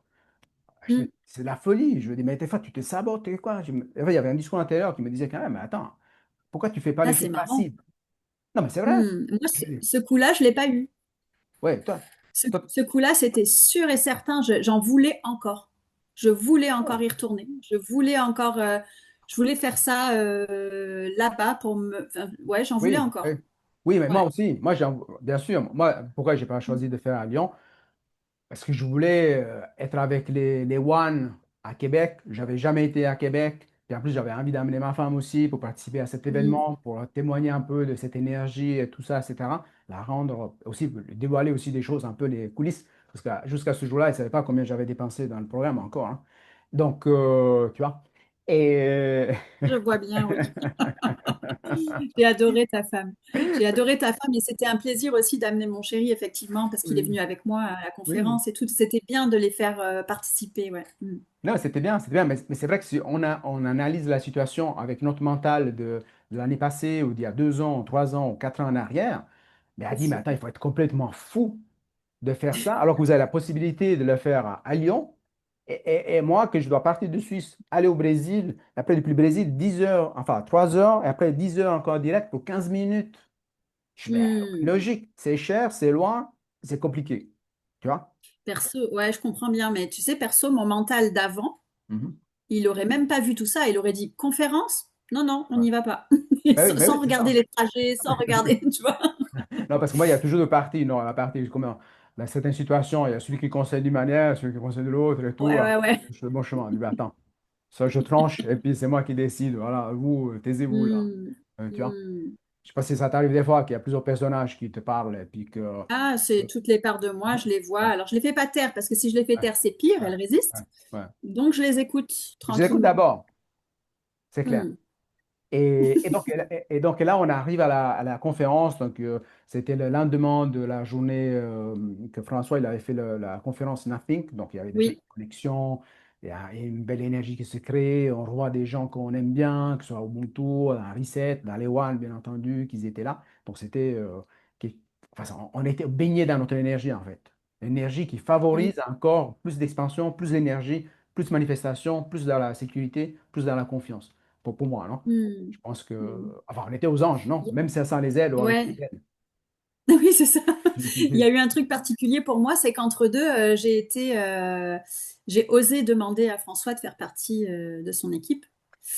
Speaker 2: hmm.
Speaker 1: C'est de la folie. Je me dis, mais des fois, tu te sabotes, et quoi? Enfin, il y avait un discours intérieur qui me disait quand même, mais attends, pourquoi tu ne fais pas
Speaker 2: Ah,
Speaker 1: les
Speaker 2: c'est
Speaker 1: choses
Speaker 2: marrant.
Speaker 1: faciles? Non, mais c'est vrai.
Speaker 2: Moi, ce coup-là, je l'ai pas eu.
Speaker 1: Ouais, toi, toi,
Speaker 2: Ce coup-là, c'était sûr et certain, j'en voulais encore. Je voulais encore y retourner. Je voulais faire ça là-bas pour me. Enfin, ouais, j'en voulais
Speaker 1: oui, oui.
Speaker 2: encore.
Speaker 1: Oui, mais moi
Speaker 2: Ouais.
Speaker 1: aussi, moi, bien sûr, moi, pourquoi j'ai pas choisi de faire à Lyon? Parce que je voulais être avec les One à Québec. J'avais jamais été à Québec. Puis en plus, j'avais envie d'amener ma femme aussi pour participer à cet
Speaker 2: Mm,
Speaker 1: événement, pour témoigner un peu de cette énergie et tout ça, etc. La rendre aussi, dévoiler aussi des choses, un peu les coulisses. Parce que jusqu'à ce jour-là, ils ne savaient pas combien j'avais dépensé dans le programme encore, hein. Donc, tu vois. Et
Speaker 2: je vois bien, oui. J'ai adoré ta femme. J'ai adoré ta femme et c'était un plaisir aussi d'amener mon chéri, effectivement, parce qu'il est
Speaker 1: oui,
Speaker 2: venu avec moi à la
Speaker 1: oui.
Speaker 2: conférence et tout. C'était bien de les faire participer, ouais. Mm.
Speaker 1: Non, c'était bien, mais c'est vrai que si on analyse la situation avec notre mental de l'année passée ou d'il y a 2 ans, 3 ans ou 4 ans en arrière, mais elle dit, mais attends, il faut être complètement fou de faire ça, alors que vous avez la possibilité de le faire à Lyon, et moi, que je dois partir de Suisse, aller au Brésil, après depuis le Brésil, 10 heures, enfin 3 heures, et après 10 heures encore direct pour 15 minutes. Je mets
Speaker 2: Mm.
Speaker 1: logique, c'est cher, c'est loin, c'est compliqué. Tu vois?
Speaker 2: Perso, ouais, je comprends bien, mais tu sais, perso, mon mental d'avant,
Speaker 1: Mhm.
Speaker 2: il aurait même pas vu tout ça. Il aurait dit conférence? Non, non, on
Speaker 1: Ouais.
Speaker 2: n'y va pas.
Speaker 1: Ben oui,
Speaker 2: Sans
Speaker 1: c'est
Speaker 2: regarder
Speaker 1: ça.
Speaker 2: les trajets, sans regarder, tu vois.
Speaker 1: Non, parce que moi, il y a toujours deux parties. Non, la partie, comment, dans certaines situations, il y a celui qui conseille d'une manière, celui qui conseille de l'autre et tout.
Speaker 2: Ouais, ouais, ouais.
Speaker 1: Je fais le bon chemin. Je dis, ben, attends, ça, je tranche et puis c'est moi qui décide. Voilà, vous, taisez-vous là.
Speaker 2: Hmm,
Speaker 1: Tu vois?
Speaker 2: hmm.
Speaker 1: Je sais pas si ça t'arrive des fois qu'il y a plusieurs personnages qui te parlent et puis que.
Speaker 2: Ah, c'est toutes les parts de moi, je les vois. Alors, je les fais pas taire, parce que si je les fais
Speaker 1: Ouais,
Speaker 2: taire, c'est pire,
Speaker 1: ouais,
Speaker 2: elles
Speaker 1: ouais,
Speaker 2: résistent.
Speaker 1: ouais.
Speaker 2: Donc, je les écoute
Speaker 1: Je l'écoute
Speaker 2: tranquillement.
Speaker 1: d'abord, c'est clair.
Speaker 2: Hmm.
Speaker 1: Et donc là, on arrive à la conférence. Donc, c'était le lendemain de la journée que François il avait fait la conférence Nothing. Donc, il y avait déjà une
Speaker 2: Oui.
Speaker 1: connexion, il y a une belle énergie qui se crée. On revoit des gens qu'on aime bien, que ce soit au Ubuntu, dans Reset, dans les One, bien entendu, qu'ils étaient là. Donc, c'était, enfin, on était baignés dans notre énergie, en fait. L'énergie qui
Speaker 2: Hmm,
Speaker 1: favorise encore plus d'expansion, plus d'énergie, plus de manifestation, plus dans la sécurité, plus dans la confiance. Pour moi, non?
Speaker 2: hmm,
Speaker 1: Je pense que.
Speaker 2: hmm.
Speaker 1: Enfin, on était aux anges, non? Même si sans les ailes ou avec les
Speaker 2: Ouais,
Speaker 1: ailes.
Speaker 2: oui, c'est ça. Il y a
Speaker 1: Tu-
Speaker 2: eu un truc particulier pour moi, c'est qu'entre deux, j'ai osé demander à François de faire partie de son équipe.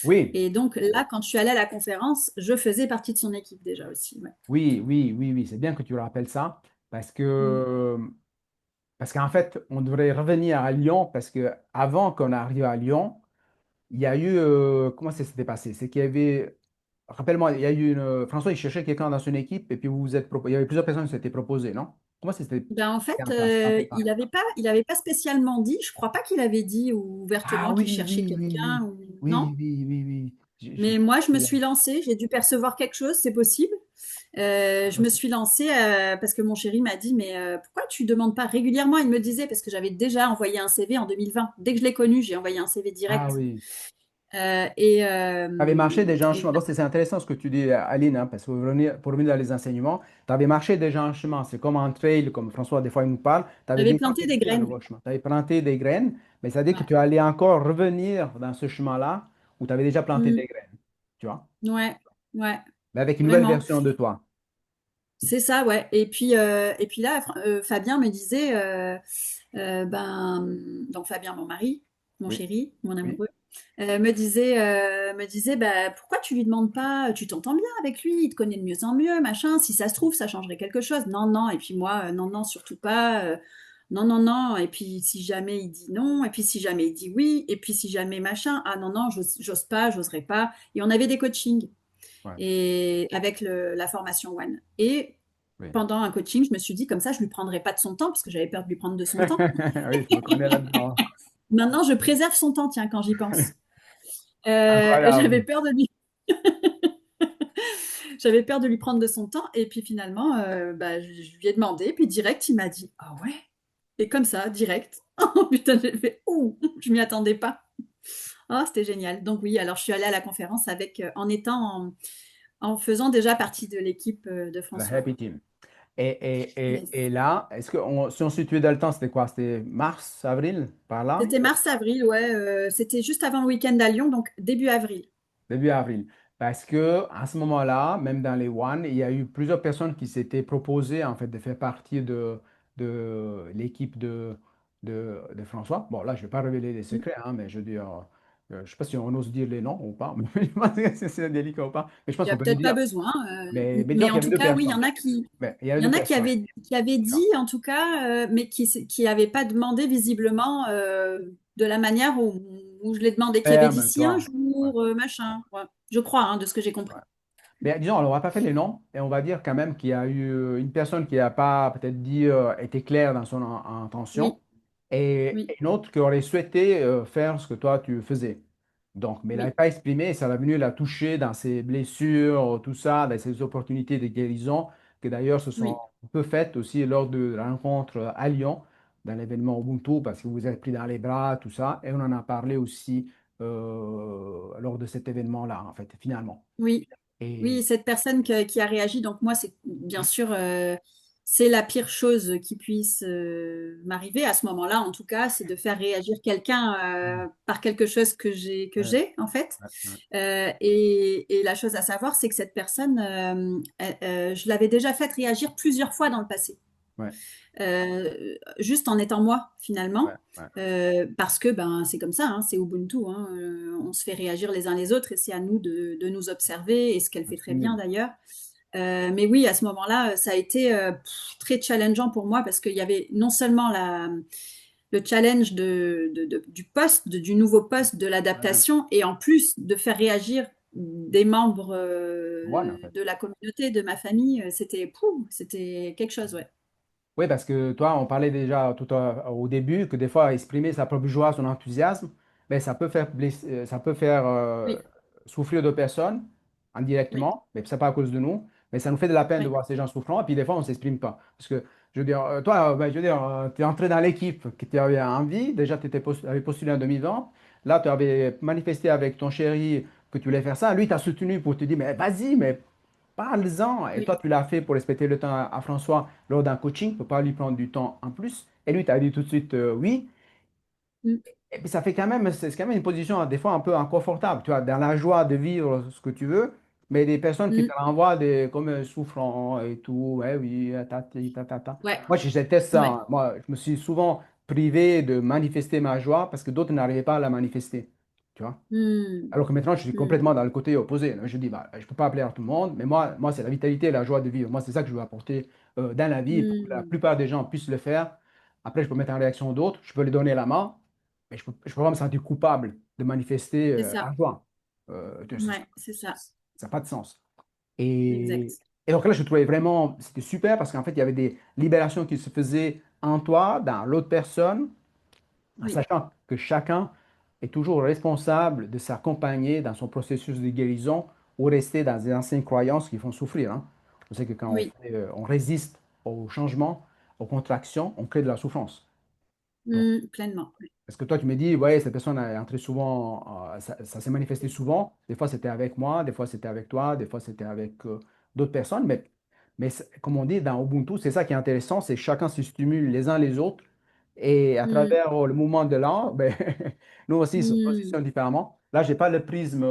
Speaker 1: Oui,
Speaker 2: Et donc là, quand je suis allée à la conférence, je faisais partie de son équipe déjà aussi. Ouais.
Speaker 1: oui, oui, oui, oui. C'est bien que tu rappelles ça parce
Speaker 2: Mm.
Speaker 1: que. Parce qu'en fait, on devrait revenir à Lyon parce que avant qu'on arrive à Lyon, il y a eu. Comment ça s'était passé? C'est qu'il y avait. Rappelle-moi, il y a eu François, il cherchait quelqu'un dans son équipe et puis vous vous êtes il y avait plusieurs personnes qui s'étaient proposées, non? Comment ça s'était
Speaker 2: Ben, en fait,
Speaker 1: en place? Rappelle pas.
Speaker 2: il avait pas spécialement dit. Je crois pas qu'il avait dit
Speaker 1: Ah
Speaker 2: ouvertement qu'il
Speaker 1: oui,
Speaker 2: cherchait
Speaker 1: oui, oui, oui.
Speaker 2: quelqu'un. non?
Speaker 1: Oui, oui, oui, oui. Je
Speaker 2: Mais
Speaker 1: pense
Speaker 2: moi, je me
Speaker 1: que-
Speaker 2: suis lancée, j'ai dû percevoir quelque chose, c'est possible. Je me suis lancée parce que mon chéri m'a dit, mais pourquoi tu demandes pas régulièrement? Il me disait, parce que j'avais déjà envoyé un CV en 2020. Dès que je l'ai connu, j'ai envoyé un CV
Speaker 1: Ah
Speaker 2: direct.
Speaker 1: oui.
Speaker 2: Euh, et,
Speaker 1: Tu avais marché
Speaker 2: euh,
Speaker 1: déjà un
Speaker 2: et
Speaker 1: chemin. Bon, c'est intéressant ce que tu dis, Aline, hein, parce que pour revenir dans les enseignements, tu avais marché déjà un chemin. C'est comme un trail, comme François, des fois, il nous parle. Tu avais
Speaker 2: j'avais
Speaker 1: déjà
Speaker 2: planté des
Speaker 1: effectué un
Speaker 2: graines.
Speaker 1: nouveau chemin. Tu avais planté des graines, mais ça veut dire que
Speaker 2: Ouais.
Speaker 1: tu allais encore revenir dans ce chemin-là où tu avais déjà planté
Speaker 2: Mm.
Speaker 1: des graines. Tu vois?
Speaker 2: Ouais, ouais,
Speaker 1: Mais avec une nouvelle
Speaker 2: vraiment.
Speaker 1: version de toi.
Speaker 2: C'est ça, ouais. Et puis là, Fabien me disait, ben, donc Fabien, mon mari, mon
Speaker 1: Oui,
Speaker 2: chéri, mon
Speaker 1: oui.
Speaker 2: amoureux, me disait, bah, pourquoi tu lui demandes pas, tu t'entends bien avec lui, il te connaît de mieux en mieux, machin. Si ça se trouve, ça changerait quelque chose. Non, non. Et puis moi, non, non, surtout pas. Non, non, non. Et puis si jamais il dit non, et puis si jamais il dit oui, et puis si jamais machin, ah non, non, j'ose pas, j'oserais pas. Et on avait des coachings
Speaker 1: Ouais,
Speaker 2: et avec la formation One. Et
Speaker 1: oui.
Speaker 2: pendant un coaching, je me suis dit, comme ça, je lui prendrai pas de son temps, parce que j'avais peur de lui prendre de son temps.
Speaker 1: Oui, je me connais là-dedans.
Speaker 2: Maintenant, je préserve son temps, tiens, quand j'y pense. J'avais
Speaker 1: Incroyable.
Speaker 2: peur de lui, j'avais peur de lui prendre de son temps, et puis finalement, bah, je lui ai demandé, puis direct, il m'a dit, ah ouais, et comme ça, direct. Oh putain, j'ai fait, ouh, je m'y attendais pas. Oh, c'était génial. Donc oui, alors je suis allée à la conférence avec, en faisant déjà partie de l'équipe de
Speaker 1: La
Speaker 2: François.
Speaker 1: Happy Team. Et,
Speaker 2: Yes.
Speaker 1: et là, si on se situait dans le temps, c'était quoi? C'était mars, avril, par là?
Speaker 2: C'était mars-avril, ouais. C'était juste avant le week-end à Lyon, donc début avril.
Speaker 1: Début avril. Parce que à ce moment-là, même dans les One, il y a eu plusieurs personnes qui s'étaient proposées en fait de faire partie de l'équipe de François. Bon, là, je ne vais pas révéler les
Speaker 2: Mm.
Speaker 1: secrets, hein, mais je veux dire, je ne sais pas si on ose dire les noms ou pas, mais je pense que c'est délicat ou pas. Mais je pense
Speaker 2: Il n'y a
Speaker 1: qu'on peut les
Speaker 2: peut-être pas
Speaker 1: dire.
Speaker 2: besoin,
Speaker 1: Mais disons
Speaker 2: mais
Speaker 1: qu'il y
Speaker 2: en
Speaker 1: avait
Speaker 2: tout
Speaker 1: deux
Speaker 2: cas, oui, il y
Speaker 1: personnes.
Speaker 2: en a
Speaker 1: Mais il y avait
Speaker 2: il y
Speaker 1: deux
Speaker 2: en a
Speaker 1: personnes.
Speaker 2: qui avaient dit,
Speaker 1: D'accord.
Speaker 2: en tout cas, mais qui n'avaient pas demandé visiblement de la manière où je l'ai demandé, qui avaient dit
Speaker 1: Ferme,
Speaker 2: si un
Speaker 1: toi. Ouais,
Speaker 2: jour, machin. Ouais. Je crois, hein, de ce que j'ai
Speaker 1: ouais.
Speaker 2: compris.
Speaker 1: Mais disons, on va pas fait les noms et on va dire quand même qu'il y a eu une personne qui n'a pas peut-être dit, été claire dans son intention
Speaker 2: Oui,
Speaker 1: et
Speaker 2: oui,
Speaker 1: une autre qui aurait souhaité faire ce que toi tu faisais. Donc, mais elle n'avait
Speaker 2: oui,
Speaker 1: pas exprimé et ça va venu la toucher dans ses blessures, tout ça, dans ses opportunités de guérison qui d'ailleurs se sont
Speaker 2: oui,
Speaker 1: un peu faites aussi lors de la rencontre à Lyon, dans l'événement Ubuntu, parce que vous vous êtes pris dans les bras, tout ça, et on en a parlé aussi lors de cet événement-là, en fait, finalement.
Speaker 2: oui.
Speaker 1: Et
Speaker 2: Oui, cette personne qui a réagi, donc moi, c'est bien sûr, c'est la pire chose qui puisse m'arriver à ce moment-là, en tout cas, c'est de faire réagir quelqu'un par quelque chose
Speaker 1: ouais,
Speaker 2: que j'ai en fait.
Speaker 1: ouais, ouais,
Speaker 2: Et la chose à savoir, c'est que cette personne, je l'avais déjà fait réagir plusieurs fois dans le passé.
Speaker 1: ouais,
Speaker 2: Juste en étant moi
Speaker 1: ouais,
Speaker 2: finalement,
Speaker 1: ouais,
Speaker 2: parce que ben c'est comme ça, hein, c'est Ubuntu, hein, on se fait réagir les uns les autres et c'est à nous de nous observer et ce qu'elle fait très bien
Speaker 1: absolument.
Speaker 2: d'ailleurs. Mais oui, à ce moment-là, ça a été très challengeant pour moi parce qu'il y avait non seulement le challenge du poste, du nouveau poste, de
Speaker 1: Ouais.
Speaker 2: l'adaptation, et en plus de faire réagir des membres
Speaker 1: One, en fait.
Speaker 2: de la communauté, de ma famille, c'était quelque chose, ouais.
Speaker 1: Oui, parce que toi, on parlait déjà au début que des fois, exprimer sa propre joie, son enthousiasme, ben, ça peut faire ça peut faire
Speaker 2: Oui,
Speaker 1: souffrir de personnes
Speaker 2: oui,
Speaker 1: indirectement, mais c'est pas à cause de nous. Mais ça nous fait de la peine de
Speaker 2: oui,
Speaker 1: voir ces gens souffrant, et puis des fois, on ne s'exprime pas. Parce que, je veux dire, toi, ben, je veux dire, tu es entré dans l'équipe que tu avais envie, déjà, tu avais postulé en 2020, là, tu avais manifesté avec ton chéri que tu voulais faire ça, lui, t'a soutenu pour te dire, mais vas-y, mais parle-en. Et
Speaker 2: oui,
Speaker 1: toi, tu l'as fait pour respecter le temps à François lors d'un coaching, tu ne peux pas lui prendre du temps en plus. Et lui, tu as dit tout de suite oui.
Speaker 2: mm,
Speaker 1: Et puis ça fait quand même, c'est quand même une position des fois un peu inconfortable, tu vois, dans la joie de vivre ce que tu veux, mais des personnes qui te
Speaker 2: mm,
Speaker 1: renvoient comme souffrant et tout, ouais, oui, tati, ta.
Speaker 2: ouais,
Speaker 1: Moi, j'étais ça,
Speaker 2: ouais,
Speaker 1: hein. Moi, je me suis souvent privé de manifester ma joie parce que d'autres n'arrivaient pas à la manifester, tu vois.
Speaker 2: mm,
Speaker 1: Alors que maintenant, je suis
Speaker 2: mm,
Speaker 1: complètement dans le côté opposé. Je dis, bah, je ne peux pas appeler à tout le monde, mais moi c'est la vitalité et la joie de vivre. Moi, c'est ça que je veux apporter dans la vie et pour que la
Speaker 2: mm.
Speaker 1: plupart des gens puissent le faire. Après, je peux mettre en réaction d'autres, je peux les donner la main, mais je peux pas me sentir coupable de manifester
Speaker 2: C'est ça,
Speaker 1: la joie.
Speaker 2: ouais, c'est ça,
Speaker 1: Ça n'a pas de sens. Et,
Speaker 2: exact.
Speaker 1: et donc là, je trouvais vraiment, c'était super parce qu'en fait, il y avait des libérations qui se faisaient en toi, dans l'autre personne, en
Speaker 2: Oui,
Speaker 1: sachant que chacun est toujours responsable de s'accompagner dans son processus de guérison ou rester dans des anciennes croyances qui font souffrir, hein. On sait que quand
Speaker 2: Oui.
Speaker 1: on résiste au changement, aux contractions, on crée de la souffrance. Donc,
Speaker 2: Pleinement. Oui.
Speaker 1: parce que toi, tu me dis, ouais, cette personne est entrée souvent, ça s'est manifesté souvent. Des fois, c'était avec moi, des fois, c'était avec toi, des fois, c'était avec d'autres personnes. Comme on dit dans Ubuntu, c'est ça qui est intéressant, c'est chacun se stimule les uns les autres. Et à
Speaker 2: Mm.
Speaker 1: travers le mouvement de l'art, ben, nous aussi, ils se
Speaker 2: Mm.
Speaker 1: positionnent différemment. Là, je n'ai pas le prisme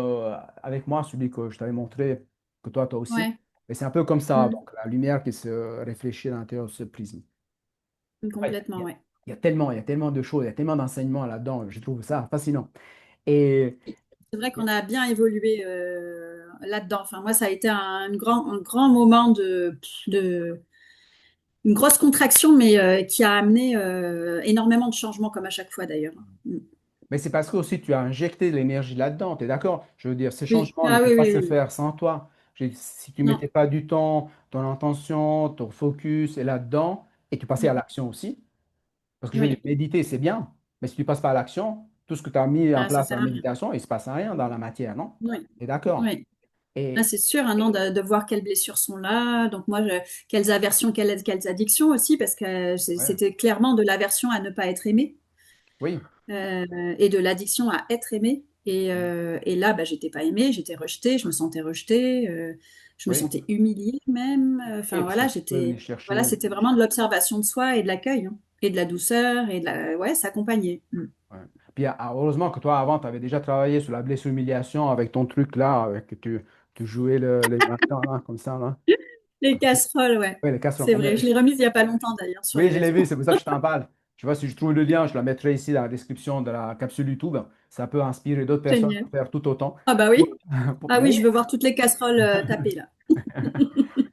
Speaker 1: avec moi, celui que je t'avais montré, que toi aussi.
Speaker 2: Ouais.
Speaker 1: Mais c'est un peu comme ça,
Speaker 2: Mm.
Speaker 1: donc la lumière qui se réfléchit à l'intérieur de ce prisme. Ouais,
Speaker 2: Complètement, ouais.
Speaker 1: il y a tellement de choses, il y a tellement d'enseignements là-dedans. Je trouve ça fascinant. Et
Speaker 2: C'est vrai qu'on a bien évolué là-dedans. Enfin, moi, ça a été un grand moment de une grosse contraction, mais qui a amené énormément de changements, comme à chaque fois d'ailleurs. Mm.
Speaker 1: mais c'est parce que aussi tu as injecté de l'énergie là-dedans, tu es d'accord? Je veux dire, ces
Speaker 2: Oui,
Speaker 1: changements ne
Speaker 2: ah
Speaker 1: peuvent
Speaker 2: oui,
Speaker 1: pas
Speaker 2: oui,
Speaker 1: se
Speaker 2: oui, oui.
Speaker 1: faire sans toi. Si tu
Speaker 2: Non,
Speaker 1: mettais pas du temps, ton intention, ton focus est là-dedans, et tu passais à
Speaker 2: Mm.
Speaker 1: l'action aussi, parce que je veux dire,
Speaker 2: Oui,
Speaker 1: méditer, c'est bien, mais si tu passes pas à l'action, tout ce que tu as mis en
Speaker 2: ah, ça
Speaker 1: place dans
Speaker 2: sert
Speaker 1: la
Speaker 2: à rien.
Speaker 1: méditation, il se passe rien dans la matière, non?
Speaker 2: Oui,
Speaker 1: Tu es d'accord?
Speaker 2: oui. Ah,
Speaker 1: Et
Speaker 2: c'est sûr, un an de voir quelles blessures sont là. Donc moi, quelles aversions, quelles addictions aussi, parce que
Speaker 1: ouais,
Speaker 2: c'était clairement de l'aversion à ne pas être aimé
Speaker 1: oui,
Speaker 2: et de l'addiction à être aimé. Et là, bah, j'étais pas aimée, j'étais rejetée, je me sentais rejetée, je me
Speaker 1: oui,
Speaker 2: sentais humiliée même.
Speaker 1: oui,
Speaker 2: Enfin
Speaker 1: parce que
Speaker 2: voilà,
Speaker 1: tu peux venir
Speaker 2: voilà,
Speaker 1: chercher.
Speaker 2: c'était vraiment de l'observation de soi et de l'accueil, hein, et de la douceur et ouais, s'accompagner. Mm.
Speaker 1: Ouais. Puis heureusement que toi, avant, tu avais déjà travaillé sur la blessure humiliation avec ton truc là, avec que tu jouais les matins là, comme ça là.
Speaker 2: Les casseroles, ouais,
Speaker 1: Oui, les casseroles.
Speaker 2: c'est vrai. Je l'ai remise il y a pas longtemps d'ailleurs sur
Speaker 1: Oui,
Speaker 2: les
Speaker 1: je l'ai
Speaker 2: réseaux.
Speaker 1: vu, c'est pour ça que je t'en parle. Tu vois, si je trouve le lien, je la mettrai ici dans la description de la capsule YouTube. Ça peut inspirer d'autres personnes à
Speaker 2: Génial.
Speaker 1: faire tout autant.
Speaker 2: Ah bah
Speaker 1: Pour-
Speaker 2: oui. Ah
Speaker 1: Mais
Speaker 2: oui,
Speaker 1: oui.
Speaker 2: je veux voir toutes les casseroles tapées là.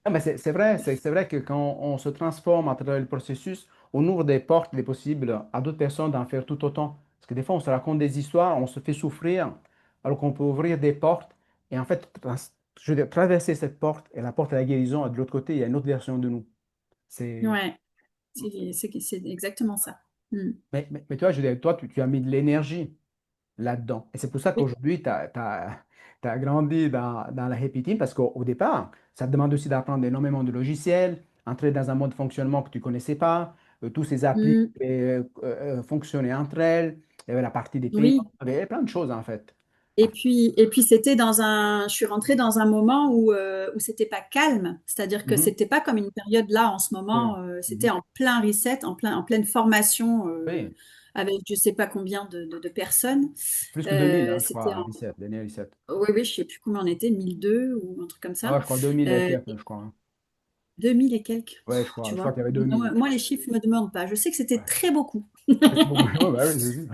Speaker 1: Non, mais c'est vrai, c'est vrai que quand on se transforme à travers le processus, on ouvre des portes, des possibles à d'autres personnes d'en faire tout autant. Parce que des fois, on se raconte des histoires, on se fait souffrir, alors qu'on peut ouvrir des portes et en fait, je veux dire, traverser cette porte et la porte à la guérison, et de l'autre côté, il y a une autre version de nous. C'est
Speaker 2: Ouais, c'est exactement ça. Mm.
Speaker 1: mais toi, je veux dire, toi, tu as mis de l'énergie là-dedans. Et c'est pour ça
Speaker 2: Oui.
Speaker 1: qu'aujourd'hui, tu as grandi dans la Happy Team parce qu'au départ, ça te demande aussi d'apprendre énormément de logiciels, entrer dans un mode de fonctionnement que tu ne connaissais pas, tous ces applis
Speaker 2: Mm.
Speaker 1: fonctionnaient entre elles, il y avait la partie des paiements,
Speaker 2: Oui.
Speaker 1: il y avait plein de choses en fait.
Speaker 2: Et puis c'était je suis rentrée dans un moment où c'était pas calme, c'est-à-dire que
Speaker 1: Mhm.
Speaker 2: c'était pas comme une période là en ce
Speaker 1: Oui.
Speaker 2: moment, c'était
Speaker 1: Mhm.
Speaker 2: en plein reset, en pleine formation,
Speaker 1: Oui.
Speaker 2: avec je sais pas combien de personnes.
Speaker 1: Plus que 2000, hein, je
Speaker 2: C'était
Speaker 1: crois, en 17, l'année 17.
Speaker 2: oui, oui, je sais plus combien on était, 1002 ou un truc comme
Speaker 1: Ouais,
Speaker 2: ça.
Speaker 1: je crois 2000 et
Speaker 2: Euh,
Speaker 1: quelques, je crois, hein.
Speaker 2: 2000 et quelques,
Speaker 1: Ouais,
Speaker 2: tu
Speaker 1: je crois
Speaker 2: vois.
Speaker 1: qu'il y avait 2000.
Speaker 2: Moi, les chiffres me demandent pas. Je sais que c'était
Speaker 1: Ouais.
Speaker 2: très beaucoup.
Speaker 1: Ouais, c'est beaucoup. Ouais, bah oui, j'ai vu.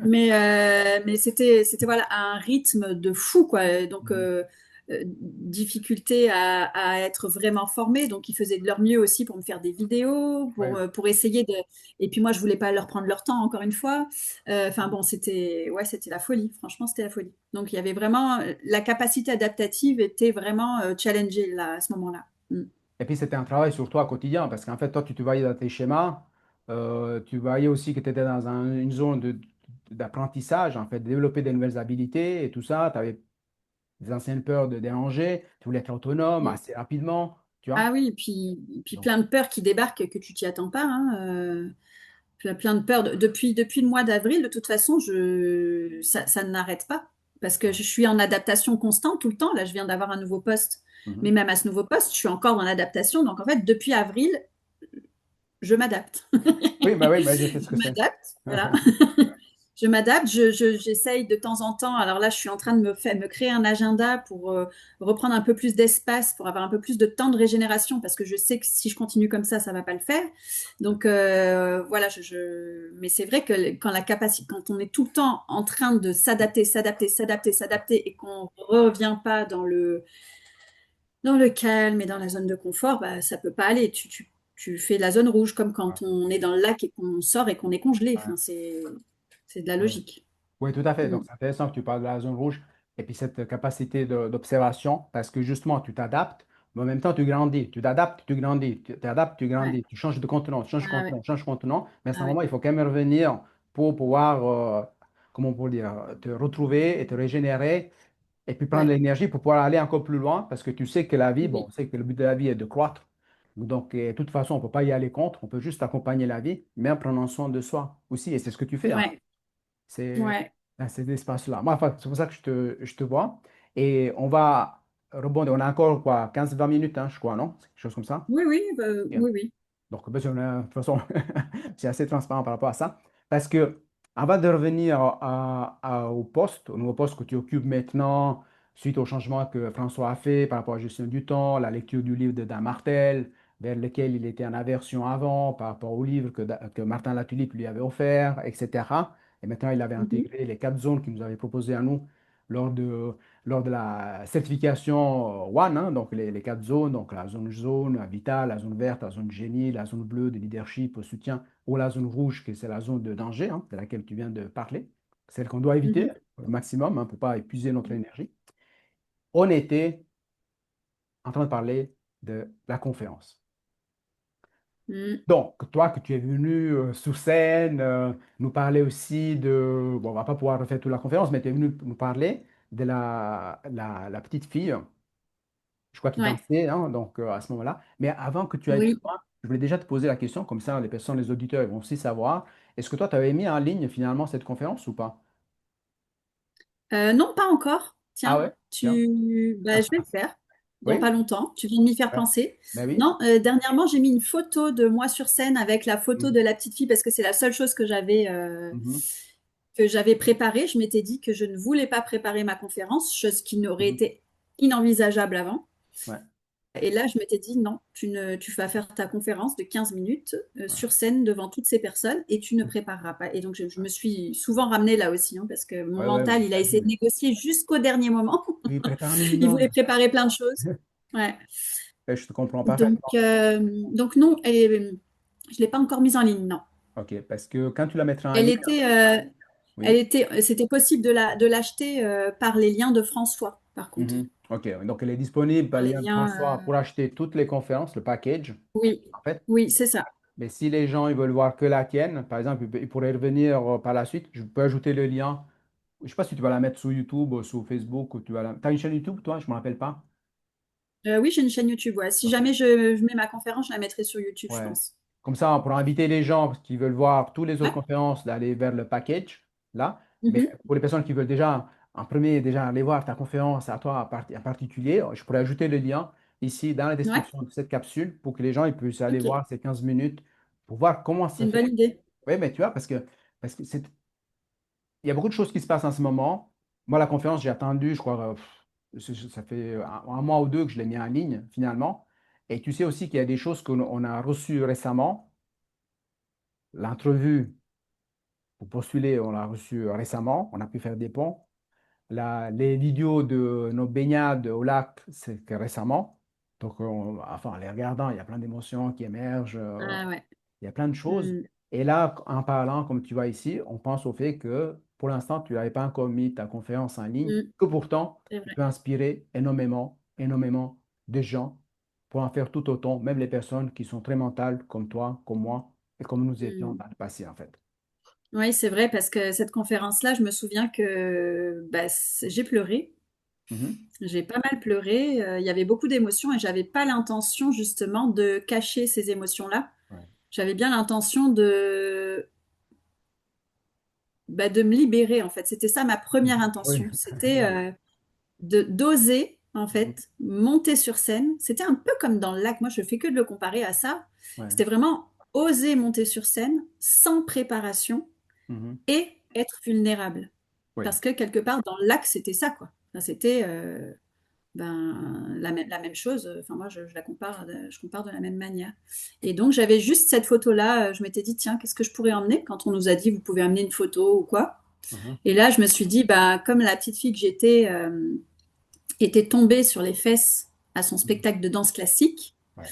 Speaker 2: Mais c'était voilà un rythme de fou quoi. Donc
Speaker 1: Mhm.
Speaker 2: difficulté à être vraiment formé. Donc ils faisaient de leur mieux aussi pour me faire des vidéos,
Speaker 1: Ouais.
Speaker 2: pour essayer de. Et puis moi je voulais pas leur prendre leur temps encore une fois. Enfin bon c'était ouais c'était la folie. Franchement c'était la folie. Donc il y avait vraiment la capacité adaptative était vraiment challengée là à ce moment-là. Mm.
Speaker 1: Et puis c'était un travail sur toi quotidien, parce qu'en fait, toi, tu te voyais dans tes schémas, tu voyais aussi que tu étais dans une zone d'apprentissage, en fait, de développer des nouvelles habilités et tout ça. Tu avais des anciennes peurs de déranger, tu voulais être autonome
Speaker 2: Mm.
Speaker 1: assez rapidement, tu
Speaker 2: Ah
Speaker 1: vois.
Speaker 2: oui, et puis
Speaker 1: Donc,
Speaker 2: plein de peurs qui débarquent que tu t'y attends pas, hein. Plein de peurs. Depuis le mois d'avril, de toute façon, ça n'arrête pas. Parce que je suis en adaptation constante tout le temps. Là, je viens d'avoir un nouveau poste. Mais
Speaker 1: mhm.
Speaker 2: même à ce nouveau poste, je suis encore dans l'adaptation. Donc, en fait, depuis avril, je m'adapte.
Speaker 1: Oui, bah, je sais ce
Speaker 2: Je
Speaker 1: que c'est.
Speaker 2: m'adapte, voilà. Je m'adapte, j'essaye de temps en temps. Alors là, je suis en train de me créer un agenda pour reprendre un peu plus d'espace, pour avoir un peu plus de temps de régénération, parce que je sais que si je continue comme ça va pas le faire. Donc voilà, mais c'est vrai que quand la capacité, quand on est tout le temps en train de s'adapter, et qu'on revient pas dans le calme et dans la zone de confort, bah ça peut pas aller. Tu fais la zone rouge comme
Speaker 1: Ouais,
Speaker 2: quand on est dans le lac et qu'on sort et qu'on est congelé.
Speaker 1: ouais,
Speaker 2: Enfin, c'est de la
Speaker 1: ouais.
Speaker 2: logique.
Speaker 1: Oui, tout à fait.
Speaker 2: Mm.
Speaker 1: Donc, c'est intéressant que tu parles de la zone rouge et puis cette capacité d'observation parce que justement, tu t'adaptes, mais en même temps, tu grandis. Tu t'adaptes, tu grandis. Tu t'adaptes, tu
Speaker 2: Ouais.
Speaker 1: grandis. Tu changes de contenant, tu changes de
Speaker 2: Ah ouais.
Speaker 1: contenant, tu changes de contenant. Mais à ce
Speaker 2: Ah ouais.
Speaker 1: moment, il faut quand même revenir pour pouvoir comment on peut dire, te retrouver et te régénérer et puis prendre
Speaker 2: Ouais,
Speaker 1: l'énergie pour pouvoir aller encore plus loin parce que tu sais que la vie, bon,
Speaker 2: oui,
Speaker 1: on sait que le but de la vie est de croître. Donc, de toute façon, on ne peut pas y aller contre, on peut juste accompagner la vie, mais en prenant soin de soi aussi. Et c'est ce que tu fais, hein.
Speaker 2: ouais,
Speaker 1: C'est
Speaker 2: ouais.
Speaker 1: dans cet espace-là. Moi, enfin, c'est pour ça que je te vois. Et on va rebondir. On a encore quoi, 15-20 minutes, hein, je crois, non? C'est quelque chose comme ça.
Speaker 2: Oui, oui,
Speaker 1: Bien.
Speaker 2: oui, oui.
Speaker 1: Donc, ben, de toute façon, c'est assez transparent par rapport à ça. Parce que, avant de revenir au poste, au nouveau poste que tu occupes maintenant, suite au changement que François a fait par rapport à la gestion du temps, la lecture du livre de Dan Martel, vers lequel il était en aversion avant, par rapport au livre que Martin Latulippe lui avait offert, etc. Et maintenant, il avait
Speaker 2: Mhm,
Speaker 1: intégré les 4 zones qu'il nous avait proposées à nous lors de, lors de la certification One, hein, donc les 4 zones, donc la zone jaune, la vitale, la zone verte, la zone génie, la zone bleue de leadership, soutien, ou la zone rouge, qui c'est la zone de danger, hein, de laquelle tu viens de parler, celle qu'on doit éviter
Speaker 2: mhm,
Speaker 1: au maximum hein, pour ne pas épuiser notre énergie. On était en train de parler de la conférence.
Speaker 2: mhm.
Speaker 1: Donc, toi, que tu es venu sur scène, nous parler aussi de, bon, on va pas pouvoir refaire toute la conférence, mais tu es venu nous parler de la petite fille je crois qu'il
Speaker 2: Ouais,
Speaker 1: dansait hein, donc, à ce moment-là. Mais avant que tu ailles plus
Speaker 2: oui.
Speaker 1: loin, je voulais déjà te poser la question, comme ça les personnes, les auditeurs ils vont aussi savoir. Est-ce que toi, tu avais mis en ligne finalement cette conférence ou pas?
Speaker 2: Non, pas encore.
Speaker 1: Ah
Speaker 2: Tiens,
Speaker 1: ouais, tiens.
Speaker 2: je vais le faire dans
Speaker 1: Oui,
Speaker 2: pas longtemps. Tu viens de m'y faire
Speaker 1: ouais.
Speaker 2: penser.
Speaker 1: Ben oui.
Speaker 2: Non, dernièrement, j'ai mis une photo de moi sur scène avec la photo
Speaker 1: Mhm.
Speaker 2: de la petite fille parce que c'est la seule chose
Speaker 1: Mhm.
Speaker 2: que j'avais préparée. Je m'étais dit que je ne voulais pas préparer ma conférence, chose qui n'aurait
Speaker 1: Mhm.
Speaker 2: été inenvisageable avant.
Speaker 1: Ouais,
Speaker 2: Et là, je m'étais dit non, tu vas faire ta conférence de 15 minutes
Speaker 1: ouais.
Speaker 2: sur scène devant toutes ces personnes et tu ne prépareras pas. Et donc, je me suis souvent ramenée là aussi, hein, parce que mon
Speaker 1: Ouais, ouais,
Speaker 2: mental, il a essayé de
Speaker 1: j'imagine.
Speaker 2: négocier jusqu'au dernier moment.
Speaker 1: Oui, prépare un
Speaker 2: Il voulait
Speaker 1: minimum.
Speaker 2: préparer plein de choses. Ouais.
Speaker 1: Ouais, je te comprends
Speaker 2: Donc,
Speaker 1: parfaitement.
Speaker 2: euh, donc non, je ne l'ai pas encore mise en ligne, non.
Speaker 1: Ok, parce que quand tu la mettras en
Speaker 2: Elle
Speaker 1: ligne,
Speaker 2: était,
Speaker 1: oui.
Speaker 2: c'était possible de l'acheter par les liens de François, par contre.
Speaker 1: Mhm. Ok, donc elle est disponible par
Speaker 2: Par les
Speaker 1: lien de
Speaker 2: liens,
Speaker 1: François pour acheter toutes les conférences, le package.
Speaker 2: oui,
Speaker 1: En fait,
Speaker 2: oui, c'est ça.
Speaker 1: mais si les gens ils veulent voir que la tienne, par exemple, ils pourraient revenir par la suite. Je peux ajouter le lien. Je ne sais pas si tu vas la mettre sur YouTube ou sur Facebook ou tu vas la... T'as une chaîne YouTube, toi? Je ne me rappelle pas.
Speaker 2: Oui, j'ai une chaîne YouTube. Ouais. Si
Speaker 1: Ok.
Speaker 2: jamais je mets ma conférence, je la mettrai sur YouTube, je
Speaker 1: Ouais.
Speaker 2: pense.
Speaker 1: Comme ça, on pourra inviter les gens qui veulent voir toutes les autres
Speaker 2: Ouais.
Speaker 1: conférences d'aller vers le package, là. Mais
Speaker 2: Mhm.
Speaker 1: pour les personnes qui veulent déjà, en premier, déjà aller voir ta conférence à toi en particulier, je pourrais ajouter le lien ici dans la
Speaker 2: Ouais.
Speaker 1: description de cette capsule pour que les gens ils puissent aller
Speaker 2: Ok.
Speaker 1: voir ces 15 minutes pour voir comment
Speaker 2: C'est
Speaker 1: ça
Speaker 2: une
Speaker 1: fait.
Speaker 2: bonne idée.
Speaker 1: Oui, mais tu vois, parce que il y a beaucoup de choses qui se passent en ce moment. Moi, la conférence, j'ai attendu, je crois, ça fait un mois ou deux que je l'ai mis en ligne, finalement. Et tu sais aussi qu'il y a des choses qu'on a reçues récemment. L'entrevue pour postuler, on l'a reçue récemment. On a pu faire des ponts. Les vidéos de nos baignades au lac, c'est que récemment. Donc, enfin, en les regardant, il y a plein d'émotions qui émergent.
Speaker 2: Ah ouais.
Speaker 1: Il y a plein de choses.
Speaker 2: Hmm.
Speaker 1: Et là, en parlant, comme tu vois ici, on pense au fait que pour l'instant, tu n'avais pas encore mis ta conférence en ligne,
Speaker 2: Hmm.
Speaker 1: que pourtant,
Speaker 2: C'est
Speaker 1: tu
Speaker 2: vrai.
Speaker 1: peux inspirer énormément, énormément de gens pour en faire tout autant, même les personnes qui sont très mentales, comme toi, comme moi, et comme nous étions
Speaker 2: Hmm.
Speaker 1: dans le passé, en fait.
Speaker 2: Oui, c'est vrai, parce que cette conférence-là, je me souviens que j'ai pleuré.
Speaker 1: Mhm.
Speaker 2: J'ai pas mal pleuré. Il y avait beaucoup d'émotions et j'avais pas l'intention justement de cacher ces émotions-là.
Speaker 1: Ouais.
Speaker 2: J'avais bien l'intention de me libérer, en fait. C'était ça ma première
Speaker 1: Mhm. Oui.
Speaker 2: intention. C'était de d'oser en
Speaker 1: Mhm.
Speaker 2: fait monter sur scène. C'était un peu comme dans le lac. Moi, je fais que de le comparer à ça.
Speaker 1: Ouais.
Speaker 2: C'était vraiment oser monter sur scène sans préparation
Speaker 1: Mhm.
Speaker 2: et être vulnérable.
Speaker 1: Oui.
Speaker 2: Parce que quelque part dans le lac, c'était ça quoi. Enfin, c'était la même chose. Enfin, moi, je la compare, je compare de la même manière. Et donc, j'avais juste cette photo-là. Je m'étais dit, tiens, qu'est-ce que je pourrais emmener quand on nous a dit, vous pouvez amener une photo ou quoi.
Speaker 1: Mhm.
Speaker 2: Et là, je me suis dit, bah, comme la petite fille que j'étais était tombée sur les fesses à son
Speaker 1: Mhm.
Speaker 2: spectacle de danse classique,
Speaker 1: Ouais.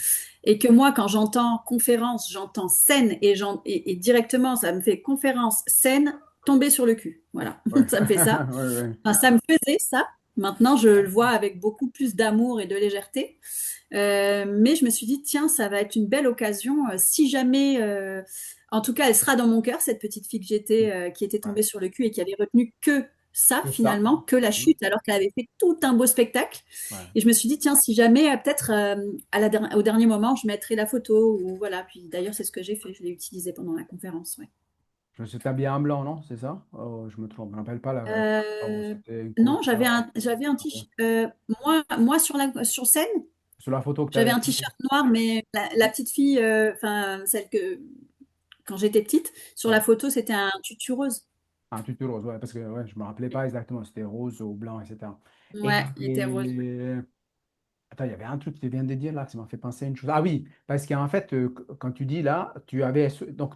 Speaker 2: et que moi, quand j'entends conférence, j'entends scène, et directement, ça me fait conférence, scène, tomber sur le cul. Voilà,
Speaker 1: Ouais.
Speaker 2: ça me fait ça.
Speaker 1: Ouais, ouais.
Speaker 2: Enfin, ça me faisait ça. Maintenant, je le vois avec beaucoup plus d'amour et de légèreté. Mais je me suis dit, tiens, ça va être une belle occasion. Si jamais En tout cas, elle sera dans mon cœur, cette petite fille que j'étais, qui était
Speaker 1: Ouais.
Speaker 2: tombée sur le cul et qui avait retenu que ça,
Speaker 1: C'est ça.
Speaker 2: finalement, que la
Speaker 1: Mhm.
Speaker 2: chute, alors qu'elle avait fait tout un beau spectacle.
Speaker 1: Ouais.
Speaker 2: Et je me suis dit, tiens, si jamais, peut-être au dernier moment, je mettrai la photo, ou voilà. Puis d'ailleurs, c'est ce que j'ai fait, je l'ai utilisé pendant la conférence. Ouais.
Speaker 1: Je me suis habillé en blanc, non? C'est ça? Oh, je me trompe. Je ne me rappelle pas
Speaker 2: Euh,
Speaker 1: c'était une
Speaker 2: non,
Speaker 1: couleur.
Speaker 2: j'avais un t-shirt. Moi sur scène,
Speaker 1: Sur la photo que tu
Speaker 2: j'avais
Speaker 1: avais
Speaker 2: un
Speaker 1: prise.
Speaker 2: t-shirt noir, mais la petite fille, enfin, celle que, quand j'étais petite, sur la
Speaker 1: Ouais.
Speaker 2: photo, c'était un tutu rose.
Speaker 1: Un tutu rose, ouais, parce que ouais, je ne me rappelais pas exactement. C'était rose ou blanc, etc. Et,
Speaker 2: Ouais, il était rose.
Speaker 1: et- attends, il y avait un truc que tu viens de dire là, qui m'a fait penser à une chose. Ah oui, parce qu'en fait, quand tu dis là, tu avais. Donc,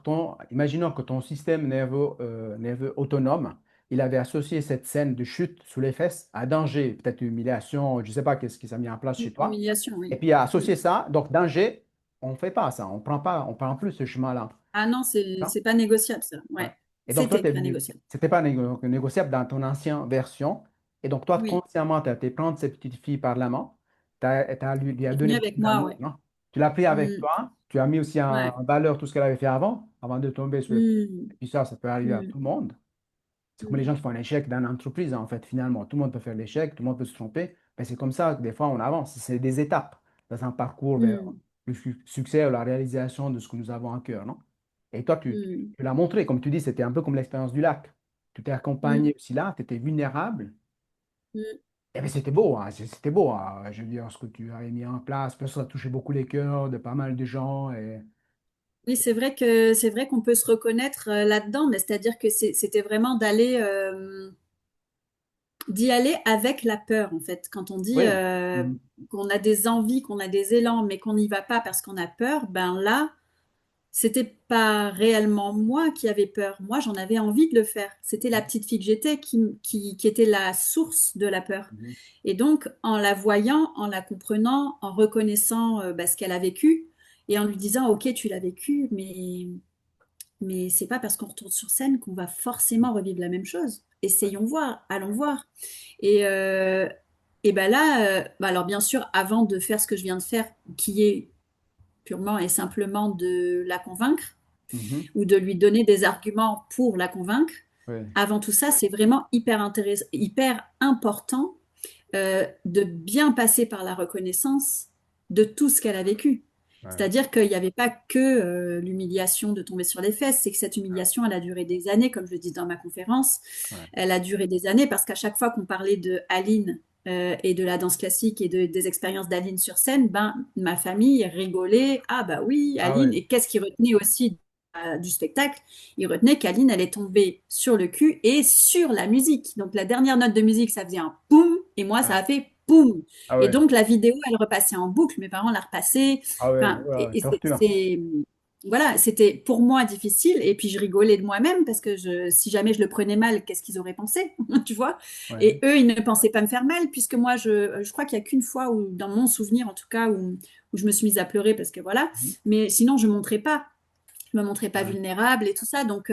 Speaker 1: imaginons que ton système nerveux autonome, il avait associé cette scène de chute sous les fesses à danger, peut-être humiliation, je ne sais pas qu'est-ce qui s'est mis en place chez toi.
Speaker 2: Humiliation,
Speaker 1: Et
Speaker 2: oui.
Speaker 1: puis, à
Speaker 2: Mm.
Speaker 1: associer ça, donc danger, on ne fait pas ça, on prend plus ce chemin-là.
Speaker 2: Ah non, c'est pas négociable, ça.
Speaker 1: Ouais.
Speaker 2: Ouais,
Speaker 1: Et donc, toi,
Speaker 2: c'était
Speaker 1: tu es
Speaker 2: pas
Speaker 1: venu,
Speaker 2: négociable.
Speaker 1: c'était pas négociable dans ton ancienne version. Et donc, toi,
Speaker 2: Oui,
Speaker 1: consciemment, tu as été prendre cette petite fille par la main, lui as
Speaker 2: il est
Speaker 1: donné
Speaker 2: venu
Speaker 1: beaucoup
Speaker 2: avec moi,
Speaker 1: d'amour,
Speaker 2: ouais.
Speaker 1: non? Tu l'as pris avec
Speaker 2: Mm.
Speaker 1: toi, tu as mis aussi
Speaker 2: Ouais.
Speaker 1: en valeur tout ce qu'elle avait fait avant de tomber sur le.
Speaker 2: Mm.
Speaker 1: Et puis ça peut arriver à
Speaker 2: Mm.
Speaker 1: tout le monde. C'est comme les
Speaker 2: Mm.
Speaker 1: gens qui font un échec dans une entreprise, en fait, finalement. Tout le monde peut faire l'échec, tout le monde peut se tromper. Mais c'est comme ça que des fois, on avance. C'est des étapes dans un parcours vers
Speaker 2: Mm.
Speaker 1: le succès ou la réalisation de ce que nous avons en cœur, non? Et toi,
Speaker 2: Mm.
Speaker 1: tu l'as montré, comme tu dis, c'était un peu comme l'expérience du lac. Tu t'es
Speaker 2: Mm.
Speaker 1: accompagné aussi là, tu étais vulnérable.
Speaker 2: Mm.
Speaker 1: Et bien, c'était beau, hein, c'était beau, hein. Je veux dire, ce que tu avais mis en place. Parce que ça a touché beaucoup les cœurs de pas mal de gens. Et.
Speaker 2: Oui, c'est vrai qu'on peut se reconnaître là-dedans, mais c'est-à-dire que c'était vraiment d'y aller avec la peur, en fait. Quand on dit
Speaker 1: Oui. Mhm.
Speaker 2: qu'on a des envies, qu'on a des élans, mais qu'on n'y va pas parce qu'on a peur, ben là, c'était pas réellement moi qui avais peur. Moi, j'en avais envie de le faire. C'était la petite fille que j'étais qui était la source de la peur.
Speaker 1: Mhm.
Speaker 2: Et donc, en la voyant, en la comprenant, en reconnaissant bah, ce qu'elle a vécu, et en lui disant, OK, tu l'as vécu, mais c'est pas parce qu'on retourne sur scène qu'on va forcément revivre la même chose.
Speaker 1: Ouais.
Speaker 2: Essayons voir, allons voir. Et, euh, et ben là, bah alors bien sûr, avant de faire ce que je viens de faire, qui est purement et simplement de la convaincre
Speaker 1: Mhm.
Speaker 2: ou de lui donner des arguments pour la convaincre,
Speaker 1: Ouais.
Speaker 2: avant tout ça, c'est vraiment hyper intéressant, hyper important de bien passer par la reconnaissance de tout ce qu'elle a vécu.
Speaker 1: Ouais.
Speaker 2: C'est-à-dire qu'il n'y avait pas que l'humiliation de tomber sur les fesses, c'est que cette humiliation, elle a duré des années, comme je le dis dans ma conférence.
Speaker 1: Ouais.
Speaker 2: Elle a duré des années parce qu'à chaque fois qu'on parlait de Aline et de la danse classique et des expériences d'Aline sur scène, ben, ma famille rigolait. Ah bah oui,
Speaker 1: Ah
Speaker 2: Aline.
Speaker 1: ouais.
Speaker 2: Et qu'est-ce qui retenait aussi du spectacle? Il retenait qu'Aline, elle est tombée sur le cul et sur la musique. Donc la dernière note de musique, ça faisait un boum, et moi, ça
Speaker 1: Ouais.
Speaker 2: a fait boum.
Speaker 1: Ah
Speaker 2: Et
Speaker 1: ouais.
Speaker 2: donc la vidéo, elle repassait en boucle. Mes parents la repassaient.
Speaker 1: Ah ouais.
Speaker 2: Enfin,
Speaker 1: Ouais, ouais.
Speaker 2: et
Speaker 1: Torture.
Speaker 2: voilà, c'était pour moi difficile. Et puis je rigolais de moi-même parce que si jamais je le prenais mal, qu'est-ce qu'ils auraient pensé, tu vois?
Speaker 1: Ouais.
Speaker 2: Et eux, ils ne pensaient pas me faire mal puisque moi, je crois qu'il y a qu'une fois où, dans mon souvenir en tout cas, où je me suis mise à pleurer parce que voilà.
Speaker 1: Mhm.
Speaker 2: Mais sinon, je montrais pas. Je me montrais pas
Speaker 1: Ouais.
Speaker 2: vulnérable et tout ça. Donc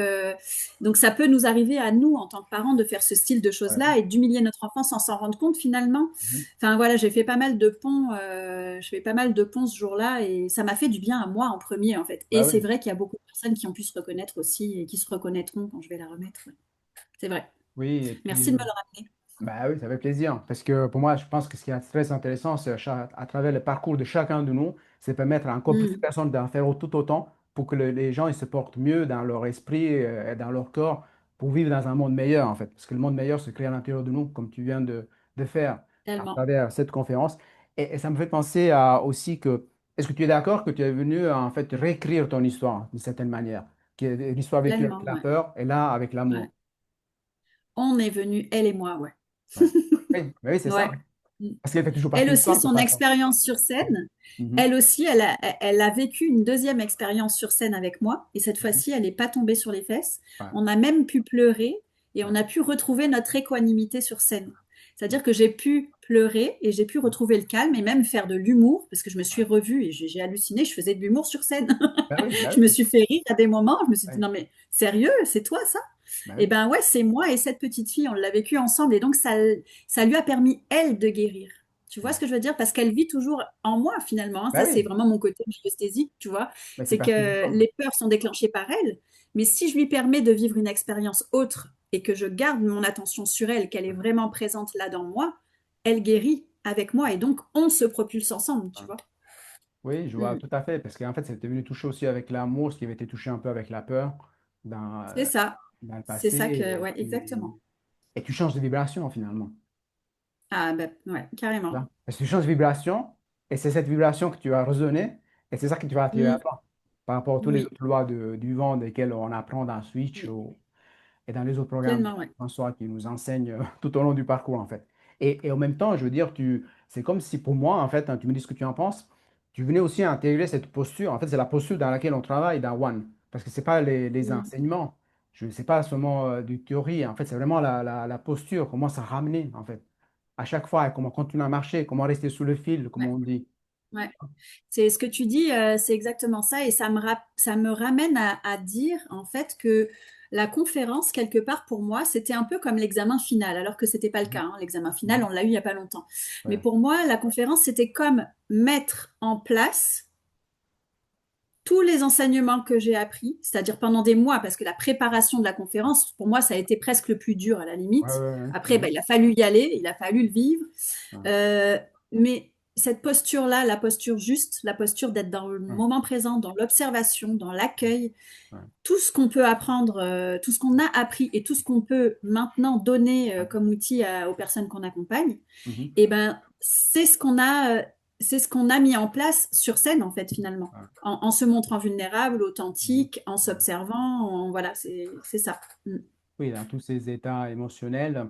Speaker 2: ça peut nous arriver à nous, en tant que parents, de faire ce style de
Speaker 1: Ouais.
Speaker 2: choses-là et d'humilier notre enfant sans s'en rendre compte finalement.
Speaker 1: Mhm.
Speaker 2: Enfin voilà, j'ai fait pas mal de ponts, je fais pas mal de ponts ce jour-là et ça m'a fait du bien à moi en premier en fait. Et
Speaker 1: Bah
Speaker 2: c'est
Speaker 1: oui.
Speaker 2: vrai qu'il y a beaucoup de personnes qui ont pu se reconnaître aussi et qui se reconnaîtront quand je vais la remettre. Ouais. C'est vrai.
Speaker 1: Oui, et
Speaker 2: Merci
Speaker 1: puis.
Speaker 2: de me le rappeler.
Speaker 1: Bah oui, ça fait plaisir. Parce que pour moi, je pense que ce qui est très intéressant, c'est à travers le parcours de chacun de nous, c'est permettre à encore plus de
Speaker 2: Mm,
Speaker 1: personnes d'en faire tout autant pour que les gens ils se portent mieux dans leur esprit et dans leur corps pour vivre dans un monde meilleur, en fait. Parce que le monde meilleur se crée à l'intérieur de nous, comme tu viens de faire à
Speaker 2: tellement.
Speaker 1: travers cette conférence. Et ça me fait penser à aussi que, est-ce que tu es d'accord que tu es venu en fait réécrire ton histoire d'une certaine manière, qui est l'histoire vécue avec
Speaker 2: Tellement,
Speaker 1: la
Speaker 2: ouais.
Speaker 1: peur et là avec
Speaker 2: Ouais.
Speaker 1: l'amour?
Speaker 2: On est venu, elle et moi, ouais.
Speaker 1: Ouais. Oui, mais oui, c'est ça.
Speaker 2: Ouais. Mm.
Speaker 1: Parce qu'elle fait toujours partie
Speaker 2: Elle
Speaker 1: de
Speaker 2: aussi,
Speaker 1: l'histoire de toute
Speaker 2: son
Speaker 1: façon.
Speaker 2: expérience sur scène,
Speaker 1: Mhm,
Speaker 2: elle aussi, elle a vécu une deuxième expérience sur scène avec moi. Et cette
Speaker 1: mhm.
Speaker 2: fois-ci, elle n'est pas tombée sur les fesses.
Speaker 1: Ouais,
Speaker 2: On a même pu pleurer et
Speaker 1: ouais,
Speaker 2: on a pu retrouver notre équanimité sur scène.
Speaker 1: ouais,
Speaker 2: C'est-à-dire que j'ai pu pleurer et j'ai pu retrouver le calme et même faire de l'humour parce que je me suis
Speaker 1: ouais.
Speaker 2: revue et j'ai halluciné, je faisais de l'humour sur scène.
Speaker 1: Bah
Speaker 2: Je me
Speaker 1: oui,
Speaker 2: suis fait rire à des moments. Je me suis dit,
Speaker 1: ouais,
Speaker 2: non mais sérieux, c'est toi ça?
Speaker 1: bah
Speaker 2: Et
Speaker 1: oui,
Speaker 2: ben ouais, c'est moi et cette petite fille, on l'a vécu ensemble et donc ça lui a permis, elle, de guérir. Tu vois
Speaker 1: Ouais.
Speaker 2: ce que je veux dire? Parce qu'elle vit toujours en moi finalement, hein.
Speaker 1: Ben
Speaker 2: Ça, c'est
Speaker 1: oui,
Speaker 2: vraiment mon côté biesthésique, tu vois.
Speaker 1: mais c'est
Speaker 2: C'est
Speaker 1: parti de
Speaker 2: que
Speaker 1: toi.
Speaker 2: les peurs sont déclenchées par elle, mais si je lui permets de vivre une expérience autre et que je garde mon attention sur elle, qu'elle est vraiment présente là dans moi, elle guérit avec moi et donc on se propulse ensemble, tu vois.
Speaker 1: Oui, je vois
Speaker 2: Mm.
Speaker 1: tout à fait, parce qu'en fait, c'était venu toucher aussi avec l'amour, ce qui avait été touché un peu avec la peur dans,
Speaker 2: C'est ça.
Speaker 1: dans le
Speaker 2: C'est
Speaker 1: passé,
Speaker 2: ça que, ouais, exactement.
Speaker 1: et tu changes de vibration finalement.
Speaker 2: Ah, ben, ouais, carrément.
Speaker 1: Là. Parce que tu changes de vibration, et c'est cette vibration que tu vas résonner, et c'est ça que tu vas attirer à
Speaker 2: Mm.
Speaker 1: toi, par rapport à toutes les
Speaker 2: Oui,
Speaker 1: autres lois du vent desquelles on apprend dans Switch
Speaker 2: oui,
Speaker 1: et dans les autres programmes de
Speaker 2: pleinement, ouais.
Speaker 1: François qui nous enseignent tout au long du parcours, en fait. Et en même temps, je veux dire, c'est comme si pour moi, en fait, hein, tu me dis ce que tu en penses, tu venais aussi intégrer cette posture. En fait, c'est la posture dans laquelle on travaille dans One. Parce que ce n'est pas les
Speaker 2: Mm.
Speaker 1: enseignements, je sais pas seulement du théorie. En fait, c'est vraiment la posture, comment ça ramener, en fait. À chaque fois, comment continuer à marcher, comment rester sous le fil, comme
Speaker 2: Ouais,
Speaker 1: on dit.
Speaker 2: ouais. C'est ce que tu dis, c'est exactement ça, et ça me ramène à dire en fait que la conférence, quelque part pour moi, c'était un peu comme l'examen final, alors que c'était pas le cas,
Speaker 1: Mhm.
Speaker 2: hein. L'examen final,
Speaker 1: Mhm.
Speaker 2: on l'a eu il y a pas longtemps. Mais
Speaker 1: Ouais.
Speaker 2: pour moi, la conférence, c'était comme mettre en place tous les enseignements que j'ai appris, c'est-à-dire pendant des mois, parce que la préparation de la conférence, pour moi, ça a été presque le plus dur à la
Speaker 1: Ouais,
Speaker 2: limite.
Speaker 1: ouais, ouais.
Speaker 2: Après,
Speaker 1: Mhm.
Speaker 2: ben, il a fallu y aller, il a fallu le vivre.
Speaker 1: Ouais,
Speaker 2: Euh, mais cette posture-là, la posture juste, la posture d'être dans le
Speaker 1: ouais,
Speaker 2: moment présent, dans l'observation, dans l'accueil,
Speaker 1: ouais,
Speaker 2: tout ce qu'on peut apprendre, tout ce qu'on a appris et tout ce qu'on peut maintenant donner
Speaker 1: ouais.
Speaker 2: comme outil aux personnes qu'on accompagne,
Speaker 1: Mhm.
Speaker 2: et ben c'est ce qu'on a mis en place sur scène en fait finalement,
Speaker 1: Ouais.
Speaker 2: en se montrant vulnérable,
Speaker 1: Mhm.
Speaker 2: authentique, en
Speaker 1: Ouais.
Speaker 2: s'observant, voilà, c'est ça. Mm.
Speaker 1: Oui, dans tous ces états émotionnels,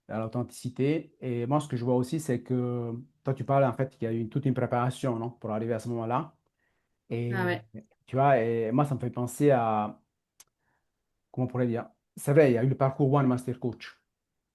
Speaker 1: à l'authenticité. Et moi, ce que je vois aussi, c'est que toi, tu parles en fait qu'il y a eu toute une préparation, non, pour arriver à ce moment-là.
Speaker 2: Ah
Speaker 1: Et
Speaker 2: ouais.
Speaker 1: tu vois, et moi, ça me fait penser à, comment on pourrait dire, c'est vrai, il y a eu le parcours One Master Coach.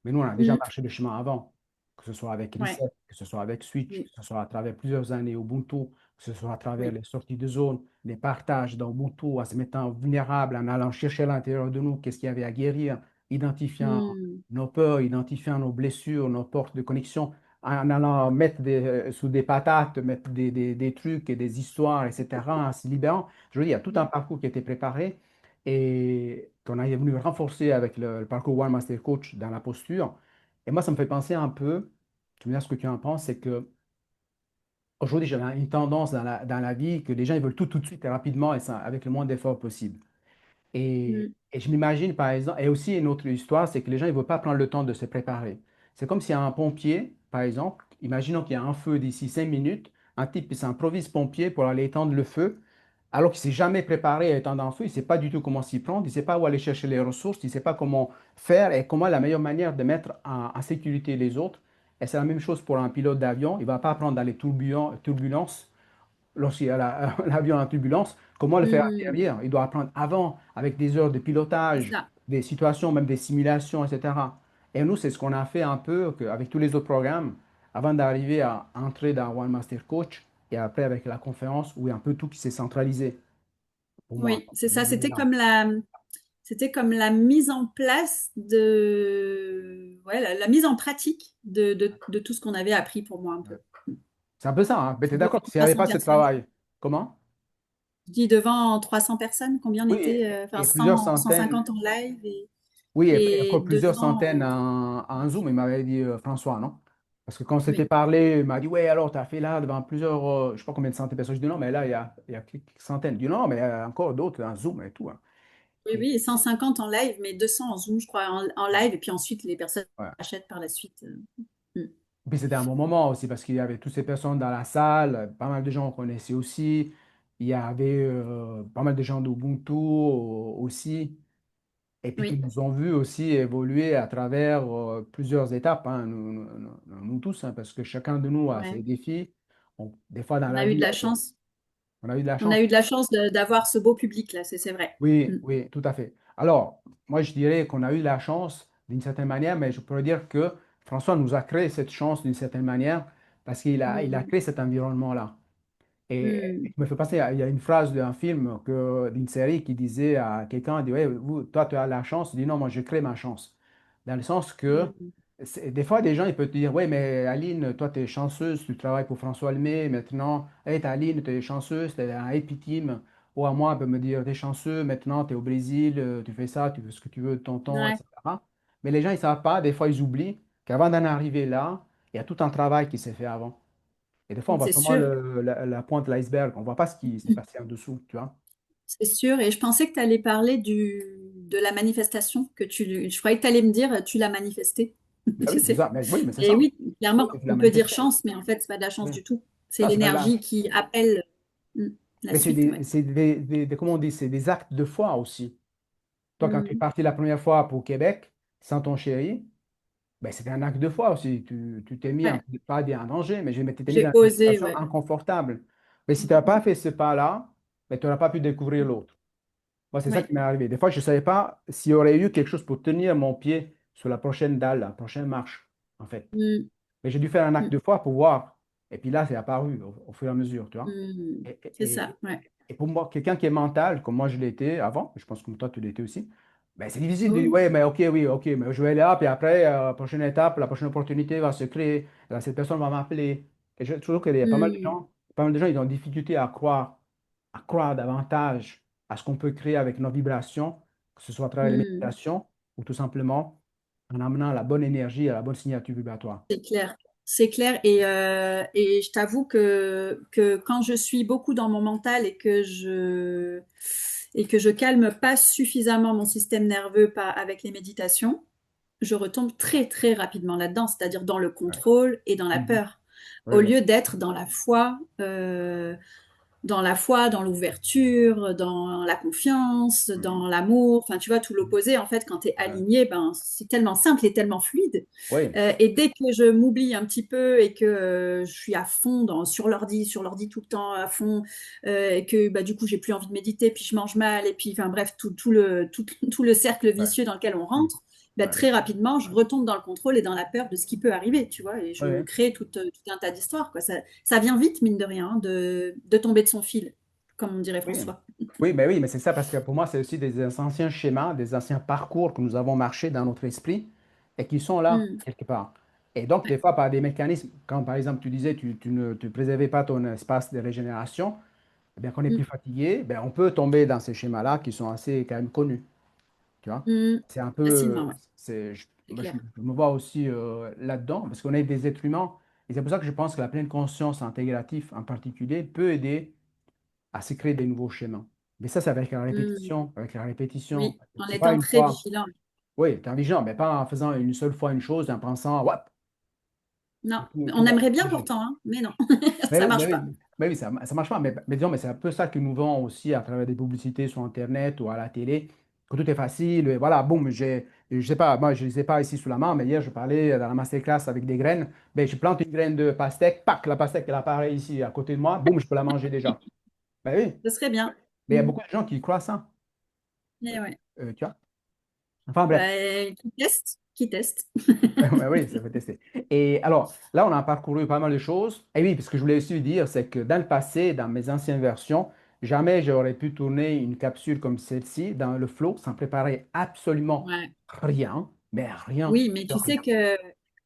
Speaker 1: Mais nous, on a déjà
Speaker 2: Mm.
Speaker 1: marché le chemin avant, que ce soit avec
Speaker 2: Ouais.
Speaker 1: Reset, que ce soit avec Switch, que
Speaker 2: Oui.
Speaker 1: ce soit à travers plusieurs années Ubuntu, que ce soit à travers
Speaker 2: Oui.
Speaker 1: les sorties de zone, les partages dans Ubuntu, en se mettant vulnérable, en allant chercher à l'intérieur de nous qu'est-ce qu'il y avait à guérir, identifiant
Speaker 2: Mm.
Speaker 1: nos peurs, identifiant nos blessures, nos portes de connexion, en allant mettre sous des patates, mettre des trucs et des histoires, etc., en se libérant. Je veux dire, il y a tout un parcours qui a été préparé et qu'on a venu renforcer avec le parcours One Master Coach dans la posture. Et moi, ça me fait penser un peu, tu me dis ce que tu en penses, c'est que aujourd'hui, j'ai une tendance dans la vie que les gens ils veulent tout de suite et rapidement et ça, avec le moins d'efforts possible.
Speaker 2: Mm.
Speaker 1: Et je m'imagine, par exemple, et aussi une autre histoire, c'est que les gens, ils ne veulent pas prendre le temps de se préparer. C'est comme s'il y a un pompier, par exemple, imaginons qu'il y a un feu d'ici 5 minutes, un type il s'improvise pompier pour aller éteindre le feu, alors qu'il ne s'est jamais préparé à éteindre un feu, il ne sait pas du tout comment s'y prendre, il ne sait pas où aller chercher les ressources, il ne sait pas comment faire et comment la meilleure manière de mettre en sécurité les autres. Et c'est la même chose pour un pilote d'avion, il ne va pas apprendre dans les turbulences lorsqu'il y a l'avion en turbulence, comment le faire
Speaker 2: Mm.
Speaker 1: atterrir. Il doit apprendre avant, avec des heures de
Speaker 2: C'est
Speaker 1: pilotage,
Speaker 2: ça.
Speaker 1: des situations, même des simulations, etc. Et nous, c'est ce qu'on a fait un peu avec tous les autres programmes, avant d'arriver à entrer dans One Master Coach, et après avec la conférence, où il y a un peu tout qui s'est centralisé, pour moi.
Speaker 2: Oui, c'est ça.
Speaker 1: Là.
Speaker 2: C'était comme la mise en place de, ouais, la mise en pratique de tout ce qu'on avait appris pour moi un peu.
Speaker 1: C'est un peu ça, hein. Mais tu es d'accord,
Speaker 2: Devant
Speaker 1: s'il n'y avait
Speaker 2: 300
Speaker 1: pas ce
Speaker 2: personnes.
Speaker 1: travail, comment?
Speaker 2: Je dis devant 300 personnes, combien on
Speaker 1: Oui,
Speaker 2: était? Enfin,
Speaker 1: et plusieurs
Speaker 2: 100,
Speaker 1: centaines.
Speaker 2: 150 en live
Speaker 1: Oui, et
Speaker 2: et
Speaker 1: encore plusieurs
Speaker 2: 200
Speaker 1: centaines
Speaker 2: en...
Speaker 1: en Zoom, il m'avait dit François, non? Parce que quand on s'était
Speaker 2: Oui,
Speaker 1: parlé, il m'a dit, ouais, alors tu as fait là devant plusieurs, je ne sais pas combien de centaines de personnes. Je dis, non, mais là, il y a quelques centaines. Il dit, non, mais il y a encore d'autres en Zoom et tout, hein.
Speaker 2: oui,
Speaker 1: Et,
Speaker 2: oui, et 150 en live, mais 200 en Zoom, je crois, en live. Et puis ensuite, les personnes
Speaker 1: ouais.
Speaker 2: achètent par la suite. Mm.
Speaker 1: Et puis c'était un bon moment aussi parce qu'il y avait toutes ces personnes dans la salle, pas mal de gens qu'on connaissait aussi. Il y avait pas mal de gens d'Ubuntu aussi. Et puis qui
Speaker 2: Oui,
Speaker 1: nous ont vu aussi évoluer à travers plusieurs étapes, hein, nous tous, hein, parce que chacun de nous a
Speaker 2: ouais.
Speaker 1: ses défis. Des fois dans
Speaker 2: On
Speaker 1: la
Speaker 2: a eu
Speaker 1: vie,
Speaker 2: de la chance.
Speaker 1: on a eu de la
Speaker 2: On a
Speaker 1: chance.
Speaker 2: eu de la chance d'avoir ce beau public là, c'est vrai.
Speaker 1: Oui,
Speaker 2: Mm.
Speaker 1: oui, tout à fait. Alors, moi, je dirais qu'on a eu de la chance d'une certaine manière, mais je pourrais dire que François nous a créé cette chance d'une certaine manière parce il a
Speaker 2: Mm.
Speaker 1: créé cet environnement-là. Et
Speaker 2: Mm.
Speaker 1: je me fais penser, il y a une phrase d'un film, d'une série qui disait à quelqu'un, il dit, ouais, toi, tu as la chance. Il dit, non, moi, je crée ma chance. Dans le sens que
Speaker 2: Mm.
Speaker 1: Des fois, des gens, ils peuvent te dire, ouais, mais Aline, toi, tu es chanceuse, tu travailles pour François Lemay maintenant. Hey, Aline, tu es chanceuse, tu es un Happy Team. Ou à moi, elle peut me dire, tu es chanceux, maintenant, tu es au Brésil, tu fais ça, tu fais ce que tu veux de ton temps,
Speaker 2: Ouais,
Speaker 1: etc. Mais les gens, ils ne savent pas, des fois, ils oublient qu'avant d'en arriver là, il y a tout un travail qui s'est fait avant. Et des fois, on voit
Speaker 2: c'est
Speaker 1: seulement
Speaker 2: sûr.
Speaker 1: la pointe de l'iceberg, on ne voit pas ce qui s'est passé en dessous, tu vois.
Speaker 2: C'est sûr. Et je pensais que tu allais parler de la manifestation, je croyais que tu allais me dire, tu l'as manifesté.
Speaker 1: Ben
Speaker 2: Je
Speaker 1: oui, c'est
Speaker 2: sais.
Speaker 1: ça. Mais, oui, mais c'est
Speaker 2: Et
Speaker 1: ça.
Speaker 2: oui,
Speaker 1: Oui,
Speaker 2: clairement,
Speaker 1: c'est la
Speaker 2: on peut dire
Speaker 1: manifestation.
Speaker 2: chance, mais en fait, c'est pas de la chance
Speaker 1: Oui.
Speaker 2: du tout. C'est
Speaker 1: Non, c'est pas là.
Speaker 2: l'énergie qui appelle mm, la
Speaker 1: Mais c'est
Speaker 2: suite, ouais.
Speaker 1: comment on dit, c'est des actes de foi aussi. Toi, quand tu es
Speaker 2: Mm.
Speaker 1: parti la première fois pour Québec, sans ton chéri, ben, c'était un acte de foi aussi. Tu t'es mis,
Speaker 2: Ouais,
Speaker 1: pas dit en danger, mais tu t'es mis
Speaker 2: j'ai
Speaker 1: dans une
Speaker 2: osé,
Speaker 1: situation
Speaker 2: ouais.
Speaker 1: inconfortable. Mais si tu n'as pas fait ce pas-là, ben, tu n'auras pas pu découvrir l'autre. Moi, c'est ça
Speaker 2: Ouais.
Speaker 1: qui m'est arrivé. Des fois, je ne savais pas s'il y aurait eu quelque chose pour tenir mon pied sur la prochaine dalle, la prochaine marche, en fait.
Speaker 2: Mm,
Speaker 1: Mais j'ai dû faire un acte
Speaker 2: mm,
Speaker 1: de foi pour voir. Et puis là, c'est apparu au fur et à mesure, tu vois.
Speaker 2: mm.
Speaker 1: Et,
Speaker 2: C'est ça, ouais.
Speaker 1: et pour moi, quelqu'un qui est mental, comme moi je l'étais avant, je pense que toi tu l'étais aussi, ben, c'est difficile de dire,
Speaker 2: Oh.
Speaker 1: ouais, mais ok, oui, ok, mais je vais aller là, puis après, la prochaine étape, la prochaine opportunité va se créer, là, cette personne va m'appeler. Et je trouve qu'il y a
Speaker 2: Mm,
Speaker 1: pas mal de gens, ils ont difficulté à croire davantage à ce qu'on peut créer avec nos vibrations, que ce soit à travers les
Speaker 2: mm.
Speaker 1: méditations ou tout simplement en amenant la bonne énergie et la bonne signature vibratoire.
Speaker 2: C'est clair. C'est clair. Et je t'avoue que quand je suis beaucoup dans mon mental et que je calme pas suffisamment mon système nerveux avec les méditations, je retombe très très rapidement là-dedans, c'est-à-dire dans le
Speaker 1: Ouais.
Speaker 2: contrôle et dans la
Speaker 1: Mhm.
Speaker 2: peur,
Speaker 1: Oui,
Speaker 2: au
Speaker 1: oui.
Speaker 2: lieu d'être dans la foi, dans l'ouverture, dans la confiance,
Speaker 1: Mhm.
Speaker 2: dans l'amour. Enfin, tu vois, tout l'opposé, en fait, quand tu es
Speaker 1: Ouais.
Speaker 2: aligné, ben, c'est tellement simple et tellement fluide.
Speaker 1: Oui.
Speaker 2: Et dès que je m'oublie un petit peu et que je suis à fond sur l'ordi tout le temps à fond, et que bah, du coup, j'ai plus envie de méditer, puis je mange mal, et puis, enfin bref, tout le cercle
Speaker 1: Ouais.
Speaker 2: vicieux dans lequel on
Speaker 1: Mhm.
Speaker 2: rentre, bah,
Speaker 1: Ouais.
Speaker 2: très rapidement, je retombe dans le contrôle et dans la peur de ce qui peut arriver, tu vois, et
Speaker 1: Oui,
Speaker 2: je
Speaker 1: oui.
Speaker 2: crée tout un tas d'histoires, quoi. Ça vient vite, mine de rien, hein, de tomber de son fil, comme on dirait
Speaker 1: Oui,
Speaker 2: François.
Speaker 1: oui, ben oui, mais c'est ça parce que pour moi, c'est aussi des anciens schémas, des anciens parcours que nous avons marchés dans notre esprit et qui sont là,
Speaker 2: Mm,
Speaker 1: quelque part. Et donc, des
Speaker 2: ouais.
Speaker 1: fois, par des mécanismes, quand par exemple, tu disais, tu ne tu préservais pas ton espace de régénération, eh bien, quand on est plus
Speaker 2: Mm,
Speaker 1: fatigué, ben, on peut tomber dans ces schémas-là qui sont assez quand même connus. Tu vois?
Speaker 2: mm.
Speaker 1: C'est un
Speaker 2: Facilement,
Speaker 1: peu,
Speaker 2: ouais, c'est
Speaker 1: moi,
Speaker 2: clair.
Speaker 1: je me vois aussi là-dedans parce qu'on est des êtres humains. Et c'est pour ça que je pense que la pleine conscience intégrative en particulier peut aider à se créer des nouveaux schémas. Mais ça, c'est avec la
Speaker 2: Mm,
Speaker 1: répétition, avec la répétition.
Speaker 2: oui, en
Speaker 1: C'est pas
Speaker 2: étant
Speaker 1: une
Speaker 2: très
Speaker 1: fois.
Speaker 2: vigilant.
Speaker 1: Oui, tu es intelligent, mais pas en faisant une seule fois une chose et en pensant, ouais,
Speaker 2: Non,
Speaker 1: tout
Speaker 2: on
Speaker 1: va
Speaker 2: aimerait bien
Speaker 1: changer.
Speaker 2: pourtant, hein, mais non,
Speaker 1: Mais
Speaker 2: ça
Speaker 1: oui, mais
Speaker 2: marche
Speaker 1: oui,
Speaker 2: pas.
Speaker 1: mais oui, ça marche pas. Mais disons, mais c'est un peu ça que nous vend aussi à travers des publicités sur Internet ou à la télé, que tout est facile. Et voilà, boum, je sais pas, moi, je ne sais pas ici sous la main, mais hier, je parlais dans la masterclass avec des graines. Ben, je plante une graine de pastèque, pac, la pastèque, elle apparaît ici à côté de moi, boum, je peux la manger déjà. Ben oui,
Speaker 2: Ce serait bien.
Speaker 1: mais il y a
Speaker 2: Mm.
Speaker 1: beaucoup de gens qui croient ça.
Speaker 2: Eh ouais.
Speaker 1: Tu vois? Enfin bref.
Speaker 2: Bah, qui teste.
Speaker 1: Ouais, oui, ça fait tester. Et alors, là, on a parcouru pas mal de choses. Et oui, parce que je voulais aussi dire, c'est que dans le passé, dans mes anciennes versions, jamais j'aurais pu tourner une capsule comme celle-ci dans le flow sans préparer absolument
Speaker 2: Ouais.
Speaker 1: rien, mais rien
Speaker 2: Oui, mais
Speaker 1: de
Speaker 2: tu sais
Speaker 1: rien.
Speaker 2: que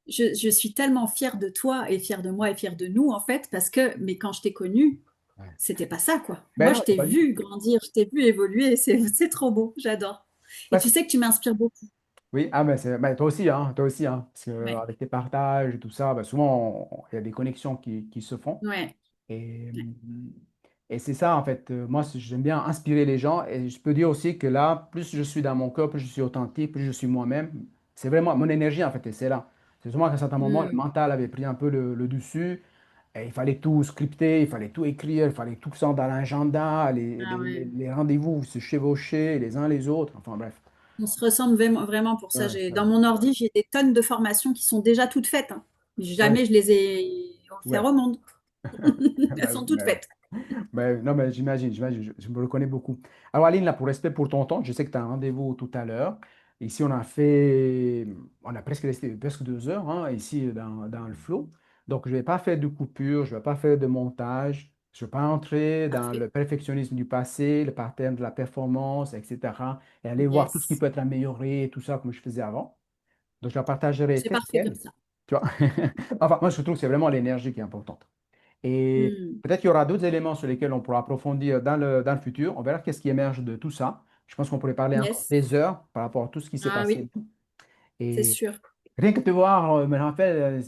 Speaker 2: je suis tellement fière de toi et fière de moi et fière de nous, en fait, parce que, mais quand je t'ai connue,
Speaker 1: Ouais.
Speaker 2: c'était pas ça, quoi.
Speaker 1: Ben
Speaker 2: Moi,
Speaker 1: non,
Speaker 2: je
Speaker 1: c'est
Speaker 2: t'ai
Speaker 1: pas du tout.
Speaker 2: vu grandir, je t'ai vu évoluer, c'est trop beau, j'adore. Et
Speaker 1: Parce
Speaker 2: tu
Speaker 1: que-
Speaker 2: sais que tu m'inspires beaucoup.
Speaker 1: oui, ben, toi aussi, hein, parce que
Speaker 2: Ouais,
Speaker 1: avec tes partages et tout ça, ben, souvent, il y a des connexions qui se font.
Speaker 2: ouais,
Speaker 1: Et,
Speaker 2: ouais.
Speaker 1: et c'est ça, en fait. Moi, j'aime bien inspirer les gens. Et je peux dire aussi que là, plus je suis dans mon corps, plus je suis authentique, plus je suis moi-même. C'est vraiment mon énergie, en fait, et c'est là. C'est seulement qu'à un certain moment, le
Speaker 2: Hmm.
Speaker 1: mental avait pris un peu le dessus. Et il fallait tout scripter, il fallait tout écrire, il fallait tout ça dans l'agenda,
Speaker 2: Ah ouais.
Speaker 1: les rendez-vous se chevaucher les uns les autres. Enfin, bref.
Speaker 2: On se ressemble vraiment pour ça.
Speaker 1: Ouais,
Speaker 2: Dans mon ordi, j'ai des tonnes de formations qui sont déjà toutes faites, hein.
Speaker 1: ouais,
Speaker 2: Jamais je les ai offertes
Speaker 1: ouais.
Speaker 2: au monde. Elles
Speaker 1: Ben,
Speaker 2: sont toutes
Speaker 1: ben,
Speaker 2: faites.
Speaker 1: non, mais j'imagine, je me reconnais beaucoup. Alors, Aline, là, pour respect pour ton temps, je sais que tu as un rendez-vous tout à l'heure. Ici, on a presque resté presque 2 heures, hein, ici dans le flow. Donc, je ne vais pas faire de coupure, je ne vais pas faire de montage, je ne vais pas entrer dans
Speaker 2: Parfait.
Speaker 1: le perfectionnisme du passé, le pattern de la performance, etc. Et aller voir tout ce qui
Speaker 2: Yes.
Speaker 1: peut être amélioré, tout ça comme je faisais avant. Donc, je la partagerai
Speaker 2: C'est
Speaker 1: telle
Speaker 2: parfait comme
Speaker 1: quelle.
Speaker 2: ça.
Speaker 1: Tu vois? Enfin, moi, je trouve que c'est vraiment l'énergie qui est importante. Et
Speaker 2: Hmm.
Speaker 1: peut-être qu'il y aura d'autres éléments sur lesquels on pourra approfondir dans le futur. On verra qu'est-ce qui émerge de tout ça. Je pense qu'on pourrait parler encore
Speaker 2: Yes.
Speaker 1: des heures par rapport à tout ce qui s'est
Speaker 2: Ah
Speaker 1: passé.
Speaker 2: oui, c'est
Speaker 1: Et
Speaker 2: sûr.
Speaker 1: rien que te voir, me rappelle,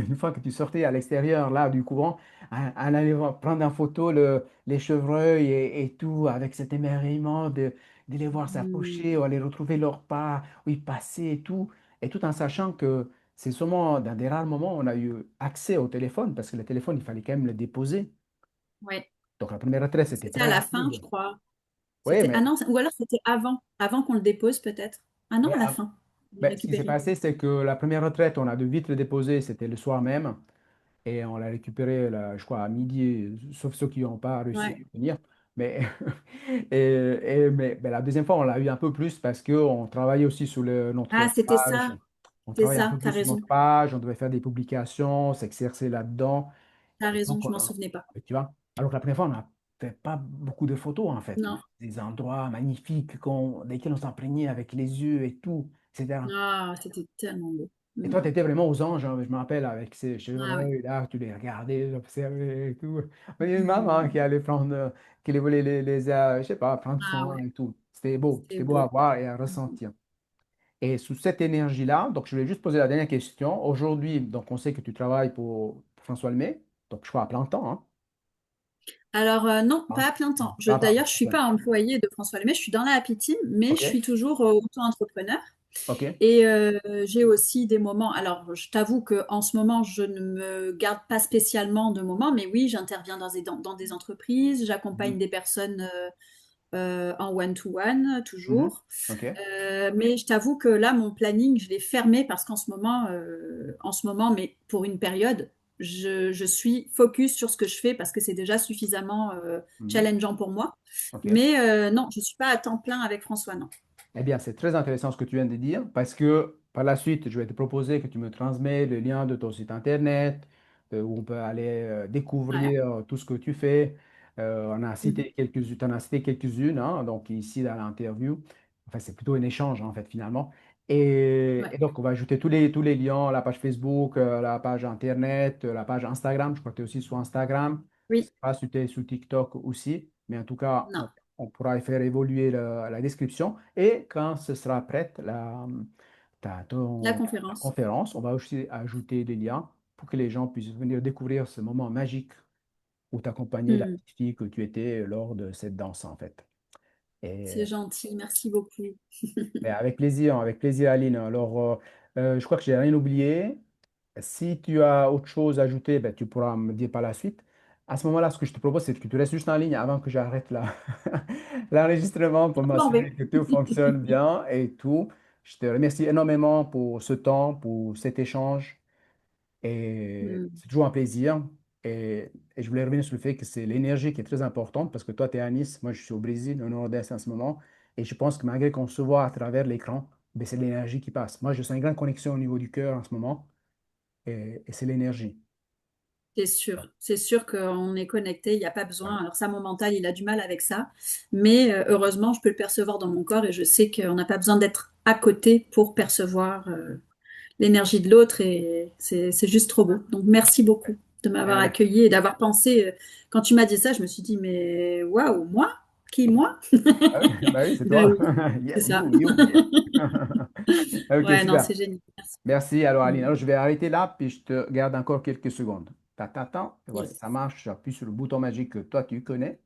Speaker 1: une fois que tu sortais à l'extérieur là du couvent, en allant prendre en photo les chevreuils et tout, avec cet émerveillement de les voir
Speaker 2: Hmm.
Speaker 1: s'approcher ou aller retrouver leur pas, où ils passaient et tout en sachant que c'est seulement dans des rares moments où on a eu accès au téléphone, parce que le téléphone, il fallait quand même le déposer.
Speaker 2: Ouais.
Speaker 1: Donc la première retraite, c'était
Speaker 2: C'était à
Speaker 1: très
Speaker 2: la fin,
Speaker 1: rapide.
Speaker 2: je crois.
Speaker 1: Oui,
Speaker 2: C'était ah
Speaker 1: mais,
Speaker 2: non, ou alors c'était avant qu'on le dépose peut-être. Ah non,
Speaker 1: mais
Speaker 2: à la fin. On l'a
Speaker 1: ben, ce qui s'est
Speaker 2: récupéré.
Speaker 1: passé, c'est que la première retraite, on a dû vite le déposer, c'était le soir même. Et on l'a récupéré, là, je crois, à midi, sauf ceux qui n'ont pas réussi à
Speaker 2: Ouais.
Speaker 1: venir. Mais, mais la deuxième fois, on l'a eu un peu plus parce qu'on travaillait aussi sur
Speaker 2: Ah,
Speaker 1: notre
Speaker 2: c'était
Speaker 1: page.
Speaker 2: ça.
Speaker 1: On
Speaker 2: C'est
Speaker 1: travaillait un
Speaker 2: ça,
Speaker 1: peu plus
Speaker 2: t'as
Speaker 1: sur
Speaker 2: raison.
Speaker 1: notre page, on devait faire des publications, s'exercer là-dedans.
Speaker 2: T'as
Speaker 1: Et
Speaker 2: raison,
Speaker 1: donc,
Speaker 2: je m'en souvenais pas.
Speaker 1: tu vois, alors que la première fois, on n'a fait pas beaucoup de photos, en fait.
Speaker 2: Non.
Speaker 1: Des endroits magnifiques desquels on s'imprégnait avec les yeux et tout, etc.
Speaker 2: Ah, c'était tellement beau.
Speaker 1: Et
Speaker 2: Hmm.
Speaker 1: toi, tu étais vraiment aux anges, hein, je me rappelle, avec ces
Speaker 2: Ah ouais.
Speaker 1: chevreuils-là, tu les regardais, observais et tout. Il y a une maman
Speaker 2: Hmm.
Speaker 1: qui allait prendre, qui les voulait je sais pas, prendre
Speaker 2: Ah
Speaker 1: soin
Speaker 2: ouais,
Speaker 1: et tout.
Speaker 2: c'était
Speaker 1: C'était beau à
Speaker 2: beau.
Speaker 1: voir et à
Speaker 2: Hmm.
Speaker 1: ressentir. Et sous cette énergie-là, donc je voulais juste poser la dernière question. Aujourd'hui, donc on sait que tu travailles pour François Lemay, donc je crois à plein temps, hein.
Speaker 2: Alors non,
Speaker 1: Hein?
Speaker 2: pas à plein
Speaker 1: Non,
Speaker 2: temps.
Speaker 1: pas
Speaker 2: D'ailleurs, je suis
Speaker 1: plein.
Speaker 2: pas employée de François Lemay, je suis dans la Happy Team, mais je
Speaker 1: OK,
Speaker 2: suis toujours auto-entrepreneur.
Speaker 1: OK.
Speaker 2: Et j'ai aussi des moments. Alors, je t'avoue que en ce moment, je ne me garde pas spécialement de moments, mais oui, j'interviens dans des entreprises,
Speaker 1: Mhm,
Speaker 2: j'accompagne des personnes en one-to-one
Speaker 1: mhm.
Speaker 2: toujours.
Speaker 1: OK.
Speaker 2: Mais je t'avoue que là, mon planning, je l'ai fermé parce en ce moment, mais pour une période, je suis focus sur ce que je fais parce que c'est déjà suffisamment
Speaker 1: Mhm.
Speaker 2: challengeant pour moi.
Speaker 1: OK.
Speaker 2: Mais non, je suis pas à temps plein avec François, non.
Speaker 1: Eh bien, c'est très intéressant ce que tu viens de dire parce que par la suite, je vais te proposer que tu me transmets le lien de ton site internet où on peut aller
Speaker 2: Ouais.
Speaker 1: découvrir tout ce que tu fais.
Speaker 2: Mhm.
Speaker 1: Tu en as cité quelques-unes, hein, donc ici dans l'interview. Enfin, c'est plutôt un échange en fait finalement. Et
Speaker 2: Ouais.
Speaker 1: donc, on va ajouter tous les liens, la page Facebook, la page internet, la page Instagram. Je crois que tu es aussi sur Instagram. Je ne
Speaker 2: Oui,
Speaker 1: sais pas si tu es sur TikTok aussi, mais en tout cas,
Speaker 2: non.
Speaker 1: on pourra faire évoluer la description. Et quand ce sera prête,
Speaker 2: La
Speaker 1: ta
Speaker 2: conférence.
Speaker 1: conférence, on va aussi ajouter des liens pour que les gens puissent venir découvrir ce moment magique où tu accompagnais la
Speaker 2: Hmm.
Speaker 1: petite fille que tu étais lors de cette danse, en fait. Et
Speaker 2: C'est gentil, merci beaucoup.
Speaker 1: mais avec plaisir, Aline. Alors, je crois que j'ai rien oublié. Si tu as autre chose à ajouter, ben, tu pourras me dire par la suite. À ce moment-là, ce que je te propose, c'est que tu restes juste en ligne avant que j'arrête l'enregistrement pour
Speaker 2: Je m'en vais.
Speaker 1: m'assurer que tout fonctionne bien et tout. Je te remercie énormément pour ce temps, pour cet échange. Et
Speaker 2: Hmm.
Speaker 1: c'est toujours un plaisir. Et je voulais revenir sur le fait que c'est l'énergie qui est très importante parce que toi, tu es à Nice, moi, je suis au Brésil, au nord-est en ce moment. Et je pense que malgré qu'on se voit à travers l'écran, ben, c'est l'énergie qui passe. Moi, je sens une grande connexion au niveau du cœur en ce moment et c'est l'énergie.
Speaker 2: C'est sûr qu'on est connecté, il n'y a pas
Speaker 1: Voilà.
Speaker 2: besoin. Alors ça, mon mental, il a du mal avec ça, mais heureusement, je peux le percevoir dans mon corps et je sais qu'on n'a pas besoin d'être à côté pour percevoir l'énergie de l'autre et c'est juste trop beau. Donc merci beaucoup de m'avoir
Speaker 1: Avec-
Speaker 2: accueilli et d'avoir pensé. Quand tu m'as dit ça, je me suis dit, mais waouh, moi? Qui, moi?
Speaker 1: Ah oui, bah oui, c'est
Speaker 2: Ben
Speaker 1: toi.
Speaker 2: oui, c'est
Speaker 1: Yes,
Speaker 2: ça.
Speaker 1: you, yeah. Ok,
Speaker 2: Ouais, non,
Speaker 1: super.
Speaker 2: c'est génial. Merci.
Speaker 1: Merci. Alors, Aline,
Speaker 2: Mm.
Speaker 1: alors, je vais arrêter là, puis je te garde encore quelques secondes. Ta, ta, ta. Et voici,
Speaker 2: Yes.
Speaker 1: ça marche. J'appuie sur le bouton magique que toi, tu connais.